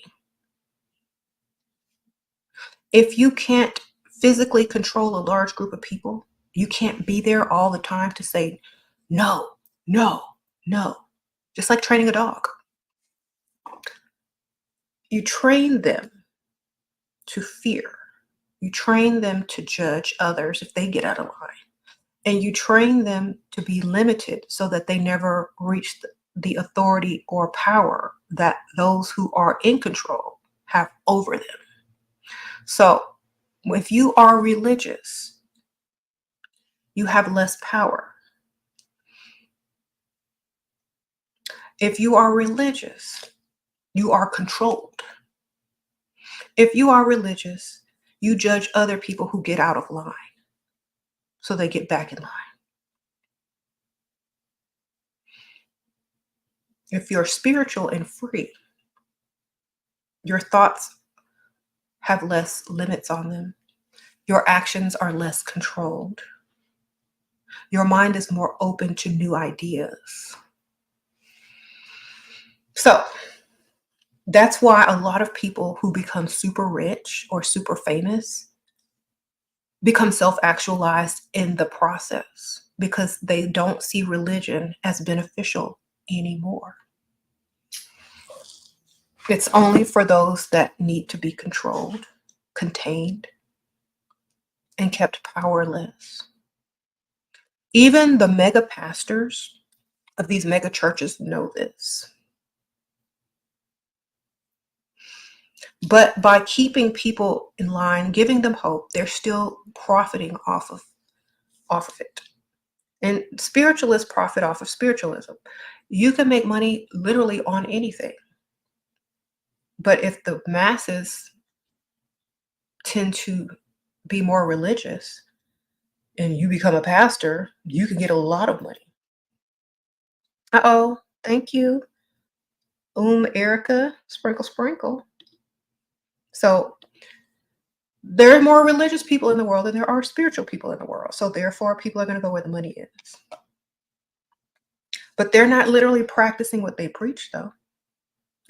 If you can't physically control a large group of people, you can't be there all the time to say, no, no, no. Just like training a dog. You train them to fear. You train them to judge others if they get out of line. And you train them to be limited so that they never reach the authority or power that those who are in control have over them. So if you are religious, you have less power. If you are religious, you are controlled. If you are religious, you judge other people who get out of line so they get back in line. If you're spiritual and free, your thoughts have less limits on them. Your actions are less controlled. Your mind is more open to new ideas. So that's why a lot of people who become super rich or super famous become self-actualized in the process because they don't see religion as beneficial anymore. It's only for those that need to be controlled, contained, and kept powerless. Even the mega pastors of these mega churches know this. But by keeping people in line, giving them hope, they're still profiting off of it. And spiritualists profit off of spiritualism. You can make money literally on anything. But if the masses tend to be more religious and you become a pastor, you can get a lot of money. Uh-oh, thank you. Erica, sprinkle, sprinkle. So there are more religious people in the world than there are spiritual people in the world. So therefore, people are going to go where the money is. But they're not literally practicing what they preach, though.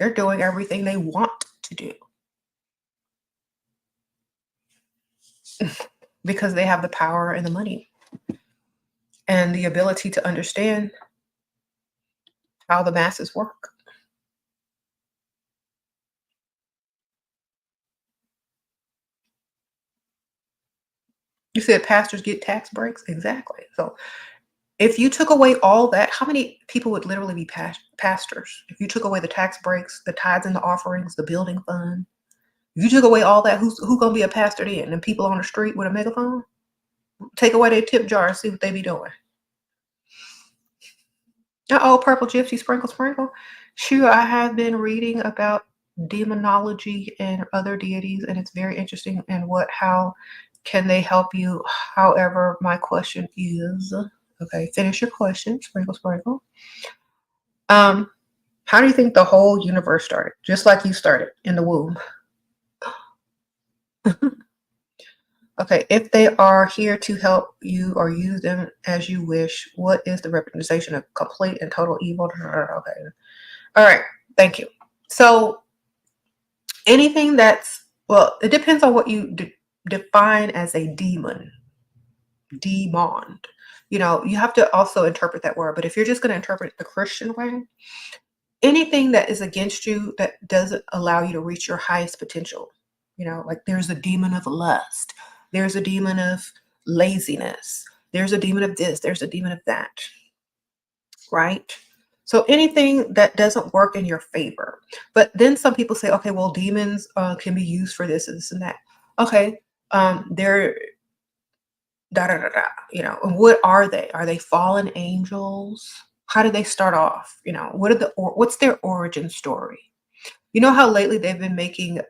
They're doing everything they want to do because they have the power and the money and the ability to understand how the masses work. You said pastors get tax breaks? Exactly. So If you took away all that, how many people would literally be pastors? If you took away the tax breaks, the tithes and the offerings, the building fund, if you took away all that, who gonna be a pastor then? And people on the street with a megaphone? Take away their tip jar and see what they be doing. Uh-oh, purple gypsy sprinkle sprinkle. Sure, I have been reading about demonology and other deities, and it's very interesting. And how can they help you? However, my question is, okay, finish your question, sprinkle sprinkle. Um, how do you think the whole universe started? Just like you started in the womb. Okay, if they are here to help you or use them as you wish, what is the representation of complete and total evil? Okay. All right. Thank you. So anything that's, well, it depends on what you define as a demon. Demon. You know, you have to also interpret that word. But if you're just going to interpret the Christian way, anything that is against you that doesn't allow you to reach your highest potential, you know, like there's a demon of lust, there's a demon of laziness, there's a demon of this, there's a demon of that, right? So anything that doesn't work in your favor. But then some people say, okay, well, demons can be used for this and this and that. Okay, they're da da da da. You know, and what are they? Are they fallen angels? How did they start off? You know, what's their origin story? You know how lately they've been making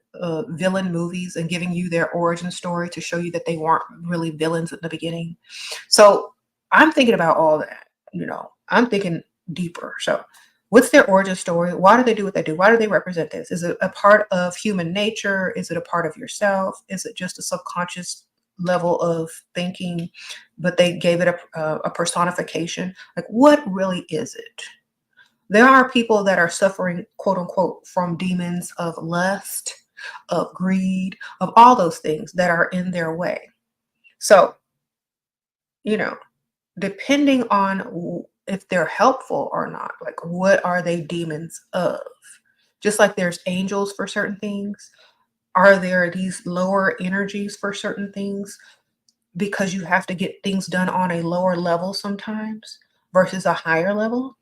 villain movies and giving you their origin story to show you that they weren't really villains at the beginning. So I'm thinking about all that. You know, I'm thinking deeper. So what's their origin story? Why do they do what they do? Why do they represent this? Is it a part of human nature? Is it a part of yourself? Is it just a subconscious level of thinking, but they gave it a personification? Like, what really is it? There are people that are suffering, quote unquote, from demons of lust, of greed, of all those things that are in their way. So, you know, depending on if they're helpful or not, like what are they demons of? Just like there's angels for certain things, are there these lower energies for certain things because you have to get things done on a lower level sometimes versus a higher level?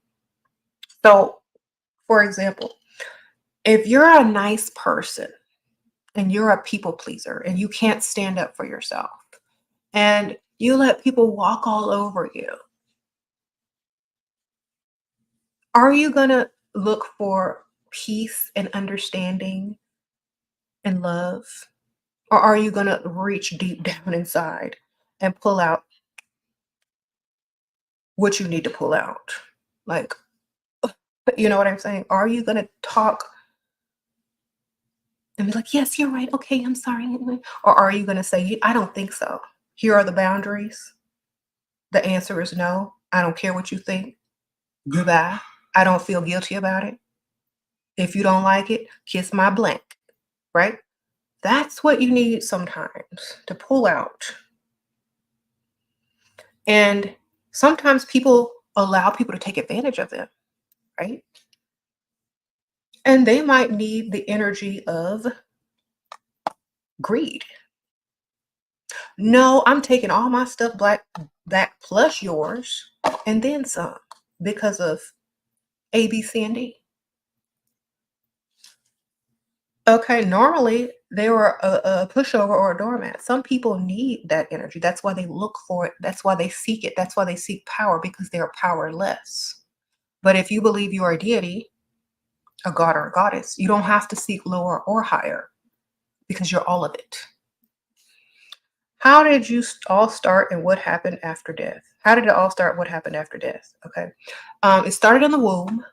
So, for example, if you're a nice person and you're a people pleaser and you can't stand up for yourself and you let people walk all over you, are you going to look for peace and understanding and love? Or are you going to reach deep down inside and pull out what you need to pull out? Like, you know what I'm saying? Are you going to talk and be like, yes, you're right. Okay, I'm sorry. Or are you going to say, I don't think so? Here are the boundaries. The answer is no. I don't care what you think. Goodbye. I don't feel guilty about it. If you don't like it, kiss my blank, right? That's what you need sometimes to pull out. And sometimes people allow people to take advantage of them, right? And they might need the energy of greed. No, I'm taking all my stuff back plus yours and then some because of A, B, C, and D. Okay, normally they were a pushover or a doormat. Some people need that energy. That's why they look for it. That's why they seek it. That's why they seek power because they are powerless. But if you believe you are a deity, a god or a goddess, you don't have to seek lower or higher because you're all of it. How did you all start and what happened after death? How did it all start? What happened after death? Okay. It started in the womb.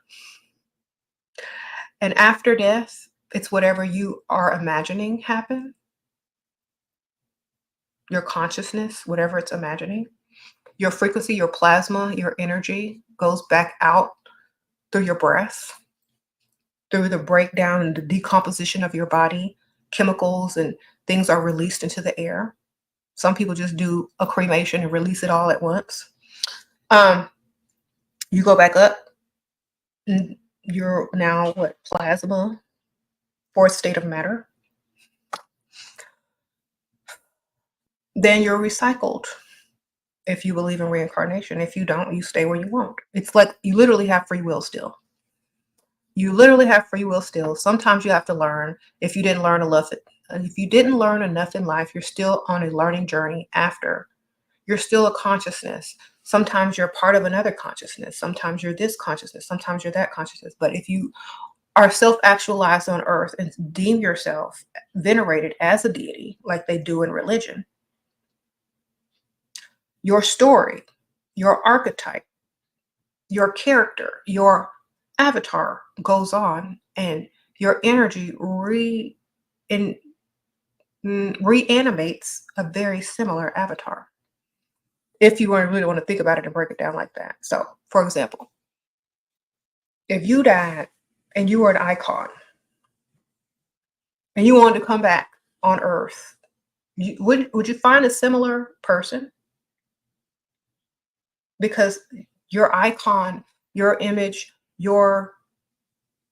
And after death, it's whatever you are imagining happen, your consciousness, whatever it's imagining. Your frequency, your plasma, your energy goes back out through your breath, through the breakdown and the decomposition of your body. Chemicals and things are released into the air. Some people just do a cremation and release it all at once. You go back up, and you're now what? Plasma, fourth state of matter. Then you're recycled if you believe in reincarnation. If you don't, you stay where you want. It's like you literally have free will still. You literally have free will still. Sometimes you have to learn. If you didn't learn enough, if you didn't learn enough in life, you're still on a learning journey after. You're still a consciousness. Sometimes you're part of another consciousness. Sometimes you're this consciousness. Sometimes you're that consciousness. But if you are self-actualized on earth and deem yourself venerated as a deity, like they do in religion, your story, your archetype, your character, your avatar goes on, and your energy reanimates a very similar avatar. If you really want to think about it and break it down like that. So, for example, if you died and you were an icon and you wanted to come back on Earth, would you find a similar person? Because your icon, your image, your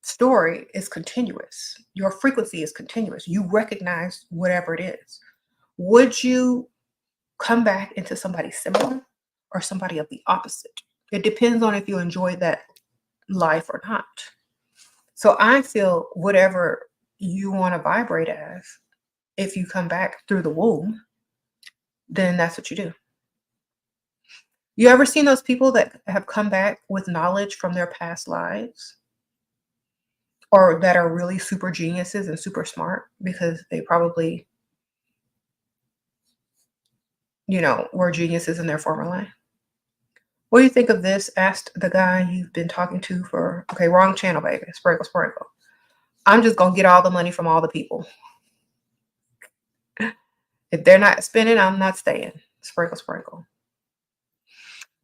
story is continuous. Your frequency is continuous. You recognize whatever it is. Would you come back into somebody similar or somebody of the opposite? It depends on if you enjoy that life or not. So I feel whatever you want to vibrate as, if you come back through the womb, then that's what you do. You ever seen those people that have come back with knowledge from their past lives? Or that are really super geniuses and super smart because they probably, were geniuses in their former life. What do you think of this? Asked the guy you've been talking to for, okay, wrong channel, baby. Sprinkle, sprinkle. I'm just going to get all the money from all the people. If they're not spending, I'm not staying. Sprinkle, sprinkle.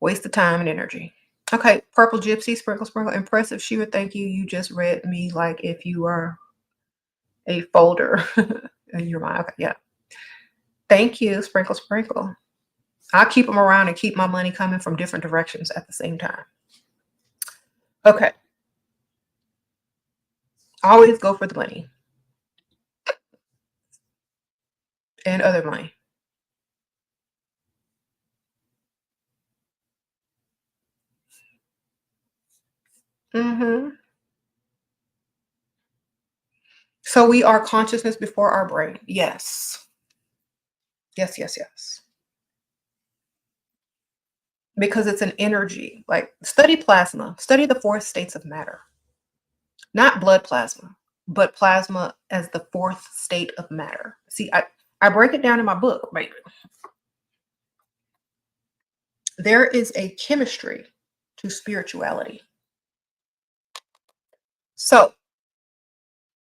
Waste of time and energy. Okay, Purple Gypsy, sprinkle, sprinkle. Impressive, Shira. Thank you. You just read me like if you are a folder in your mind. Okay, yeah. Thank you, sprinkle, sprinkle. I'll keep them around and keep my money coming from different directions at the same time. Okay. Always go for the money. And other money. So we are consciousness before our brain. Yes. Yes, yes, yes. Because it's an energy. Like, study plasma. Study the 4 states of matter. Not blood plasma, but plasma as the 4th state of matter. See, I break it down in my book, baby. There is a chemistry to spirituality. So,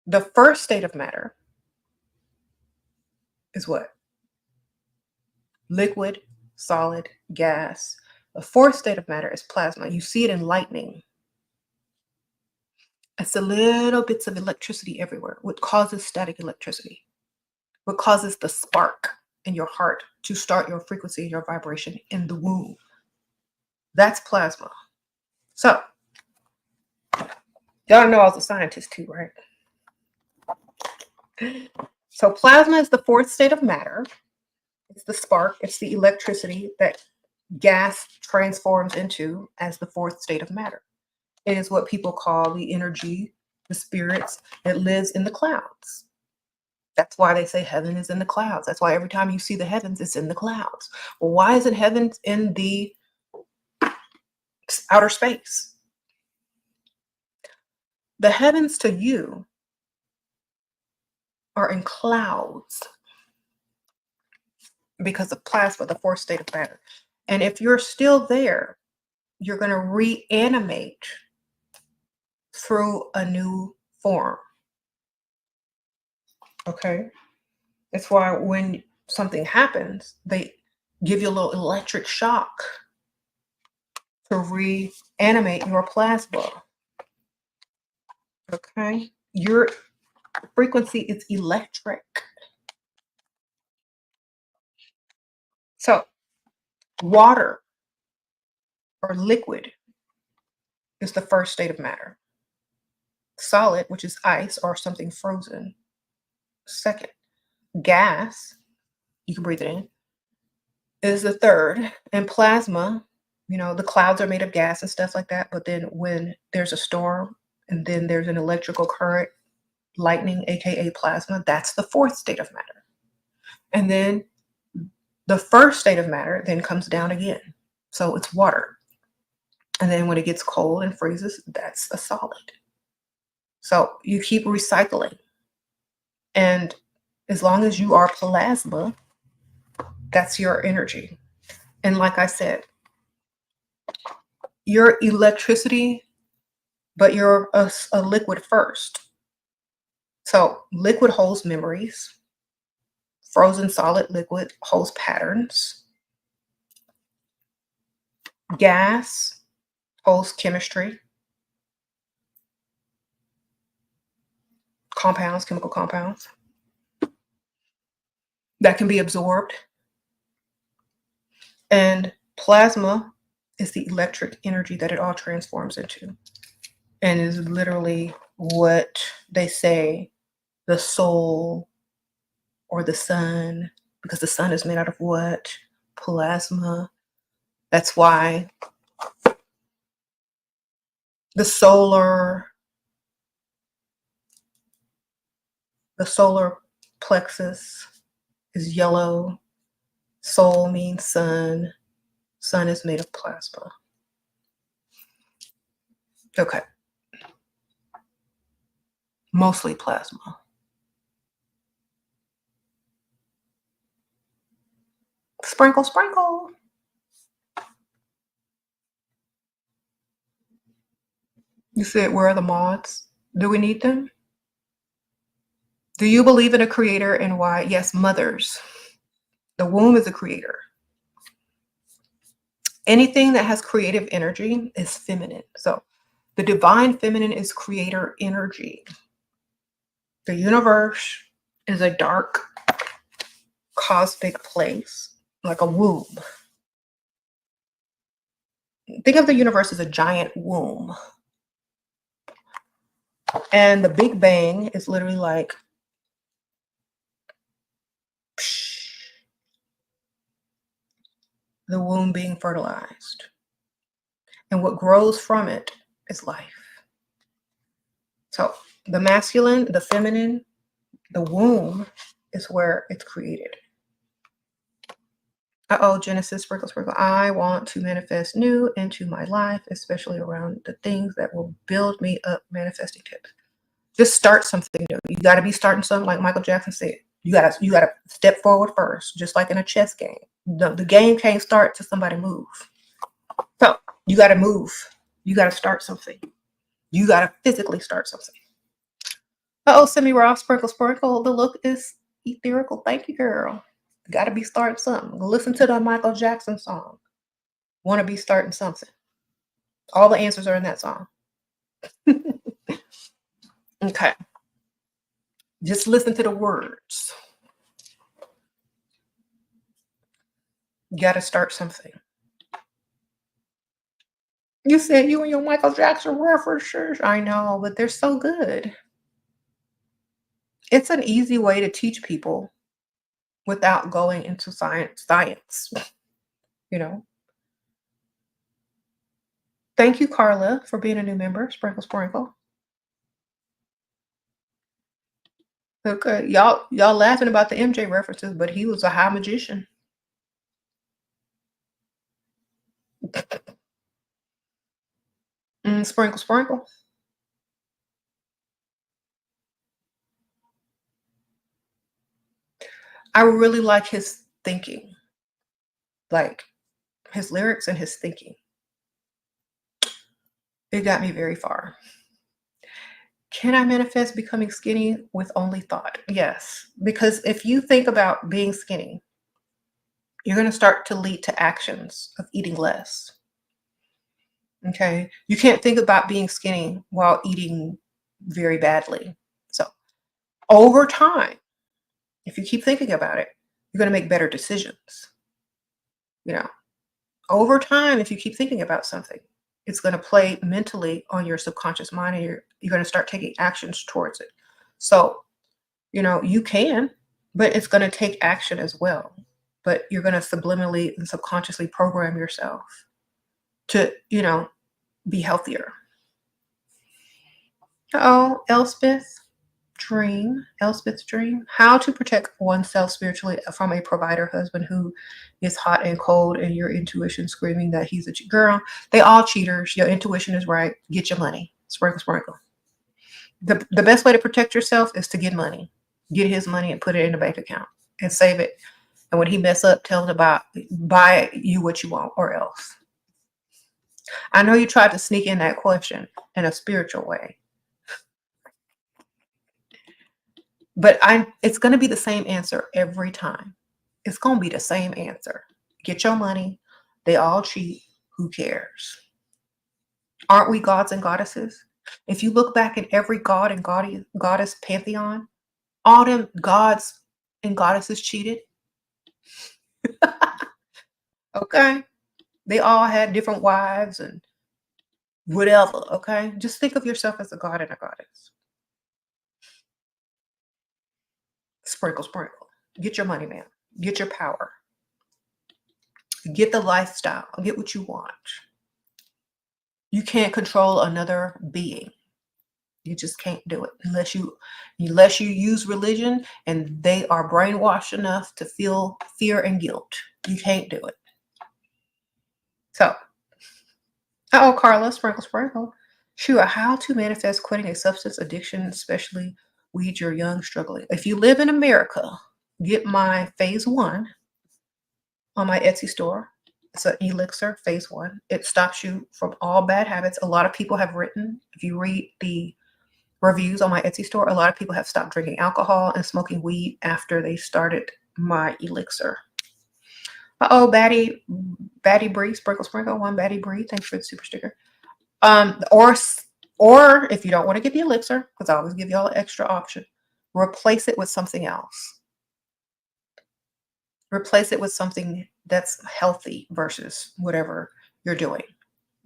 the 1st state of matter is what? Liquid, solid, gas. The 4th state of matter is plasma. You see it in lightning. It's the little bits of electricity everywhere. What causes static electricity? What causes the spark in your heart to start your frequency and your vibration in the womb? That's plasma. So, y'all know I was a scientist too, right? So plasma is the 4th state of matter. It's the spark. It's the electricity that gas transforms into as the 4th state of matter. It is what people call the energy, the spirits that lives in the clouds. That's why they say heaven is in the clouds. That's why every time you see the heavens, it's in the clouds. Well, why isn't heaven in the outer space? The heavens to you are in clouds because of plasma, the 4th state of matter. And if you're still there, you're going to reanimate through a new form. Okay? That's why when something happens, they give you a little electric shock to reanimate your plasma. Okay? Your frequency is electric. So, water or liquid is the 1st state of matter. Solid, which is ice or something frozen, 2nd. Gas, you can breathe it in, is the third. And plasma, you know, the clouds are made of gas and stuff like that. But then when there's a storm and then there's an electrical current, lightning, aka plasma, that's the fourth state of matter. And then the first state of matter then comes down again. So it's water. And then when it gets cold and freezes, that's a solid. So you keep recycling. And as long as you are plasma, that's your energy. And like I said, you're electricity, but you're a liquid first. So liquid holds memories. Frozen solid liquid holds patterns. Gas holds chemistry. Compounds, chemical compounds that can be absorbed. And plasma is the electric energy that it all transforms into, and is literally what they say the soul or the sun, because the sun is made out of what? Plasma. That's why the solar plexus is yellow. Soul means sun. Sun is made of plasma. Okay. Mostly plasma. Sprinkle, sprinkle. You said, where are the mods? Do we need them? Do you believe in a creator and why? Yes, mothers. The womb is a creator. Anything that has creative energy is feminine. So the divine feminine is creator energy. The universe is a dark cosmic place, like a womb. Think of the universe as a giant womb. And the Big Bang is literally like the womb being fertilized. And what grows from it is life. So the masculine, the feminine, the womb is where it's created. Uh-oh, Genesis, sprinkle, sprinkle. I want to manifest new into my life, especially around the things that will build me up. Manifesting tips. Just start something new. You got to be starting something, like Michael Jackson said. You gotta step forward first, just like in a chess game. The game can't start till somebody move. So you got to move. You got to start something. You got to physically start something. Uh-oh, semi-raw, sprinkle, sprinkle. The look is etherical. Thank you, girl. Got to be starting something. Listen to the Michael Jackson song. Want to be starting something. All the answers are in that song. Okay. Just listen to the words. You got to start something. You said you and your Michael Jackson references. I know, but they're so good. It's an easy way to teach people without going into science, you know. Thank you, Carla, for being a new member. Sprinkle, sprinkle. Okay, y'all laughing about the MJ references, but he was a high magician. Sprinkle, sprinkle. I really like his thinking, like his lyrics and his thinking. It got me very far. Can I manifest becoming skinny with only thought? Yes, because if you think about being skinny, you're going to start to lead to actions of eating less. Okay. You can't think about being skinny while eating very badly. So over time, if you keep thinking about it, you're going to make better decisions. You know, over time, if you keep thinking about something, it's going to play mentally on your subconscious mind, and you're going to start taking actions towards it. So, you know, you can, but it's going to take action as well. but you're going to subliminally and subconsciously program yourself to, you know, be healthier. Oh, Elspeth's dream. How to protect oneself spiritually from a provider husband who is hot and cold, and your intuition screaming that he's a girl. They all cheaters. Your intuition is right. Get your money. Sprinkle, sprinkle. The best way to protect yourself is to get money. Get his money and put it in a bank account and save it. And when he mess up, tell him to buy you what you want or else. I know you tried to sneak in that question in a spiritual way. But it's going to be the same answer every time. It's going to be the same answer. Get your money. They all cheat. Who cares? Aren't we gods and goddesses? If you look back in every god and goddess pantheon, all them gods and goddesses cheated. Okay. They all had different wives and whatever. Okay. Just think of yourself as a god and a goddess. Sprinkle, sprinkle. Get your money, man. Get your power. Get the lifestyle. Get what you want. You can't control another being. You just can't do it unless you use religion and they are brainwashed enough to feel fear and guilt. You can't do it. So, Carla, sprinkle, sprinkle. SHERA, how to manifest quitting a substance addiction, especially weed you're young, struggling. If you live in America, get my phase 1 on my Etsy store. It's an elixir, phase 1. It stops you from all bad habits. A lot of people have written, if you read the reviews on my Etsy store, a lot of people have stopped drinking alcohol and smoking weed after they started my elixir. Batty Bree, sprinkle, sprinkle, one Batty Bree. Thanks for the super sticker. Or if you don't want to get the elixir, because I always give y'all an extra option, replace it with something else. Replace it with something that's healthy versus whatever you're doing.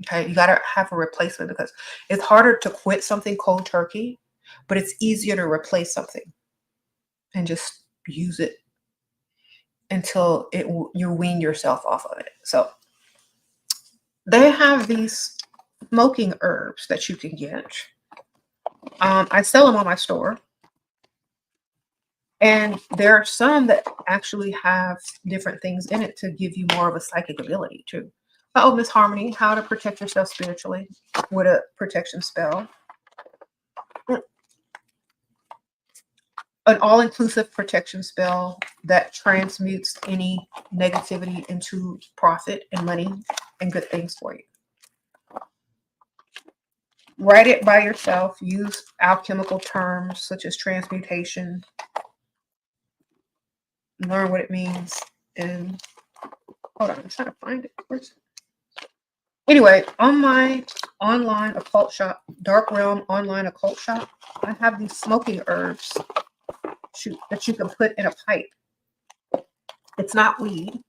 Okay, you got to have a replacement because it's harder to quit something cold turkey, but it's easier to replace something and just use it until you wean yourself off of it. So they have these smoking herbs that you can get. I sell them on my store. And there are some that actually have different things in it to give you more of a psychic ability too. Oh, Miss Harmony, how to protect yourself spiritually with a protection spell. An all-inclusive protection spell that transmutes any negativity into profit and money and good things for you. Write it by yourself. Use alchemical terms such as transmutation. Learn what it means. And hold on, I'm trying to find it. Anyway, on my online occult shop, Dark Realm online occult shop, I have these smoking herbs that you can put in a pipe. It's not weed,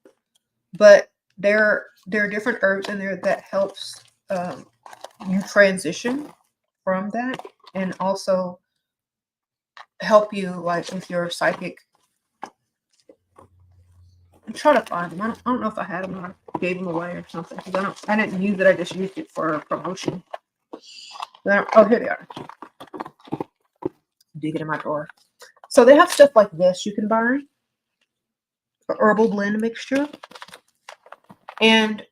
but there are different herbs in there that helps you transition from that, and also help you like with your psychic. I'm trying to find them. I don't know if I had them or I gave them away or something. I didn't use it. I just used it for promotion. Oh, here they are. Dig it in my drawer. So they have stuff like this you can buy. A herbal blend mixture. And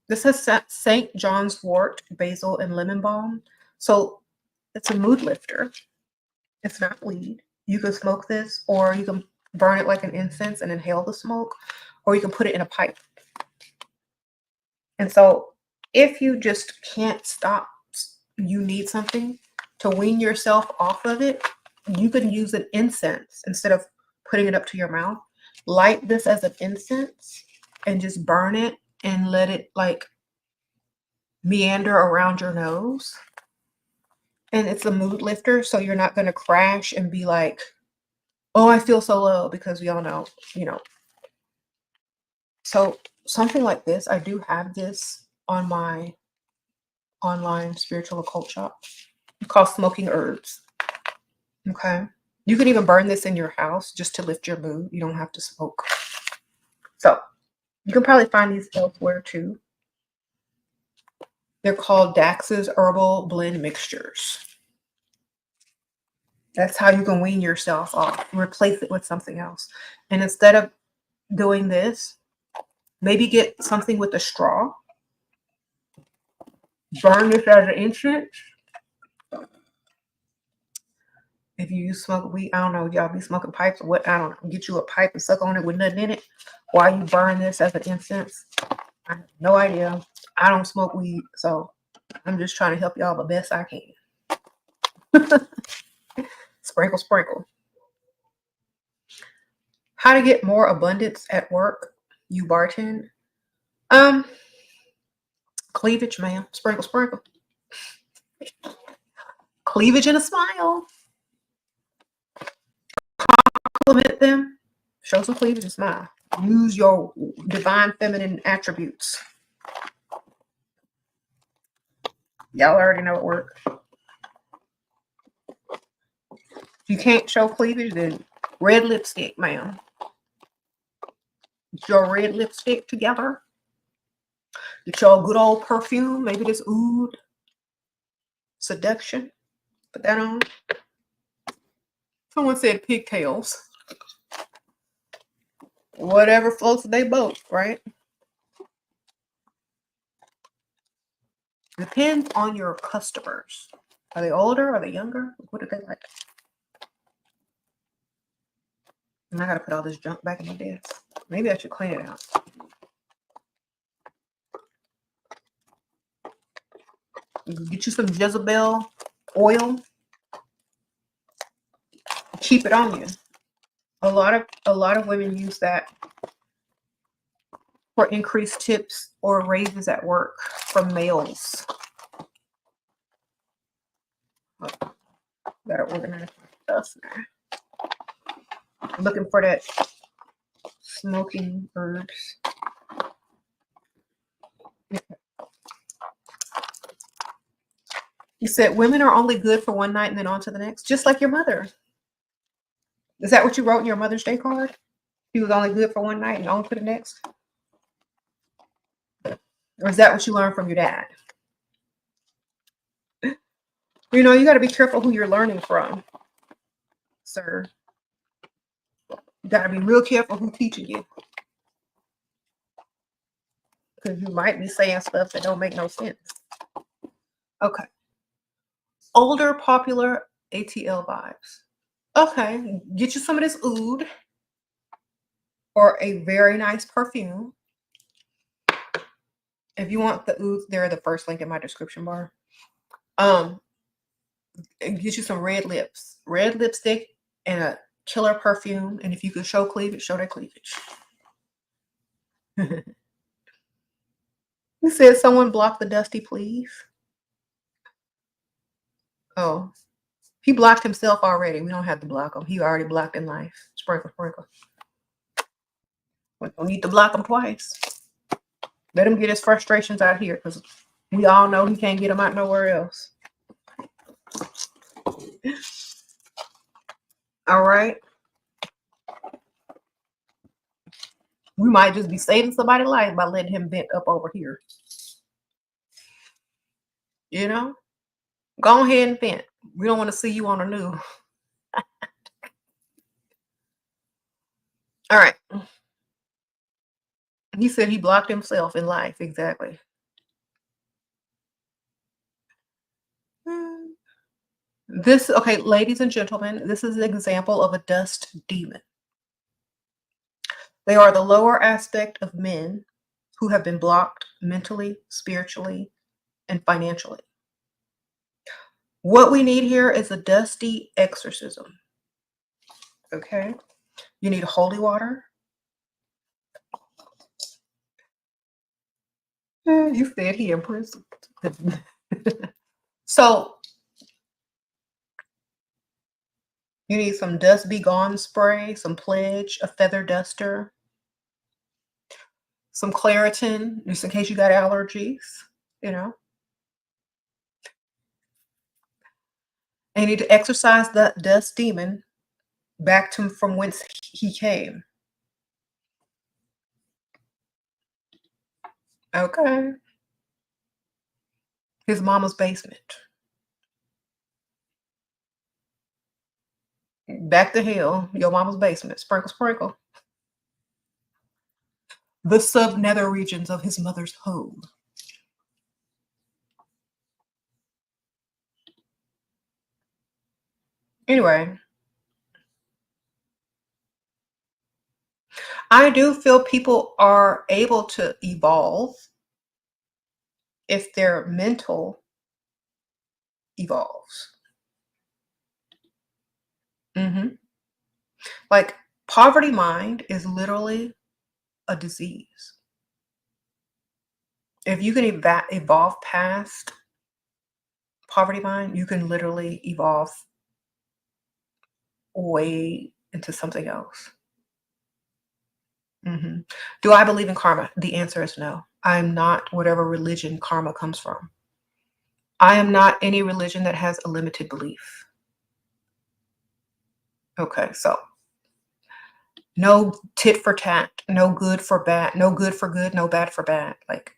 this has St. John's wort, basil, and lemon balm. So it's a mood lifter. It's not weed. You can smoke this, or you can burn it like an incense and inhale the smoke, or you can put it in a pipe. And so if you just can't stop, you need something to wean yourself off of it, you can use an incense instead of putting it up to your mouth. Light this as an incense and just burn it and let it like meander around your nose. And it's a mood lifter, so you're not going to crash and be like, oh, I feel so low, because we all know, So something like this, I do have this on my online spiritual occult shop. It's called Smoking Herbs. Okay. You can even burn this in your house just to lift your mood. You don't have to smoke. So you can probably find these elsewhere too. They're called Dax's Herbal Blend Mixtures. That's how you can wean yourself off. Replace it with something else. And instead of doing this, maybe get something with a straw. Burn this as an incense. If you smoke weed, I don't know, y'all be smoking pipes or what, I don't know. Get you a pipe and suck on it with nothing in it while you burn this as an incense. I have no idea. I don't smoke weed, so I'm just trying to help y'all the best I can. Sprinkle, sprinkle. How to get more abundance at work, you bartend. Cleavage, ma'am. Sprinkle, sprinkle. Cleavage and a smile. Compliment them. Show some cleavage and smile. Use your divine feminine attributes. Y'all already know it works. If you can't show cleavage, then red lipstick, ma'am. Get your red lipstick together. Get your good old perfume. Maybe this Oud Seduction. Put that on. Someone said pigtails. Whatever floats their boat, right? Depends on your customers. Are they older? Are they younger? What do they like? And I gotta put all this junk back in my desk. Maybe I should clean it out. Get you some Jezebel oil. Keep it on you. A lot of women use that for increased tips or raises at work from males. Oh, gotta organize my stuff now. I'm looking for that smoking herbs. You said women are only good for one night and then on to the next, just like your mother. Is that what you wrote in your Mother's Day card? She was only good for one night and on to the next? Or is that what you learned from your dad? You know, you got to be careful who you're learning from, sir. You got to be real careful who's teaching you. Because you might be saying stuff that don't make no sense. Okay. Older, popular ATL vibes. Okay. Get you some of this Oud or a very nice perfume. If you want the Oud, they're the first link in my description bar. And get you some red lips, red lipstick, and a killer perfume. And if you can show cleavage, show that cleavage. He said, someone block the Dusty, please. Oh, he blocked himself already. We don't have to block him. He already blocked in life. Sprinkle, sprinkle. We don't need to block him twice. Let him get his frustrations out here, because we all know he can't get them out nowhere else. All right. We might just be saving somebody's life by letting him vent up over here. You know? Go ahead and vent. We don't want to see you on the news. All right. He said he blocked himself in life. Exactly. This, okay, ladies and gentlemen, this is an example of a dust demon. They are the lower aspect of men who have been blocked mentally, spiritually, and financially. What we need here is a dusty exorcism. Okay? You need holy water. You said he in prison. So, you need some Dust Be Gone spray, some Pledge, a feather duster, some Claritin, just in case you got allergies, you know. And you need to exorcise the dust demon back to from whence he came. Okay. His mama's basement. Back to hell, your mama's basement. Sprinkle, sprinkle. The sub-nether regions of his mother's home. Anyway, I do feel people are able to evolve if their mental evolves. Like, poverty mind is literally a disease. If you can evolve past poverty mind, you can literally evolve way into something else. Do I believe in karma? The answer is no. I'm not whatever religion karma comes from. I am not any religion that has a limited belief. Okay, so no tit for tat, no good for bad, no good for good, no bad for bad. Like,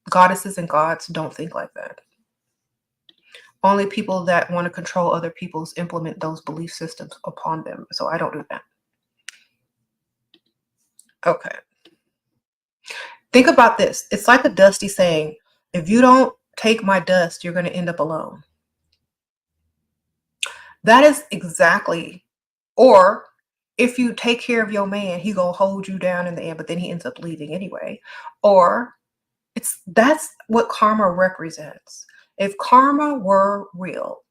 goddesses and gods don't think like that. Only people that want to control other people's implement those belief systems upon them. So I don't do that. Okay. Think about this. It's like a Dusty saying, if you don't take my dust, you're going to end up alone. That is exactly, or if you take care of your man, he gonna hold you down in the end, but then he ends up leaving anyway. Or that's what karma represents. If karma were real,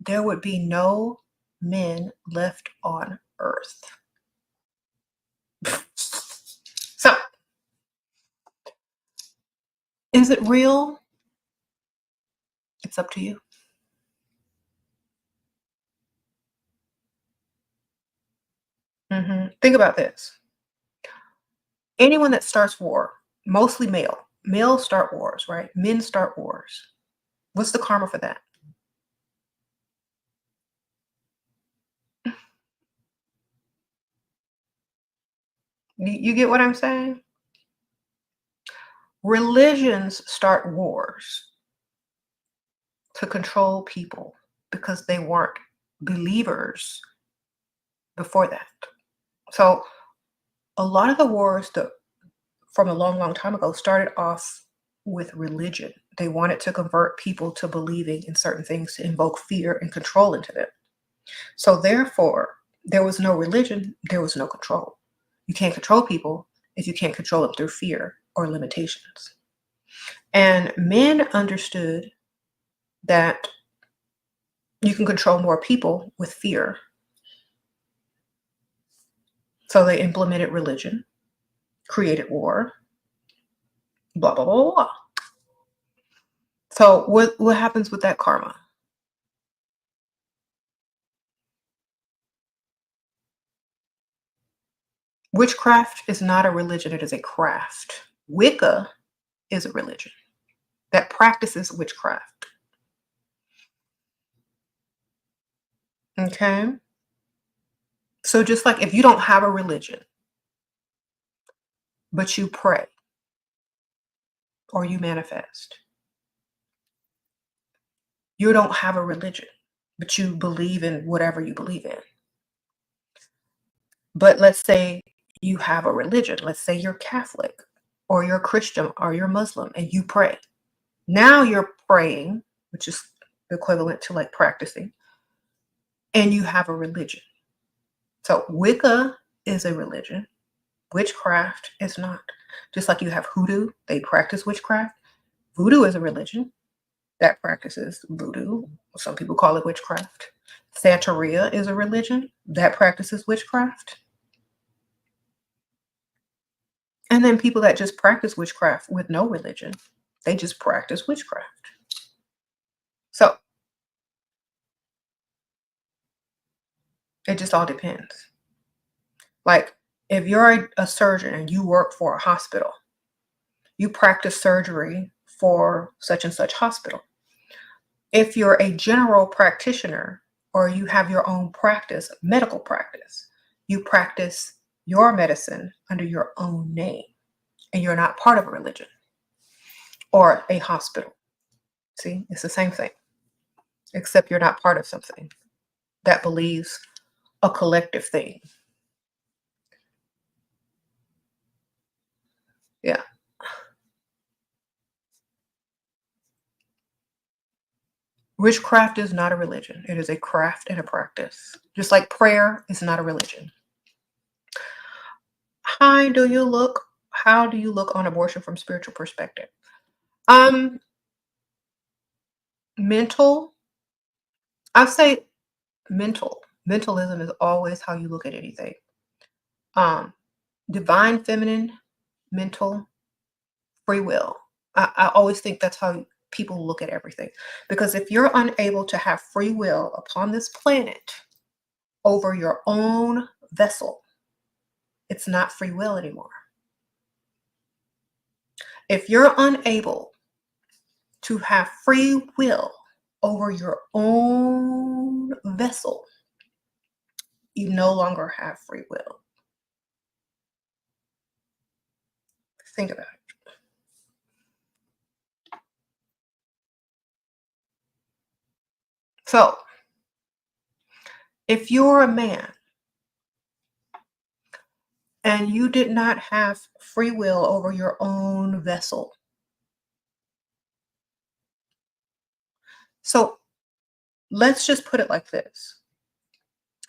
there would be no men left on earth. So, is it real? It's up to you. Think about this. Anyone that starts war, mostly males start wars, right? Men start wars. What's the karma for that? You get what I'm saying? Religions start wars to control people because they weren't believers before that. So a lot of the wars from a long, long time ago started off with religion. They wanted to convert people to believing in certain things to invoke fear and control into them. So therefore, there was no religion, there was no control. You can't control people if you can't control them through fear or limitations. And men understood that you can control more people with fear. So they implemented religion, created war, blah, blah, blah, blah. So what happens with that karma? Witchcraft is not a religion, it is a craft. Wicca is a religion that practices witchcraft. Okay? So just like if you don't have a religion, but you pray or you manifest, you don't have a religion, but you believe in whatever you believe in. But let's say you have a religion. Let's say you're Catholic or you're Christian or you're Muslim and you pray. Now you're praying, which is equivalent to like practicing, and you have a religion. So Wicca is a religion. Witchcraft is not. Just like you have hoodoo, they practice witchcraft. Voodoo is a religion that practices voodoo. Some people call it witchcraft. Santeria is a religion that practices witchcraft. And then people that just practice witchcraft with no religion, they just practice witchcraft. So it just all depends. Like if you're a surgeon and you work for a hospital, you practice surgery for such and such hospital. If you're a general practitioner or you have your own practice, medical practice, you practice your medicine under your own name. and you're not part of a religion or a hospital. See, it's the same thing, except you're not part of something that believes a collective thing. Yeah. Witchcraft is not a religion. It is a craft and a practice. Just like prayer is not a religion. How do you look on abortion from spiritual perspective? Mental. I say mental. Mentalism is always how you look at anything. Divine feminine, mental, free will. I always think that's how people look at everything. Because if you're unable to have free will upon this planet over your own vessel, it's not free will anymore. If you're unable to have free will over your own vessel, you no longer have free will. Think about it. So, if you're a man and you did not have free will over your own vessel, so let's just put it like this.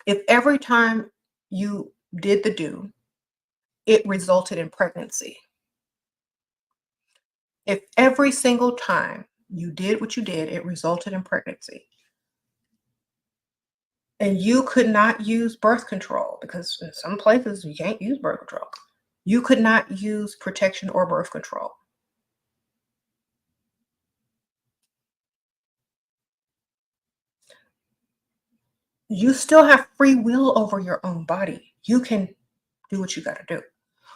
If every time you did the do, it resulted in pregnancy. If every single time you did what you did, it resulted in pregnancy, and you could not use birth control, because in some places you can't use birth control. You could not use protection or birth control. You still have free will over your own body. You can do what you got to do.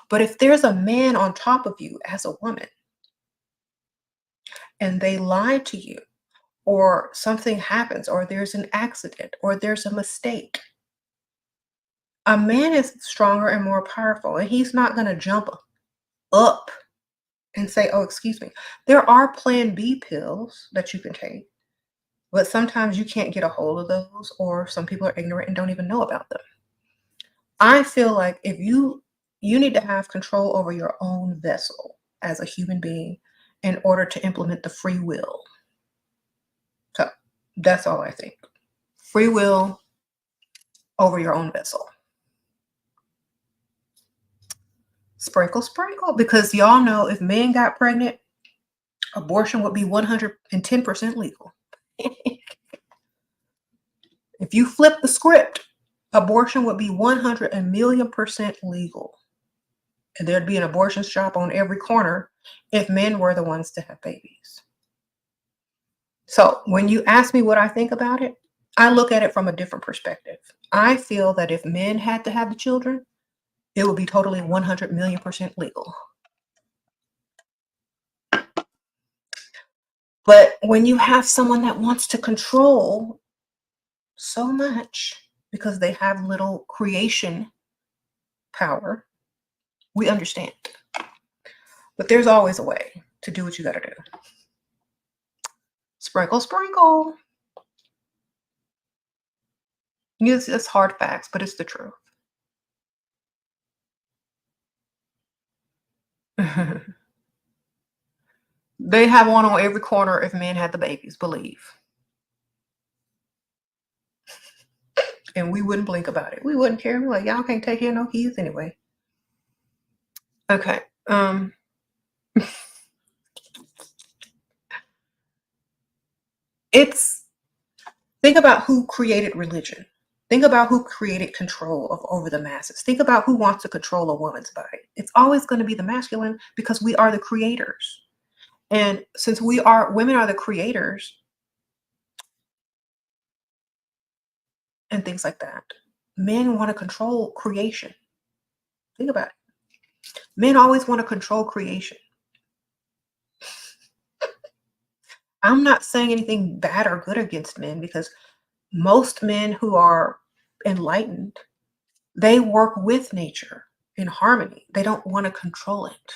But if there's a man on top of you as a woman and they lie to you, or something happens, or there's an accident, or there's a mistake, a man is stronger and more powerful, and he's not going to jump up and say, oh, excuse me. There are Plan B pills that you can take, but sometimes you can't get a hold of those, or some people are ignorant and don't even know about them. I feel like if you need to have control over your own vessel as a human being in order to implement the free will. So that's all I think. Free will over your own vessel. Sprinkle, sprinkle, because y'all know if men got pregnant, abortion would be 110% legal. If you flip the script, abortion would be 100,000,000% legal. And there'd be an abortion shop on every corner if men were the ones to have babies. So when you ask me what I think about it, I look at it from a different perspective. I feel that if men had to have the children, it would be totally 100,000,000% legal. But when you have someone that wants to control so much because they have little creation power, we understand. But there's always a way to do what you got to do. Sprinkle, sprinkle. It's hard facts, but it's the truth. They have one on every corner if men had the babies, believe. And we wouldn't blink about it. We wouldn't care. We're like, y'all can't take care of no kids anyway. Okay. Think about who created religion. Think about who created control over the masses. Think about who wants to control a woman's body. It's always going to be the masculine, because we are the creators. And since women are the creators and things like that, men want to control creation. Think about it. Men always want to control creation. I'm not saying anything bad or good against men, because most men who are enlightened, they work with nature in harmony. They don't want to control it.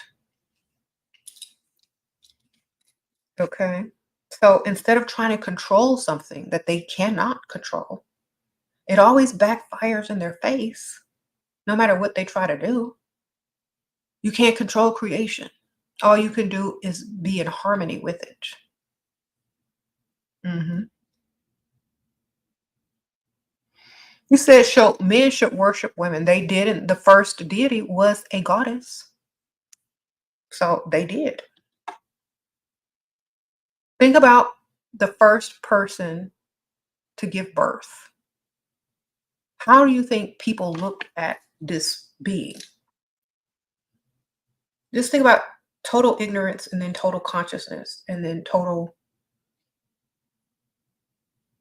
Okay. So instead of trying to control something that they cannot control, it always backfires in their face, no matter what they try to do. You can't control creation. All you can do is be in harmony with it. Mhm. You said men should worship women. They didn't. The first deity was a goddess. So they did. Think about the first person to give birth. How do you think people looked at this being? Just think about total ignorance and then total consciousness and then total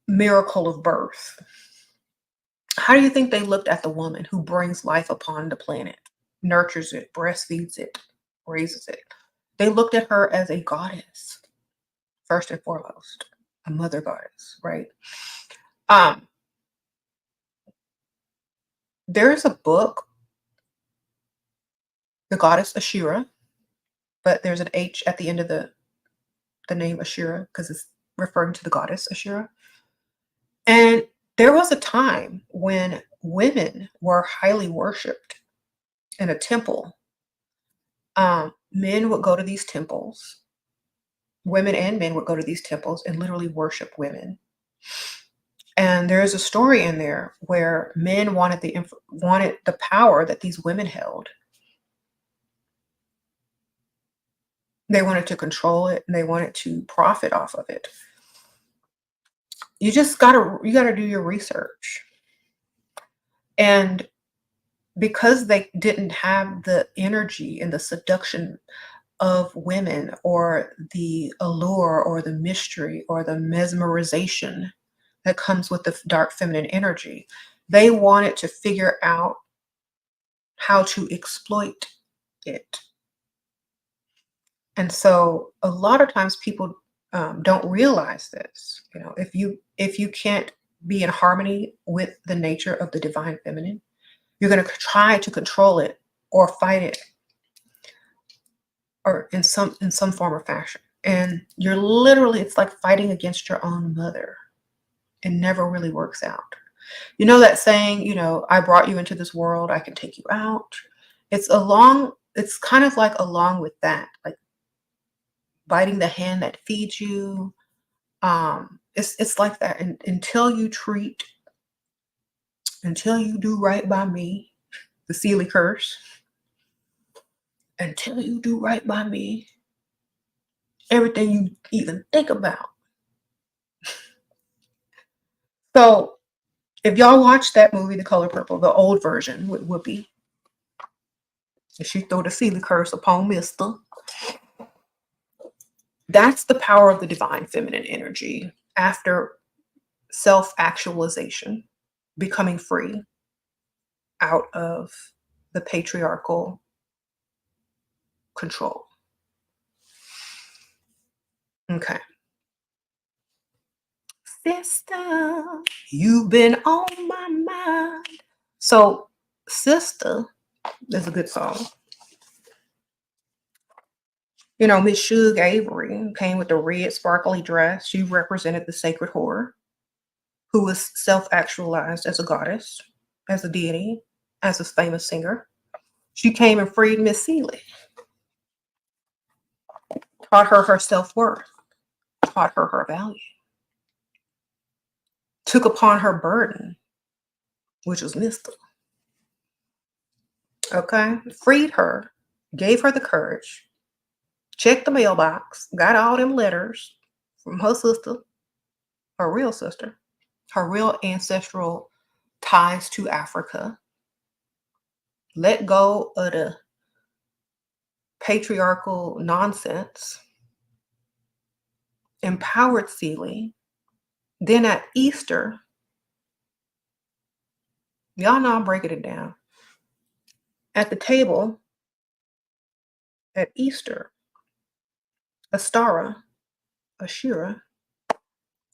miracle of birth. How do you think they looked at the woman who brings life upon the planet, nurtures it, breastfeeds it, raises it? They looked at her as a goddess, first and foremost, a mother goddess, right? Um, there's a book, The Goddess Ashera, but there's an H at the end of the name Ashera because it's referring to the goddess Ashera. And there was a time when women were highly worshipped in a temple. Men would go to these temples, women and men would go to these temples and literally worship women. And there's a story in there where men wanted wanted the power that these women held. They wanted to control it and they wanted to profit off of it. You gotta do your research. And because they didn't have the energy and the seduction of women or the allure or the mystery or the mesmerization that comes with the dark feminine energy, they wanted to figure out how to exploit it. And so a lot of times people don't realize this. If you can't be in harmony with the nature of the divine feminine, you're going to try to control it or fight it or in some form or fashion. And it's like fighting against your own mother. It never really works out. You know that saying, I brought you into this world, I can take you out. It's kind of like along with that, like biting the hand that feeds you. It's like that. And until you do right by me, the Sealy curse, until you do right by me, everything you even think about. So if y'all watch that movie, The Color Purple, the old version with Whoopi, and she throw the Sealy curse upon Mister, that's the power of the divine feminine energy after self-actualization, becoming free out of the patriarchal control. Okay. Sister, you've been on my mind. So, Sister is a good song. Miss Suge Avery came with the red sparkly dress. She represented the sacred whore who was self-actualized as a goddess, as a deity, as a famous singer. She came and freed Miss Seeley, taught her her self-worth, taught her her value, took upon her burden, which was Mister. Okay? Freed her, gave her the courage, checked the mailbox, got all them letters from her sister, her real sister, her real ancestral ties to Africa, let go of the patriarchal nonsense, empowered Seeley. Then at Easter, y'all know I'm breaking it down. At the table at Easter, Ashera,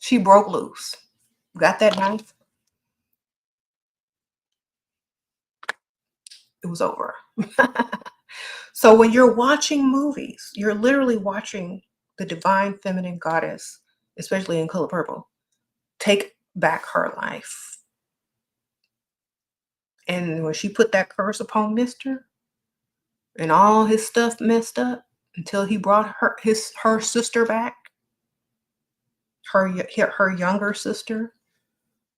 she broke loose. Got that knife? It was over. So when you're watching movies, you're literally watching the divine feminine goddess, especially in color purple, take back her life. And when she put that curse upon Mister and all his stuff messed up until he brought her sister back, her younger sister,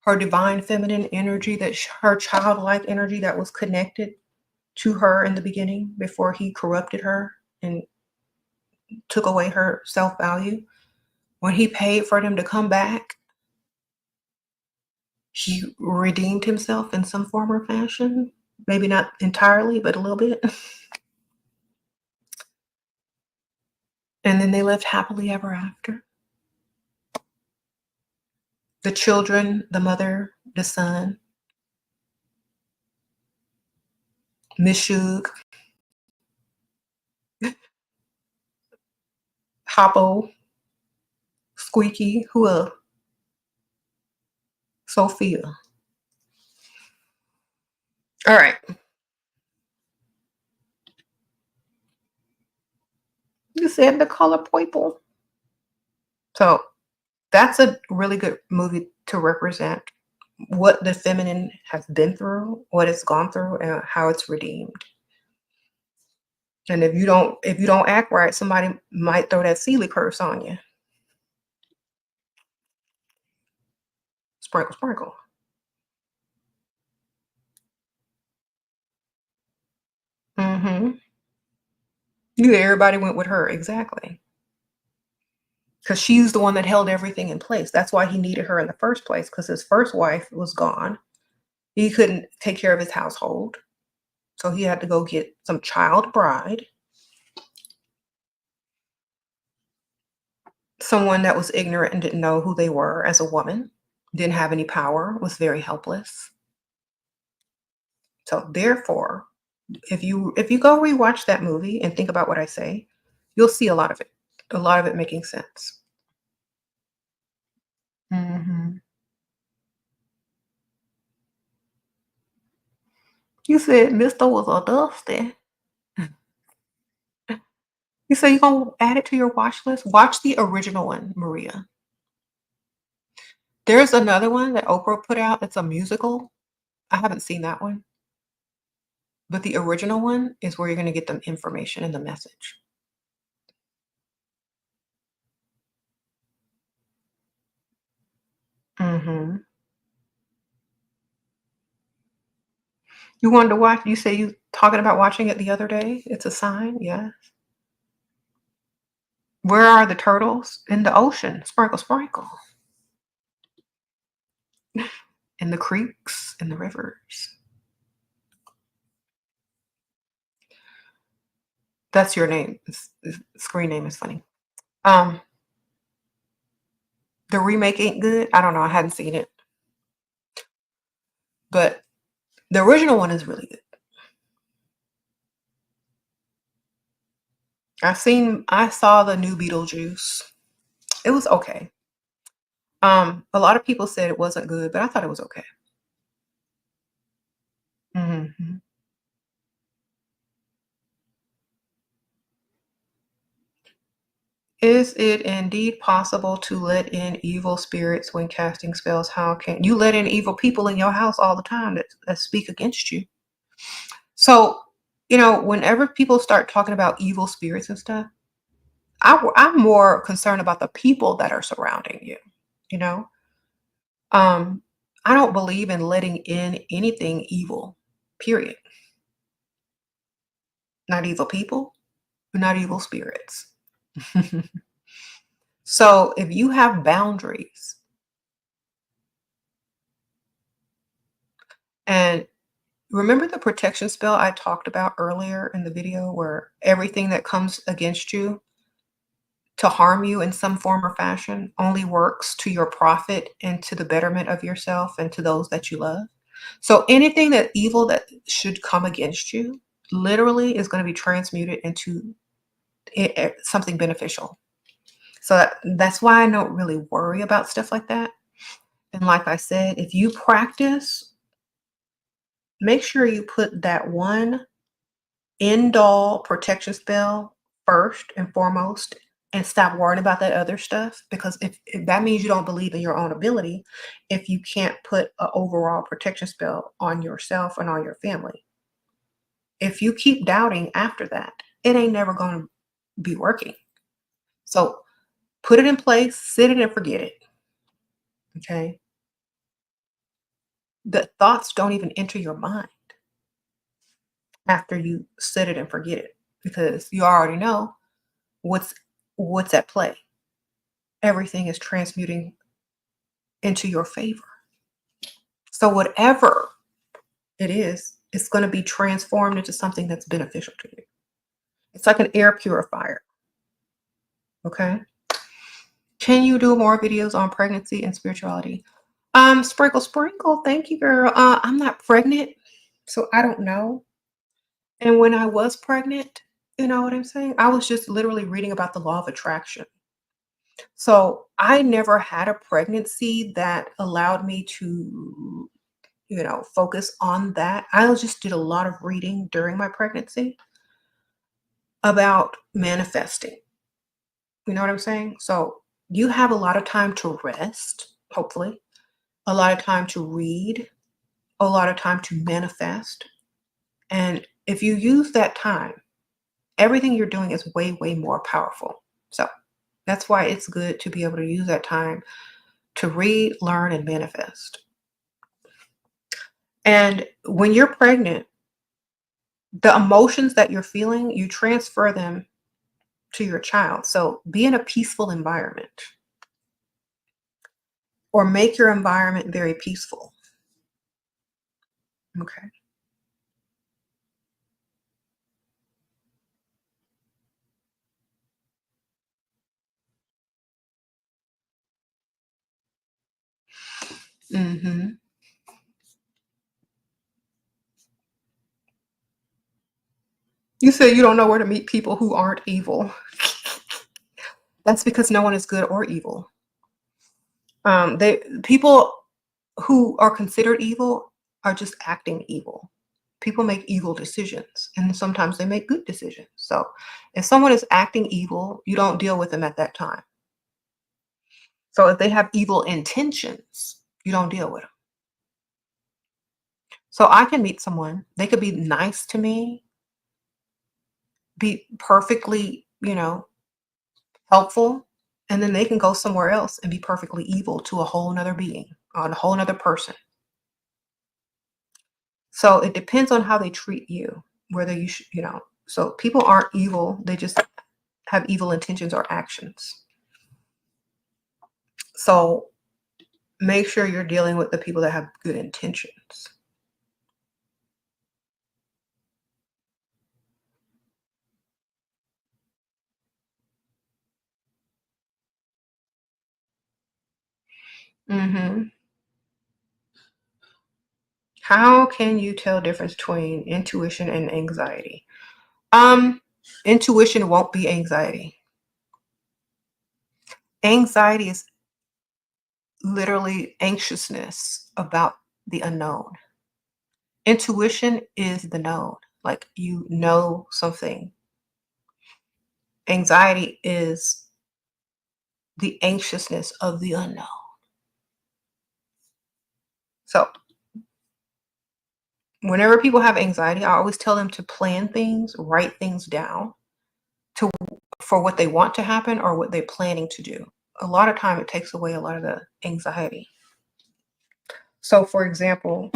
her divine feminine energy, her childlike energy that was connected to her in the beginning before he corrupted her and took away her self-value. When he paid for them to come back, he redeemed himself in some form or fashion. Maybe not entirely, but a little bit. And then they lived happily ever after. The children, the mother, the son, Mishug, Hoppo, Squeaky, who else? Sophia. All right. You said the color purple. So that's a really good movie to represent what the feminine has been through, what it's gone through, and how it's redeemed. And if you don't act right, somebody might throw that Sealy curse on you. Sprinkle, sprinkle. Mm-hmm. Yeah, everybody went with her, exactly. Because she's the one that held everything in place. That's why he needed her in the first place, because his first wife was gone. He couldn't take care of his household. So he had to go get some child bride. Someone that was ignorant and didn't know who they were as a woman, didn't have any power, was very helpless. So therefore, if you go rewatch that movie and think about what I say, you'll see a lot of it making sense. Hmm. You said Mr. was a dusty. You say you're gonna add it to your watch list. Watch the original one, Maria. There's another one that Oprah put out. It's a musical. I haven't seen that one, but the original one is where you're gonna get the information and the message. Hmm. You wanted to watch. You say you talking about watching it the other day. It's a sign. Yeah. Where are the turtles? In the ocean. Sprinkle, sprinkle. In the creeks, in the rivers. That's your name. Screen name is funny. Um, the remake ain't good. I don't know. I hadn't seen it, but the original one is really good. I saw the new Beetlejuice. It was okay. A lot of people said it wasn't good, but I thought it was okay. Hmm. Is it indeed possible to let in evil spirits when casting spells? How can you let in evil people in your house all the time that speak against you? So, whenever people start talking about evil spirits and stuff, I'm more concerned about the people that are surrounding you. You know, um, I don't believe in letting in anything evil. Period. Not evil people, not evil spirits. So, if you have boundaries and remember the protection spell I talked about earlier in the video where everything that comes against you to harm you in some form or fashion only works to your profit and to the betterment of yourself and to those that you love. So anything that evil that should come against you literally is going to be transmuted into something beneficial. So that's why I don't really worry about stuff like that. And like I said, if you practice, make sure you put that one end all protection spell first and foremost and stop worrying about that other stuff, because if that means you don't believe in your own ability, if you can't put an overall protection spell on yourself and on your family. If you keep doubting after that, it ain't never going to be working. So put it in place, sit it and forget it. Okay. The thoughts don't even enter your mind after you set it and forget it, because you already know what's at play. Everything is transmuting into your favor. So whatever it is, it's going to be transformed into something that's beneficial to you. It's like an air purifier. Okay. Can you do more videos on pregnancy and spirituality? Sprinkle, thank you, girl. I'm not pregnant, so I don't know. And when I was pregnant, you know what I'm saying? I was just literally reading about the law of attraction. So I never had a pregnancy that allowed me to, focus on that. I just did a lot of reading during my pregnancy about manifesting. You know what I'm saying? So you have a lot of time to rest, hopefully, a lot of time to read, a lot of time to manifest. And if you use that time, everything you're doing is way, way more powerful. So that's why it's good to be able to use that time to read, learn, and manifest. And when you're pregnant, the emotions that you're feeling, you transfer them to your child. So be in a peaceful environment, or make your environment very peaceful. Okay. Hmm. You say you don't know where to meet people who aren't evil. That's because no one is good or evil. They people who are considered evil are just acting evil. People make evil decisions, and sometimes they make good decisions. So if someone is acting evil, you don't deal with them at that time. So if they have evil intentions, you don't deal with them. So I can meet someone, they could be nice to me, be perfectly, helpful, and then they can go somewhere else and be perfectly evil to a whole nother being, on a whole nother person. So it depends on how they treat you, whether so people aren't evil, they just have evil intentions or actions. So make sure you're dealing with the people that have good intentions. Hmm. How can you tell difference between intuition and anxiety? Um, Intuition won't be anxiety. Anxiety is literally anxiousness about the unknown. Intuition is the known, like you know something. Anxiety is the anxiousness of the unknown. So whenever people have anxiety, I always tell them to plan things, write things down to for what they want to happen or what they're planning to do. A lot of time it takes away a lot of the anxiety. So for example,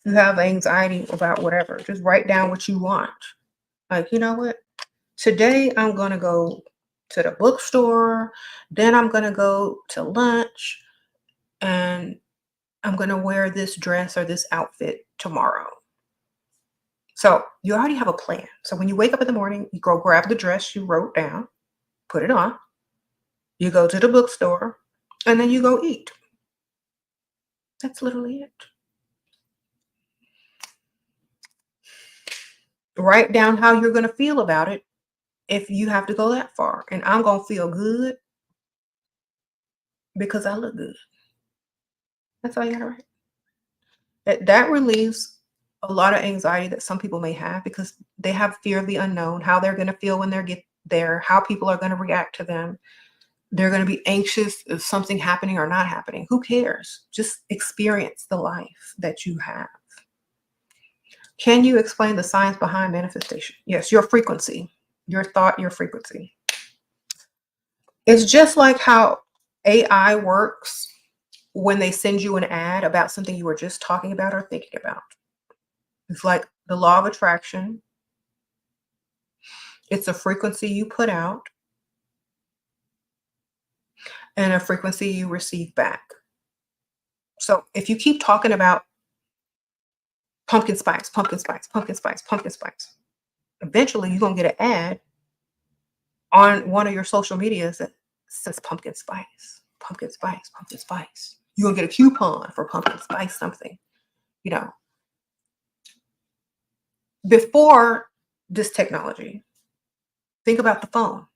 you have anxiety about whatever, just write down what you want. Like, you know what? Today I'm going to go to the bookstore, then I'm going to go to lunch, and I'm going to wear this dress or this outfit tomorrow. So you already have a plan. So when you wake up in the morning, you go grab the dress you wrote down, put it on, you go to the bookstore, and then you go eat. That's literally it. Write down how you're going to feel about it if you have to go that far. And I'm going to feel good because I look good. That's all you got to write. That relieves a lot of anxiety that some people may have, because they have fear of the unknown, how they're going to feel when how people are going to react to them. They're going to be anxious if something happening or not happening. Who cares? Just experience the life that you have. Can you explain the science behind manifestation? Yes, your frequency, your thought, your frequency. It's just like how AI works when they send you an ad about something you were just talking about or thinking about. It's like the law of attraction. It's a frequency you put out and a frequency you receive back. So if you keep talking about pumpkin spice, pumpkin spice, pumpkin spice, pumpkin spice, eventually you're going to get an ad on one of your social medias that says pumpkin spice, pumpkin spice, pumpkin spice. You're going to get a coupon for pumpkin spice something, you know. Before this technology, think about the phone.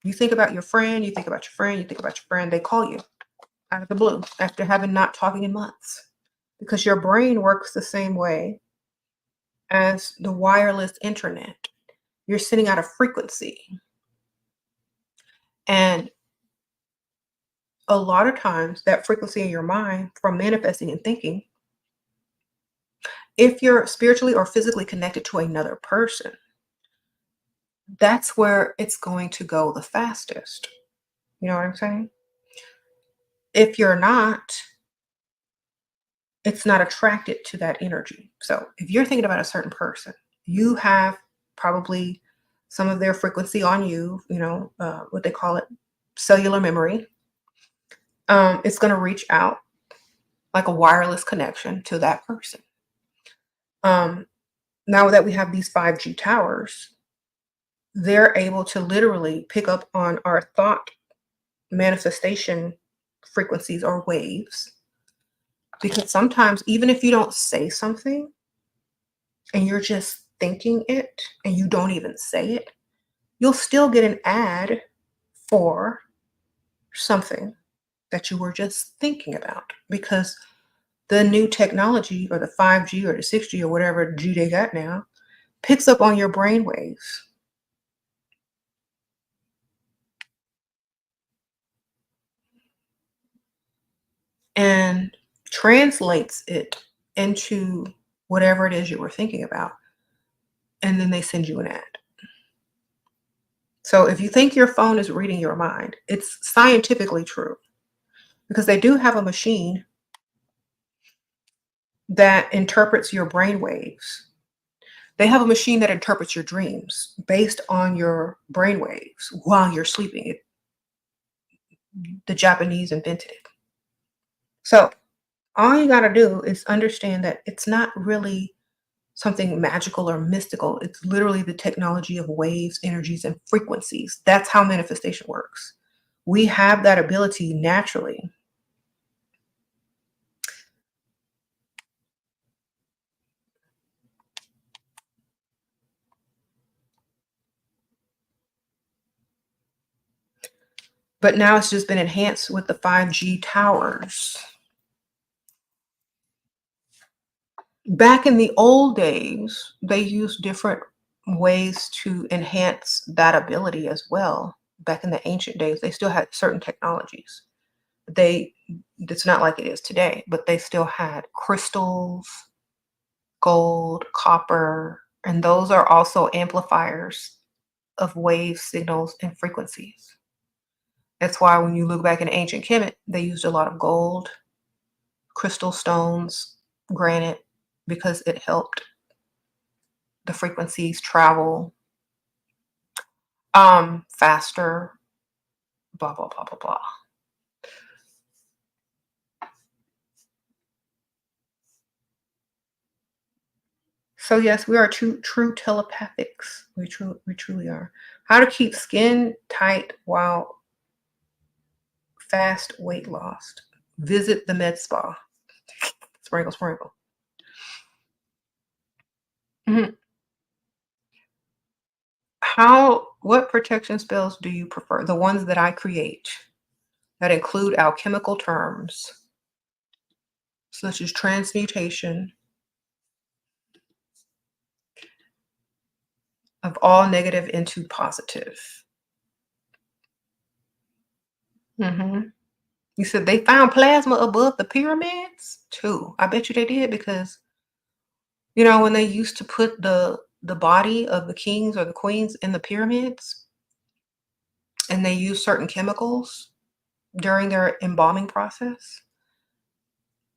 You think about your friend, you think about your friend, you think about your friend, they call you out of the blue after having not talking in months, because your brain works the same way as the wireless internet. You're sending out a frequency. And a lot of times that frequency in your mind from manifesting and thinking, if you're spiritually or physically connected to another person, that's where it's going to go the fastest. You know what I'm saying? If you're not, it's not attracted to that energy. So if you're thinking about a certain person, you have probably some of their frequency on you, what they call it, cellular memory. It's going to reach out like a wireless connection to that person. Now that we have these 5G towers, they're able to literally pick up on our thought manifestation frequencies or waves. Because sometimes, even if you don't say something and you're just thinking it and you don't even say it, you'll still get an ad for something that you were just thinking about, because the new technology or the 5G or the 6G or whatever G they got now picks up on your brain waves. And translates it into whatever it is you were thinking about. And then they send you an ad. So if you think your phone is reading your mind, it's scientifically true, because they do have a machine that interprets your brain waves. They have a machine that interprets your dreams based on your brain waves while you're sleeping. The Japanese invented it. So all you got to do is understand that it's not really something magical or mystical. It's literally the technology of waves, energies, and frequencies. That's how manifestation works. We have that ability naturally. But now it's just been enhanced with the 5G towers. Back in the old days, they used different ways to enhance that ability as well. Back in the ancient days, they still had certain technologies. It's not like it is today, but they still had crystals, gold, copper, and those are also amplifiers of wave signals and frequencies. That's why when you look back in ancient Kemet, they used a lot of gold, crystal stones, granite, because it helped the frequencies travel faster, blah, blah, blah, blah, blah. So yes, we are true telepathics. We truly are. How to keep skin tight while fast weight loss. Visit the med spa. Sprinkle, sprinkle. Mhm. What protection spells do you prefer? The ones that I create that include alchemical terms, such as transmutation, of all negative into positive. Mhm. You said they found plasma above the pyramids too. I bet you they did because when they used to put the body of the kings or the queens in the pyramids, and they used certain chemicals during their embalming process,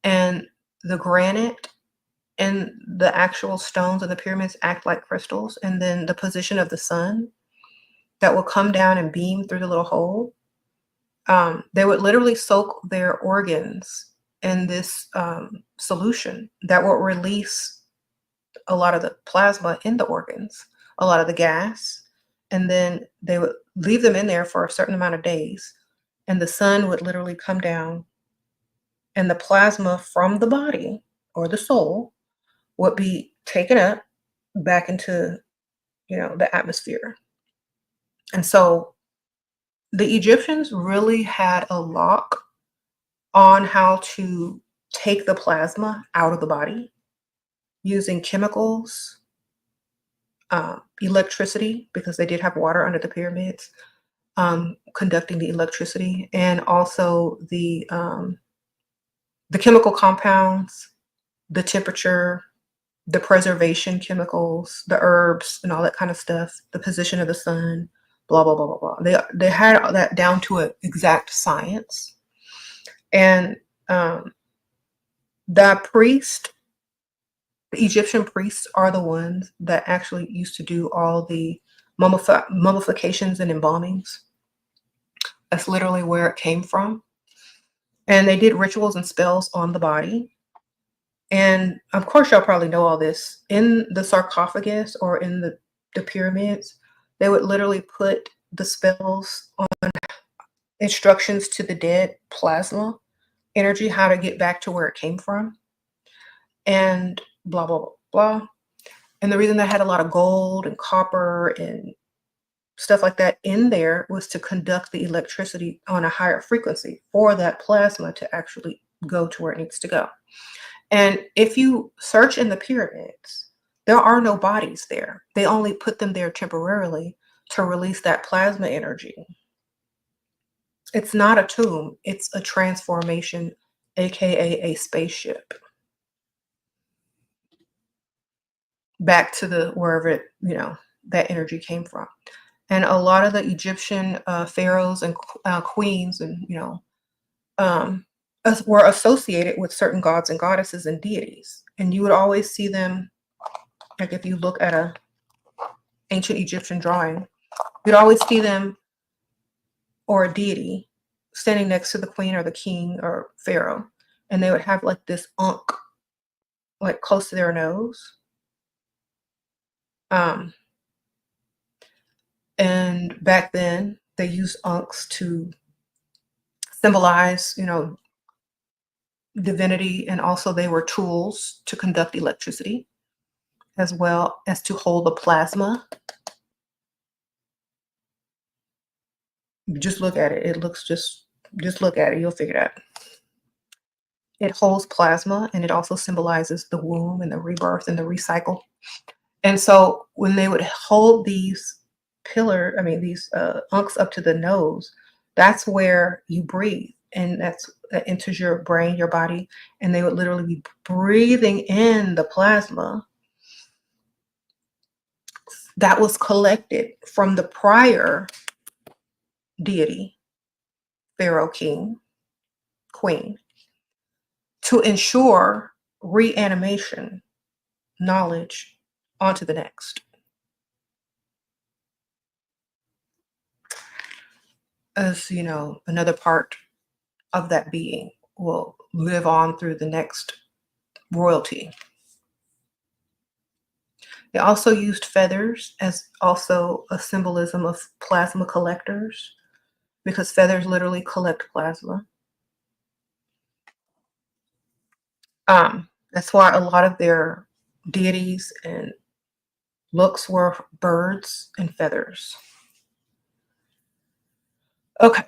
and the granite and the actual stones of the pyramids act like crystals, and then the position of the sun that will come down and beam through the little hole. They would literally soak their organs in this solution that will release a lot of the plasma in the organs, a lot of the gas, and then they would leave them in there for a certain amount of days, and the sun would literally come down, and the plasma from the body or the soul would be taken up back into the atmosphere. And so the Egyptians really had a lock on how to take the plasma out of the body using chemicals, electricity, because they did have water under the pyramids, conducting the electricity, and also the chemical compounds, the temperature, the preservation chemicals, the herbs, and all that kind of stuff, the position of the sun, blah blah blah blah blah. They had all that down to an exact science, and the Egyptian priests are the ones that actually used to do all the mummifications and embalmings. That's literally where it came from. And they did rituals and spells on the body. And of course, y'all probably know all this. In the sarcophagus or in the pyramids, they would literally put the spells on instructions to the dead plasma energy, how to get back to where it came from, and blah, blah, blah, blah. And the reason that had a lot of gold and copper and stuff like that in there was to conduct the electricity on a higher frequency for that plasma to actually go to where it needs to go. And if you search in the pyramids, there are no bodies there. They only put them there temporarily to release that plasma energy. It's not a tomb, it's a transformation, aka a spaceship. Back to the wherever that energy came from. And a lot of the Egyptian pharaohs and queens and were associated with certain gods and goddesses and deities. And you would always see them, like if you look at a ancient Egyptian drawing, you'd always see them or a deity standing next to the queen or the king or pharaoh, and they would have like this ankh like close to their nose. And back then they used ankhs to symbolize, divinity, and also they were tools to conduct electricity as well as to hold the plasma. Just look at it. It looks just look at it. You'll figure it out. It holds plasma, and it also symbolizes the womb and the rebirth and the recycle. And so when they would hold these these ankhs up to the nose, that's where you breathe. And that enters your brain, your body, and they would literally be breathing in the plasma that was collected from the prior deity, pharaoh, king, queen, to ensure reanimation knowledge onto the next. As another part of that being will live on through the next royalty. They also used feathers as also a symbolism of plasma collectors, because feathers literally collect plasma. That's why a lot of their deities and looks were birds and feathers. Okay.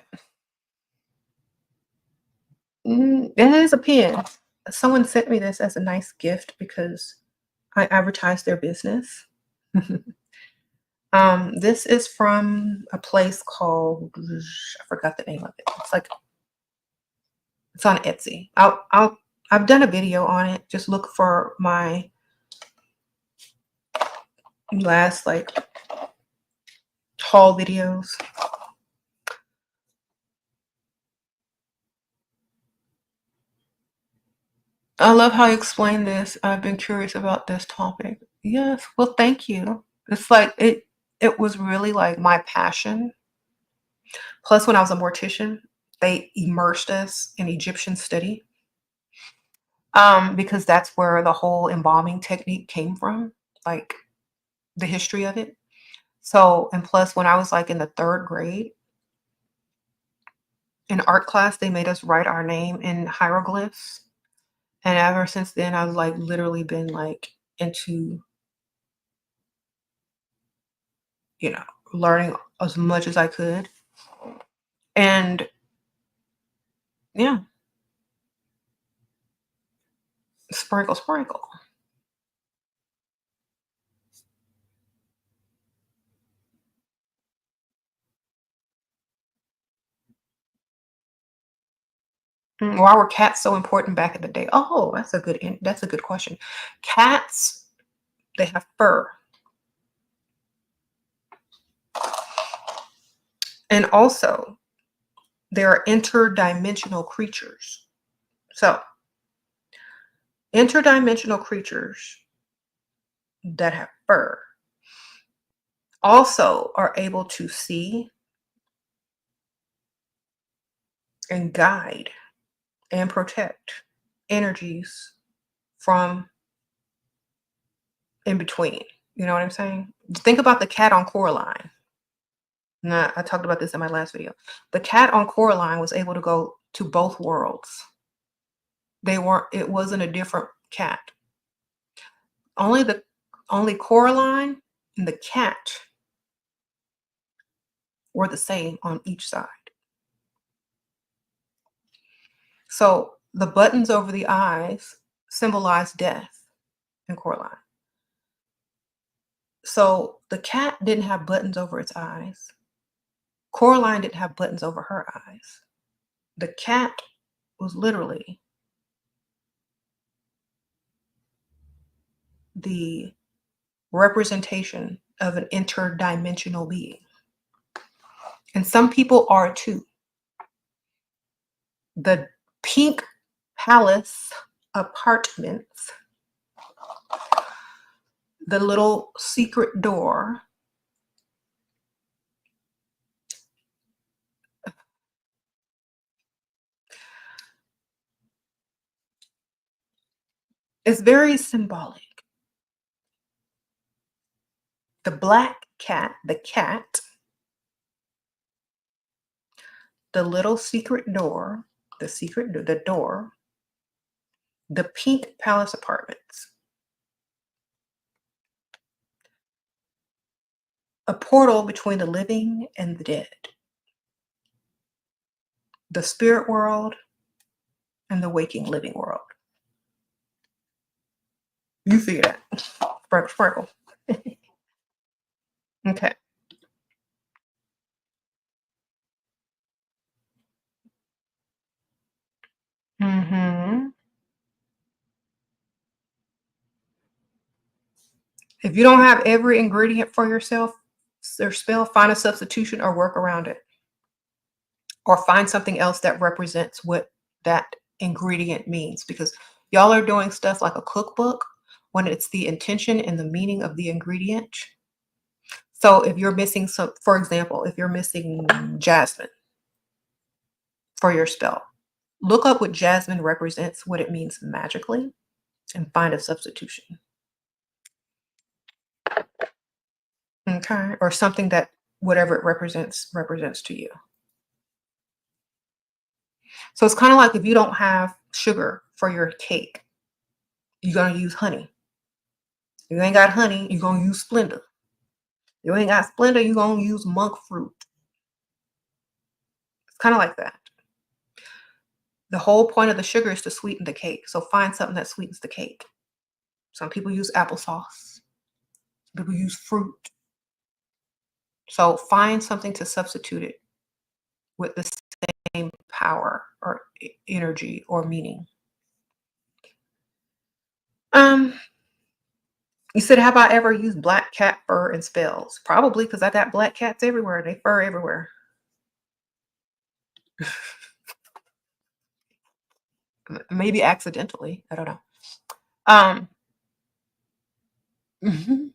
It is a pen. Someone sent me this as a nice gift because I advertised their business. This is from a place called, I forgot the name of it. It's on Etsy. I've done a video on it. Just look for my last like haul videos. I love how you explained this. I've been curious about this topic. Yes, well, thank you. It's like it was really like my passion. Plus, when I was a mortician, they immersed us in Egyptian study. Because that's where the whole embalming technique came from, like the history of it. So, and plus, when I was like in the third grade in art class, they made us write our name in hieroglyphs. And ever since then, I've like literally been like into, you know, learning as much as I could. And yeah, sprinkle, sprinkle. Why were cats so important back in the day? Oh, that's a good question. Cats, they have fur. And also, they are interdimensional creatures. So, interdimensional creatures that have fur also are able to see and guide and protect energies from in between. You know what I'm saying? Think about the cat on Coraline. Now, I talked about this in my last video. The cat on Coraline was able to go to both worlds. It wasn't a different cat. Only Coraline and the cat were the same on each side. So the buttons over the eyes symbolize death in Coraline. So the cat didn't have buttons over its eyes. Coraline didn't have buttons over her eyes. The cat was literally the representation of an interdimensional being. And some people are too. The pink palace apartments, the little secret door, is very symbolic. The black cat, the little secret door, the door, the pink palace apartments, a portal between the living and the dead, the spirit world and the waking living world. You figure that. Sprinkle, sprinkle. Okay. Mm-hmm. If you don't have every ingredient for yourself, or spell, find a substitution or work around it. Or find something else that represents what that ingredient means. Because y'all are doing stuff like a cookbook when it's the intention and the meaning of the ingredient. So if you're missing some, for example, if you're missing jasmine for your spell, look up what jasmine represents, what it means magically, and find a substitution. Okay. Or something that whatever it represents to you. So it's kind of like if you don't have sugar for your cake, you're going to use honey. You ain't got honey, you're going to use Splenda. You ain't got Splenda, you're going to use monk fruit. It's kind of like that. The whole point of the sugar is to sweeten the cake. So find something that sweetens the cake. Some people use applesauce. Some people use fruit. So find something to substitute it with the same power or energy or meaning. Um, you said, have I ever used black cat fur in spells? Probably because I got black cats everywhere. They fur everywhere. Maybe accidentally. I don't know. Um, mhm.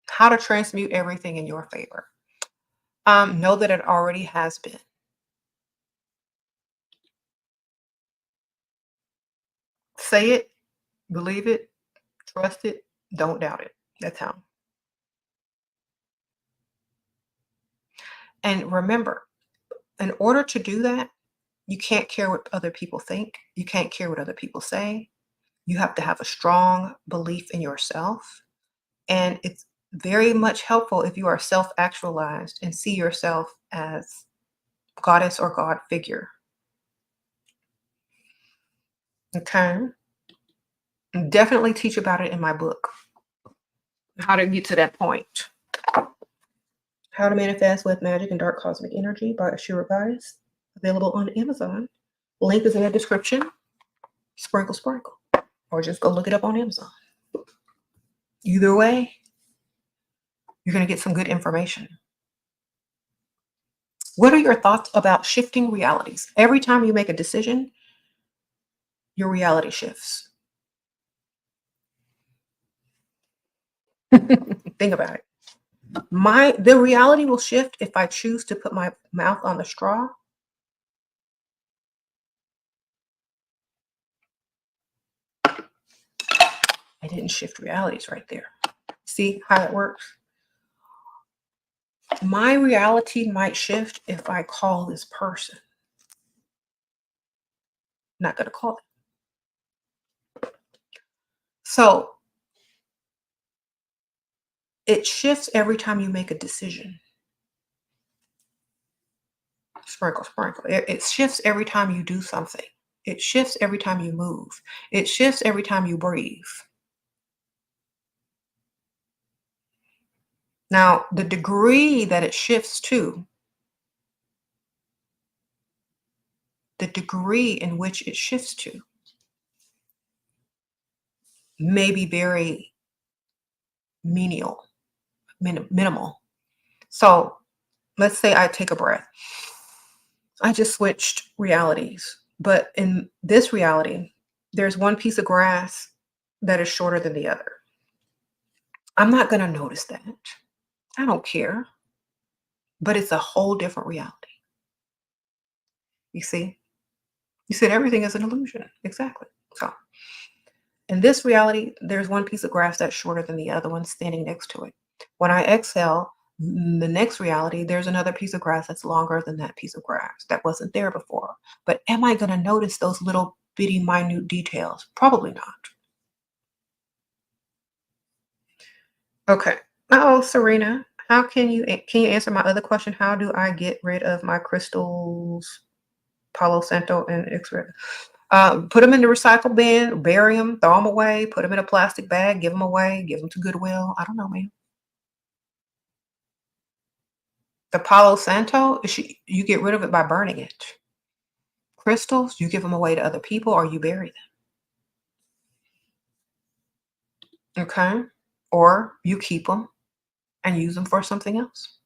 How to transmute everything in your favor. Know that it already has been. Say it, believe it, trust it, don't doubt it. That's how. And remember, in order to do that, you can't care what other people think. You can't care what other people say. You have to have a strong belief in yourself. And it's very much helpful if you are self actualized and see yourself as goddess or god figure. Okay. Definitely teach about it in my book. How to get to that point. How to Manifest with Magic and Dark Cosmic Energy by Ashera Goddess. Available on Amazon. Link is in the description. Sprinkle, sprinkle. Or just go look it up on Amazon. Either way, you're going to get some good information. What are your thoughts about shifting realities? Every time you make a decision, your reality shifts. Think about it. The reality will shift if I choose to put my mouth on the straw. I didn't shift realities right there. See how it works? My reality might shift if I call this person. Not going to call it. So it shifts every time you make a decision. Sprinkle, sprinkle. It shifts every time you do something. It shifts every time you move. It shifts every time you breathe. Now, the degree that it shifts to, the degree in which it shifts to, may be very minimal. So let's say I take a breath. I just switched realities. But in this reality, there's one piece of grass that is shorter than the other. I'm not going to notice that. I don't care. But it's a whole different reality. You see? You said everything is an illusion. Exactly. So in this reality, there's one piece of grass that's shorter than the other one standing next to it. When I exhale, the next reality, there's another piece of grass that's longer than that piece of grass that wasn't there before. But am I going to notice those little bitty minute details? Probably not. Okay. Oh, Serena, how can you answer my other question? How do I get rid of my crystals, Palo Santo and X-ray? Put them in the recycle bin, bury them, throw them away, put them in a plastic bag, give them away, give them to Goodwill. I don't know, man. The Palo Santo, you get rid of it by burning it. Crystals, you give them away to other people or you bury them. Okay. Or you keep them and use them for something else.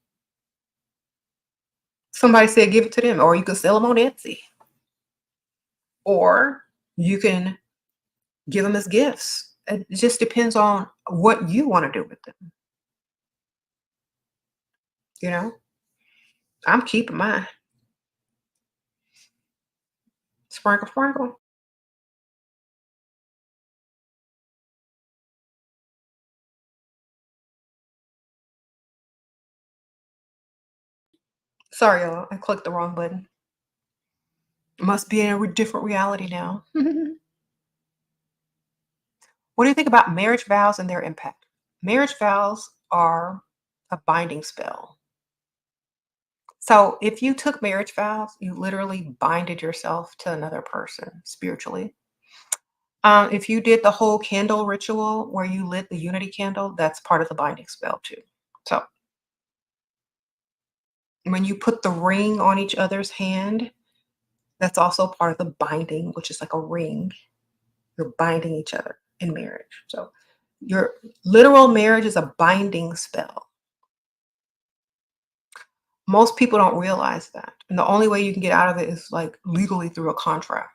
Somebody said give it to them, or you can sell them on Etsy. Or you can give them as gifts. It just depends on what you want to do with them. You know, I'm keeping mine. Sprinkle, sprinkle. Sorry, y'all. I clicked the wrong button. Must be in a different reality now. What do you think about marriage vows and their impact? Marriage vows are a binding spell. So if you took marriage vows, you literally binded yourself to another person spiritually. If you did the whole candle ritual where you lit the unity candle, that's part of the binding spell too. So when you put the ring on each other's hand, that's also part of the binding, which is like a ring. You're binding each other in marriage. So your literal marriage is a binding spell. Most people don't realize that. And the only way you can get out of it is like legally through a contract.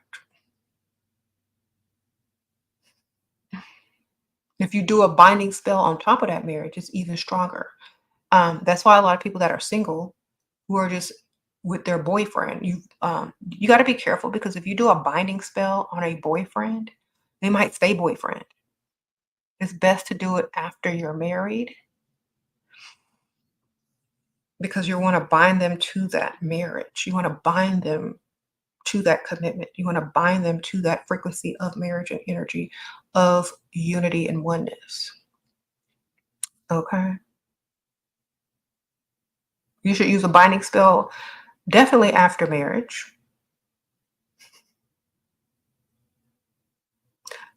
If you do a binding spell on top of that marriage, it's even stronger. That's why a lot of people that are single who are just with their boyfriend, you got to be careful, because if you do a binding spell on a boyfriend, they might stay boyfriend. It's best to do it after you're married, because you want to bind them to that marriage. You want to bind them to that commitment. You want to bind them to that frequency of marriage and energy of unity and oneness. Okay. You should use a binding spell definitely after marriage.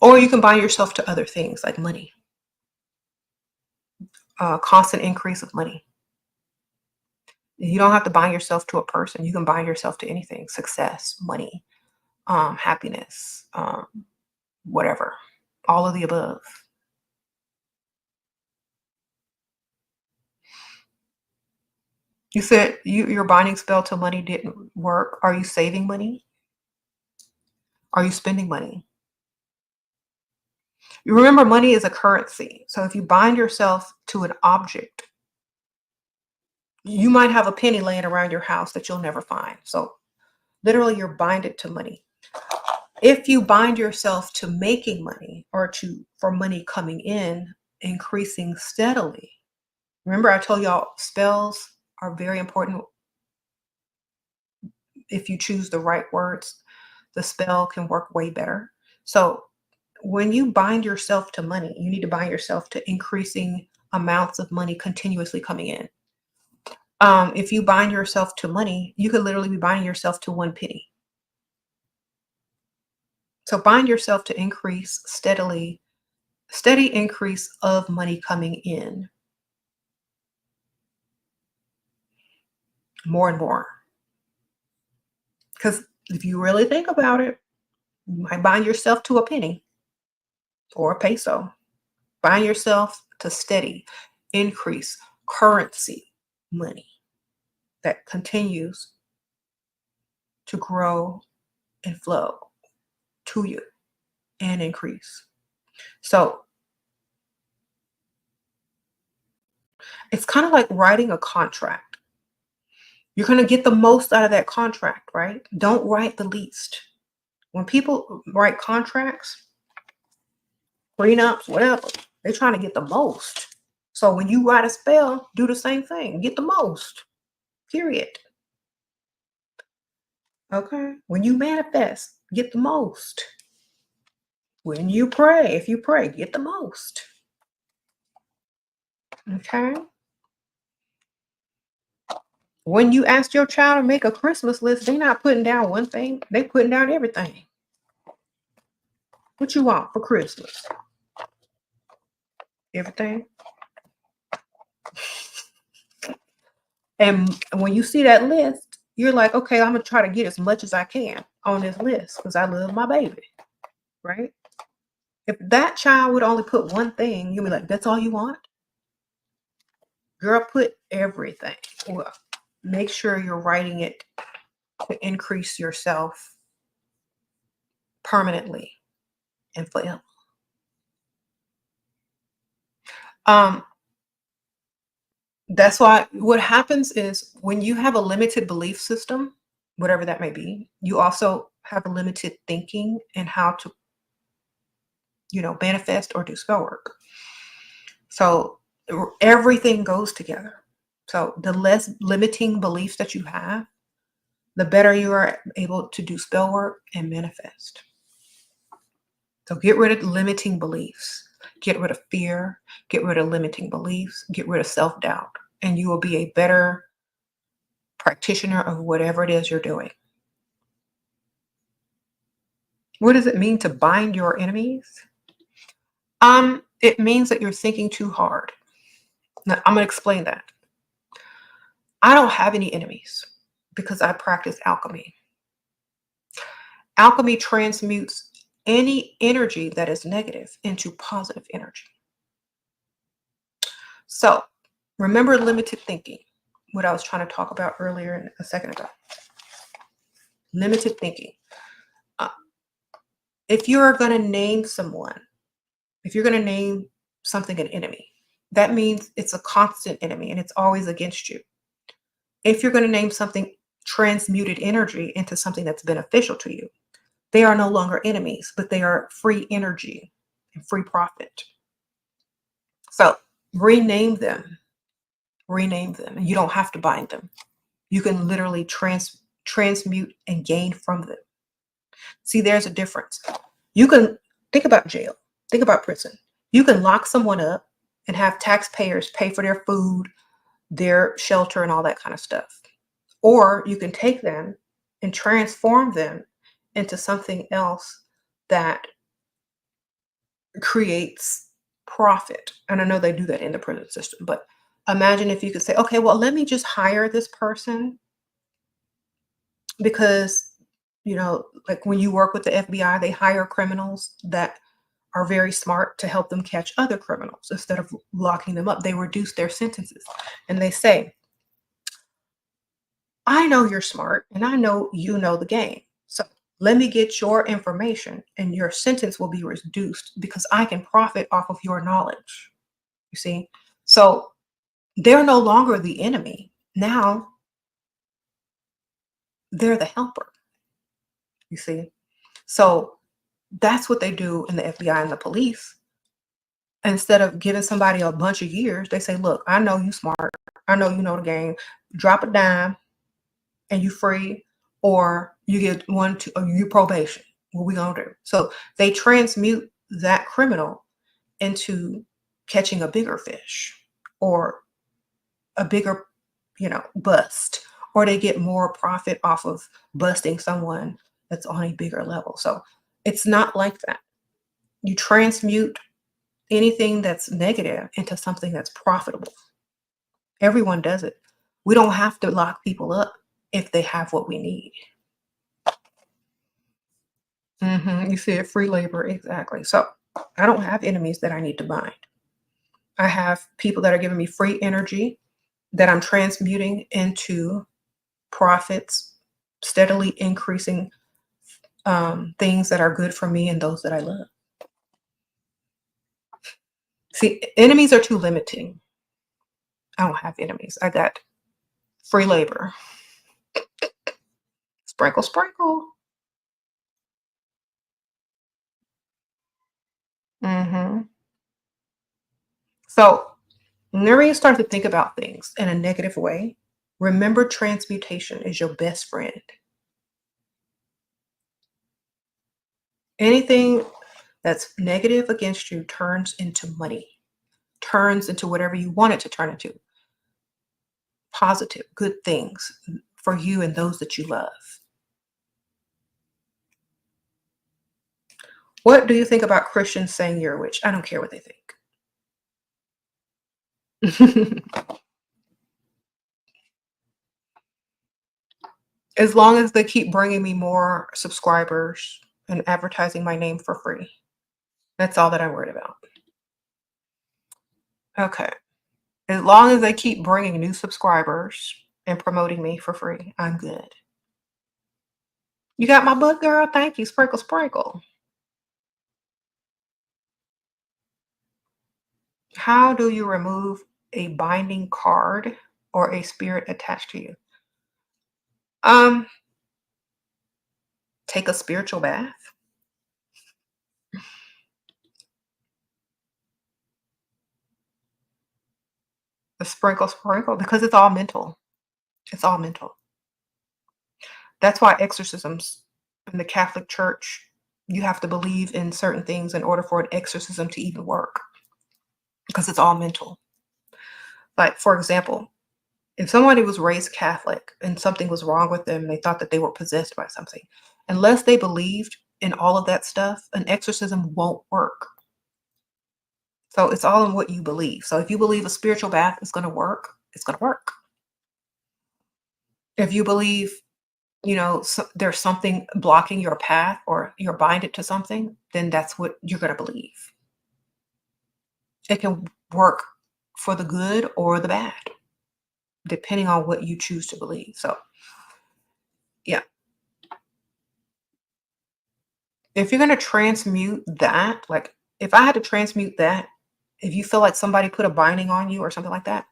Or you can bind yourself to other things like money, constant increase of money. You don't have to bind yourself to a person. You can bind yourself to anything: success, money, happiness, whatever, all of the above. You said your binding spell to money didn't work. Are you saving money? Are you spending money? You remember, money is a currency. So if you bind yourself to an object, you might have a penny laying around your house that you'll never find. So literally, you're binded to money. If you bind yourself to making money, or for money coming in, increasing steadily. Remember, I told y'all spells are very important. If you choose the right words, the spell can work way better. So when you bind yourself to money, you need to bind yourself to increasing amounts of money continuously coming in. If you bind yourself to money, you could literally be binding yourself to one penny. So bind yourself to increase steady increase of money coming in. More and more. Because if you really think about it, you might bind yourself to a penny or a peso. Bind yourself to steady increase currency money that continues to grow and flow to you and increase. So it's kind of like writing a contract. You're going to get the most out of that contract, right? Don't write the least. When people write contracts, prenups, whatever, they're trying to get the most. So when you write a spell, do the same thing. Get the most. Period. Okay? When you manifest, get the most. When you pray, if you pray, get the most. Okay? When you ask your child to make a Christmas list, they're not putting down one thing. They're putting down everything. What you want for Christmas? Everything. And when you see that list, you're like, okay, I'm going to try to get as much as I can on this list because I love my baby. Right? If that child would only put one thing, you'll be like, that's all you want? Girl, put everything. Well, make sure you're writing it to increase yourself permanently and forever. That's why what happens is when you have a limited belief system, whatever that may be, you also have a limited thinking and how to, manifest or do spell work. So everything goes together. So the less limiting beliefs that you have, the better you are able to do spell work and manifest. So get rid of limiting beliefs, get rid of fear, get rid of limiting beliefs, get rid of self-doubt, and you will be a better practitioner of whatever it is you're doing. What does it mean to bind your enemies? It means that you're thinking too hard. Now, I'm going to explain that. I don't have any enemies because I practice alchemy. Alchemy transmutes any energy that is negative into positive energy. So remember limited thinking, what I was trying to talk about earlier a second ago. Limited thinking. If you're going to name someone, if you're going to name something an enemy, that means it's a constant enemy and it's always against you. If you're going to name something transmuted energy into something that's beneficial to you, they are no longer enemies, but they are free energy and free profit. So rename them. Rename them. And you don't have to bind them. You can literally transmute and gain from them. See, there's a difference. You can think about jail. Think about prison. You can lock someone up and have taxpayers pay for their food, their shelter, and all that kind of stuff. Or you can take them and transform them into something else that creates profit. And I know they do that in the prison system, but imagine if you could say, okay, well, let me just hire this person because, you know, like when you work with the FBI, they hire criminals that are very smart to help them catch other criminals. Instead of locking them up, they reduce their sentences. And they say, I know you're smart and I know you know the game. So let me get your information and your sentence will be reduced because I can profit off of your knowledge. You see? So they're no longer the enemy. Now they're the helper. You see? So that's what they do in the FBI and the police. Instead of giving somebody a bunch of years, they say, look, I know you smart. I know you know the game. Drop a dime and you free, or you get you probation. What we gonna do? So they transmute that criminal into catching a bigger fish or a bigger, bust, or they get more profit off of busting someone that's on a bigger level. So it's not like that. You transmute anything that's negative into something that's profitable. Everyone does it. We don't have to lock people up if they have what we need. You see it, free labor, exactly. So I don't have enemies that I need to bind. I have people that are giving me free energy that I'm transmuting into profits, steadily increasing things that are good for me and those that I love. See, enemies are too limiting. I don't have enemies. I got free labor. Sprinkle, sprinkle. So whenever you start to think about things in a negative way, remember transmutation is your best friend. Anything that's negative against you turns into money, turns into whatever you want it to turn into. Positive, good things for you and those that you love. What do you think about Christians saying you're a witch? I don't care what they think. As long as they keep bringing me more subscribers and advertising my name for free. That's all that I'm worried about. Okay. As long as they keep bringing new subscribers and promoting me for free, I'm good. You got my book, girl? Thank you. Sprinkle, sprinkle. How do you remove a binding card or a spirit attached to you? Take a spiritual bath. A sprinkle, sprinkle, because it's all mental. It's all mental. That's why exorcisms in the Catholic Church, you have to believe in certain things in order for an exorcism to even work, because it's all mental. Like, for example, if somebody was raised Catholic and something was wrong with them, they thought that they were possessed by something. Unless they believed and all of that stuff, an exorcism won't work. So it's all in what you believe. So if you believe a spiritual bath is going to work, it's going to work. If you believe, there's something blocking your path or you're binded to something, then that's what you're going to believe. It can work for the good or the bad, depending on what you choose to believe. So, yeah. If you're going to transmute that, like if I had to transmute that, if you feel like somebody put a binding on you or something like that,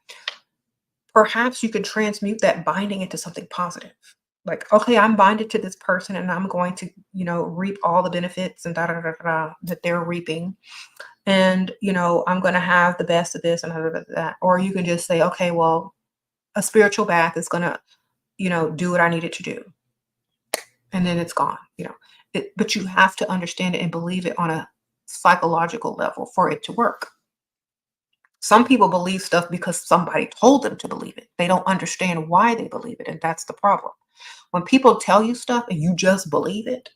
perhaps you could transmute that binding into something positive. Like, okay, I'm binded to this person and I'm going to, reap all the benefits and that they're reaping. And, I'm going to have the best of this and that. Or you can just say, okay, well, a spiritual bath is going to, do what I need it to do. And then it's gone, but you have to understand it and believe it on a psychological level for it to work. Some people believe stuff because somebody told them to believe it. They don't understand why they believe it, and that's the problem. When people tell you stuff and you just believe it,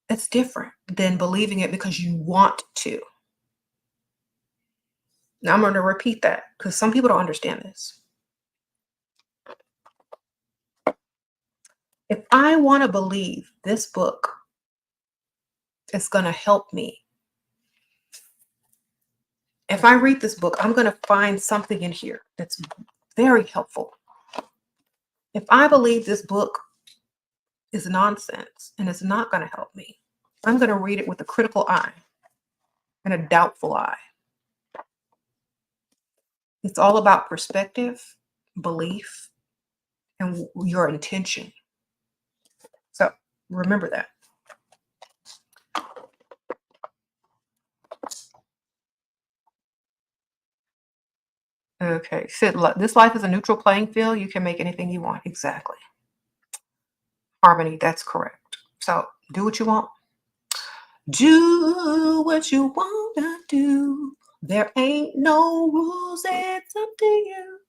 it's different than believing it because you want to. Now I'm going to repeat that because some people don't understand this. If I want to believe this book is going to help me, if I read this book, I'm going to find something in here that's very helpful. If I believe this book is nonsense and it's not going to help me, I'm going to read it with a critical eye and a doubtful eye. It's all about perspective, belief, and your intention. So remember that. Okay, Sid, this life is a neutral playing field. You can make anything you want. Exactly. Harmony, that's correct. So do what you want. Do what you want to do. There ain't no rules. It's up to you.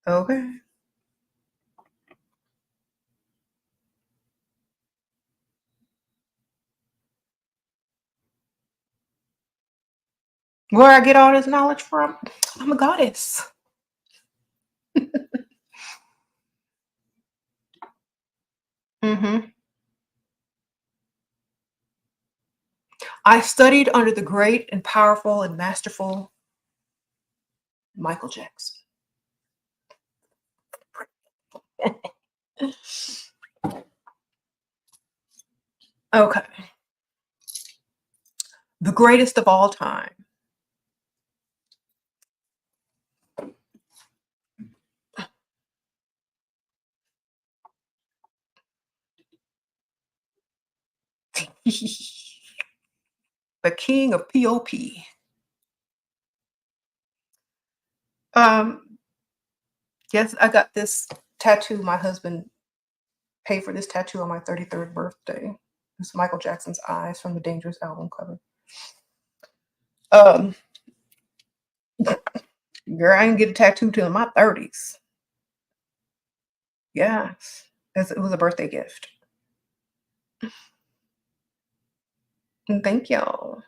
Okay. Where I get all this knowledge from? I'm a goddess. Hmm. I studied under the great and powerful and masterful Michael Jackson. Okay. The greatest of all time. The king of POP. Yes, I got this tattoo. My husband paid for this tattoo on my 33rd birthday. It's Michael Jackson's eyes from the Dangerous album cover. Um, Girl, I didn't get a tattoo till my 30s. Yes, it was a birthday gift. Thank you.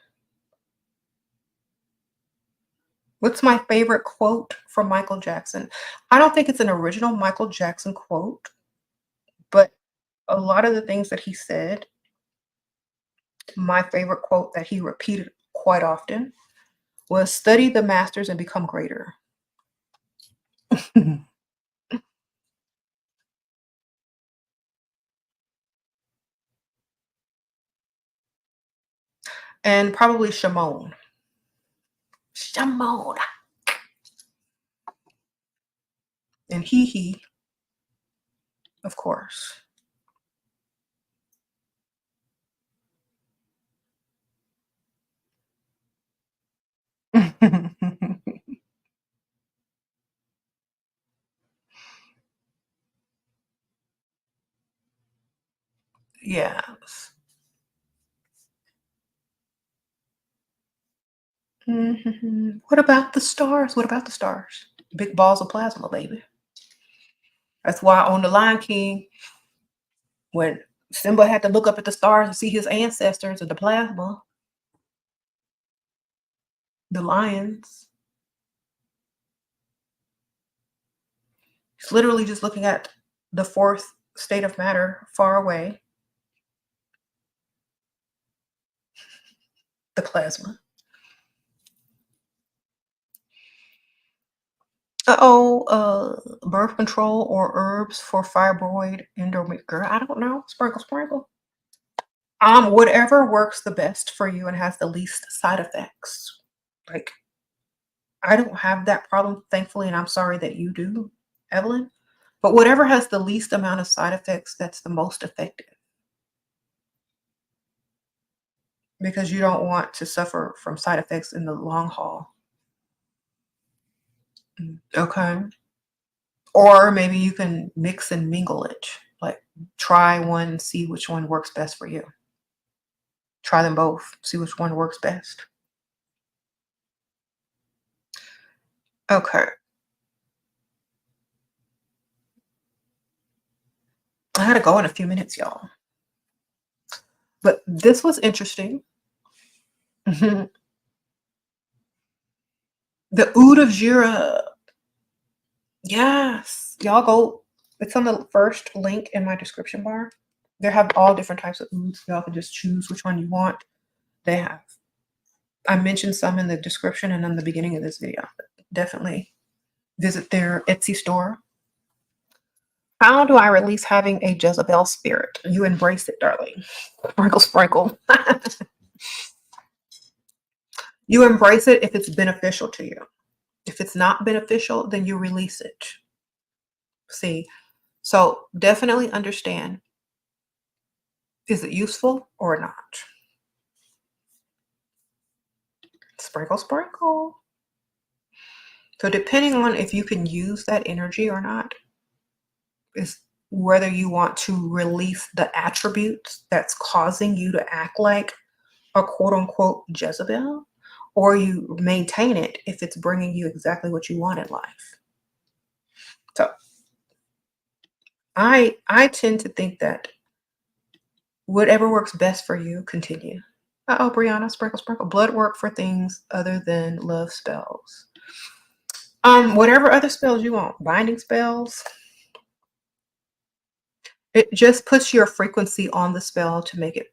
What's my favorite quote from Michael Jackson? I don't think it's an original Michael Jackson quote, but a lot of the things that he said, my favorite quote that he repeated quite often was study the masters and become greater. And probably Shimon. Shimon. And he, of course. Yes. Mhm. What about the stars? What about the stars? Big balls of plasma, baby. That's why on The Lion King, when Simba had to look up at the stars and see his ancestors of the plasma, the lions, he's literally just looking at the fourth state of matter far away, the plasma. Birth control or herbs for fibroid endometrium. I don't know. Sprinkle, sprinkle. Whatever works the best for you and has the least side effects. Like, I don't have that problem, thankfully, and I'm sorry that you do, Evelyn. But whatever has the least amount of side effects, that's the most effective. Because you don't want to suffer from side effects in the long haul. Okay. Or maybe you can mix and mingle it. Like, try one, see which one works best for you. Try them both, see which one works best. Okay. I gotta go in a few minutes, y'all. But this was interesting. The Oudh of SHERA. Yes. Y'all go. It's on the first link in my description bar. They have all different types of ouds. Y'all can just choose which one you want. They have. I mentioned some in the description and in the beginning of this video. Definitely visit their Etsy store. How do I release having a Jezebel spirit? You embrace it, darling. Sprinkle, sprinkle. You embrace it if it's beneficial to you. If it's not beneficial, then you release it. See, so definitely understand, is it useful or not? Sprinkle, sprinkle. So depending on if you can use that energy or not, is whether you want to release the attributes that's causing you to act like a quote unquote Jezebel, or you maintain it if it's bringing you exactly what you want in life. So I tend to think that whatever works best for you, continue. Uh-oh, Brianna, sprinkle, sprinkle. Blood work for things other than love spells. Whatever other spells you want. Binding spells. It just puts your frequency on the spell to make it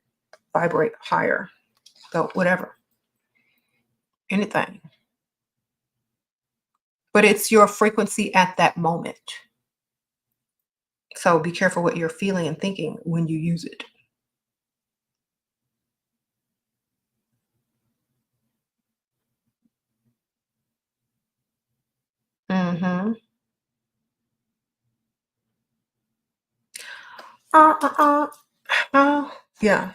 vibrate higher. So whatever. Anything. But it's your frequency at that moment. So be careful what you're feeling and thinking when you use it. Mm-hmm. Yeah.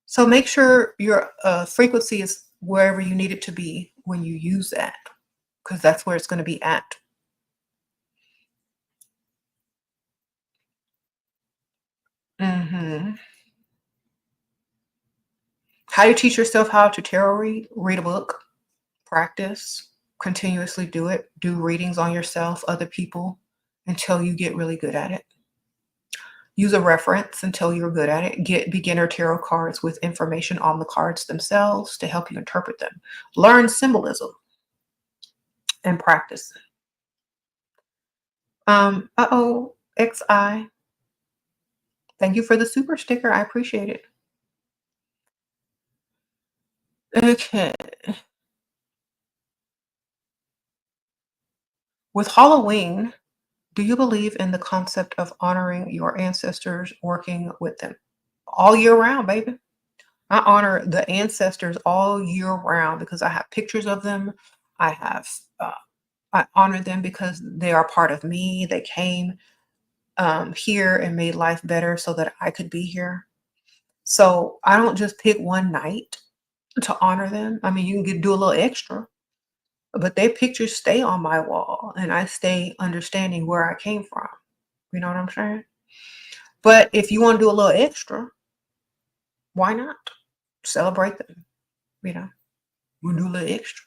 So make sure your frequency is wherever you need it to be when you use that, because that's where it's going to be at. Mm-hmm. How do you teach yourself how to tarot read? Read a book, practice, continuously do it. Do readings on yourself, other people, until you get really good at it. Use a reference until you're good at it. Get beginner tarot cards with information on the cards themselves to help you interpret them. Learn symbolism and practice. Uh-oh, XI. Thank you for the super sticker. I appreciate it. Okay. With Halloween, do you believe in the concept of honoring your ancestors, working with them? All year round, baby. I honor the ancestors all year round because I have pictures of them. I honor them because they are part of me. They came here and made life better so that I could be here. So I don't just pick one night to honor them. I mean, you can do a little extra, but their pictures stay on my wall and I stay understanding where I came from. You know what I'm saying? But if you want to do a little extra, why not? Celebrate them. You know, we'll do a little extra.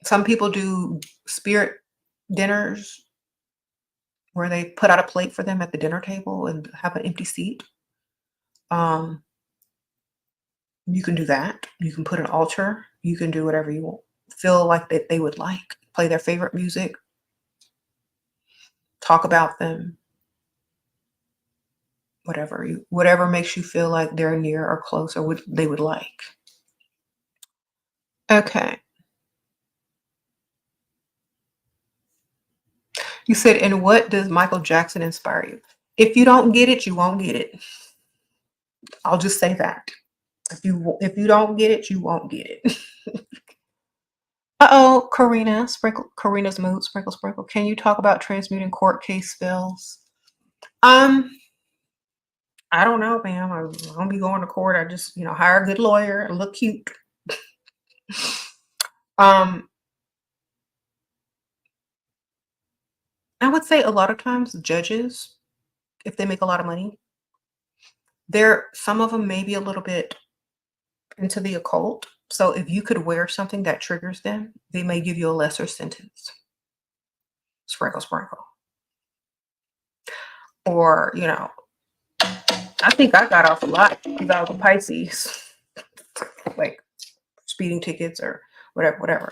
Some people do spirit dinners where they put out a plate for them at the dinner table and have an empty seat. Um, you can do that. You can put an altar. You can do whatever you want. Feel like that they would like. Play their favorite music. Talk about them. Whatever makes you feel like they're near or close or what they would like. Okay. You said, and what does Michael Jackson inspire you? If you don't get it, you won't get it. I'll just say that. If you don't get it, you won't get it. Uh-oh, Karina's mood, sprinkle, sprinkle. Can you talk about transmuting court case spells? I don't know, ma'am. I don't be going to court. I just, hire a good lawyer and look cute. I would say a lot of times judges, if they make a lot of money, some of them may be a little bit into the occult. So if you could wear something that triggers them, they may give you a lesser sentence. Sprinkle, sprinkle. Or, I think I got off a lot because I was a Pisces, like speeding tickets or whatever.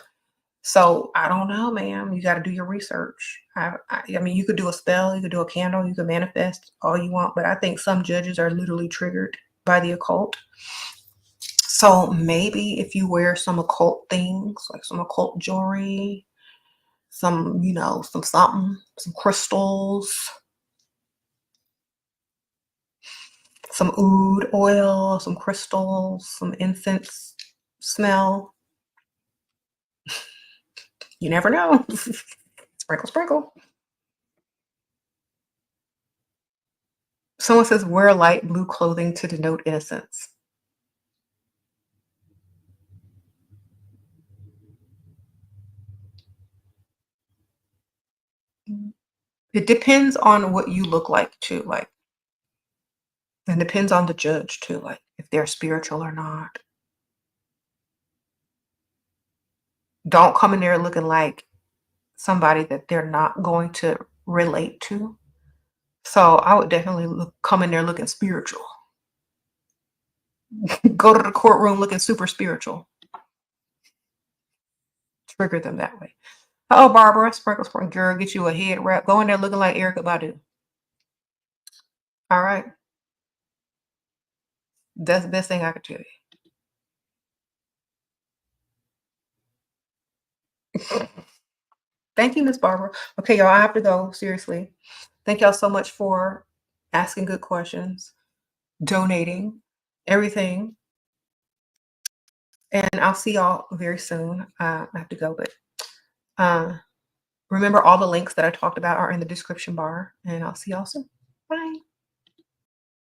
So I don't know, ma'am. You got to do your research. I mean, you could do a spell, you could do a candle, you could manifest all you want, but I think some judges are literally triggered by the occult. So maybe if you wear some occult things, like some occult jewelry, some something, some crystals, some oud oil, some crystals, some incense smell. You never know. Sprinkle, sprinkle. Someone says, wear light blue clothing to denote innocence. It depends on what you look like too. Like, and depends on the judge too, like if they're spiritual or not. Don't come in there looking like somebody that they're not going to relate to. So I would definitely come in there looking spiritual. Go to the courtroom looking super spiritual. Trigger them that way. Oh, Barbara, sprinkle, sprinkle, girl, get you a head wrap. Go in there looking like Erykah Badu. All right. That's the best thing I could tell you. Thank you, Miss Barbara. Okay, y'all, I have to go. Seriously. Thank y'all so much for asking good questions, donating, everything. And I'll see y'all very soon. I have to go, but remember all the links that I talked about are in the description bar, and I'll see y'all soon.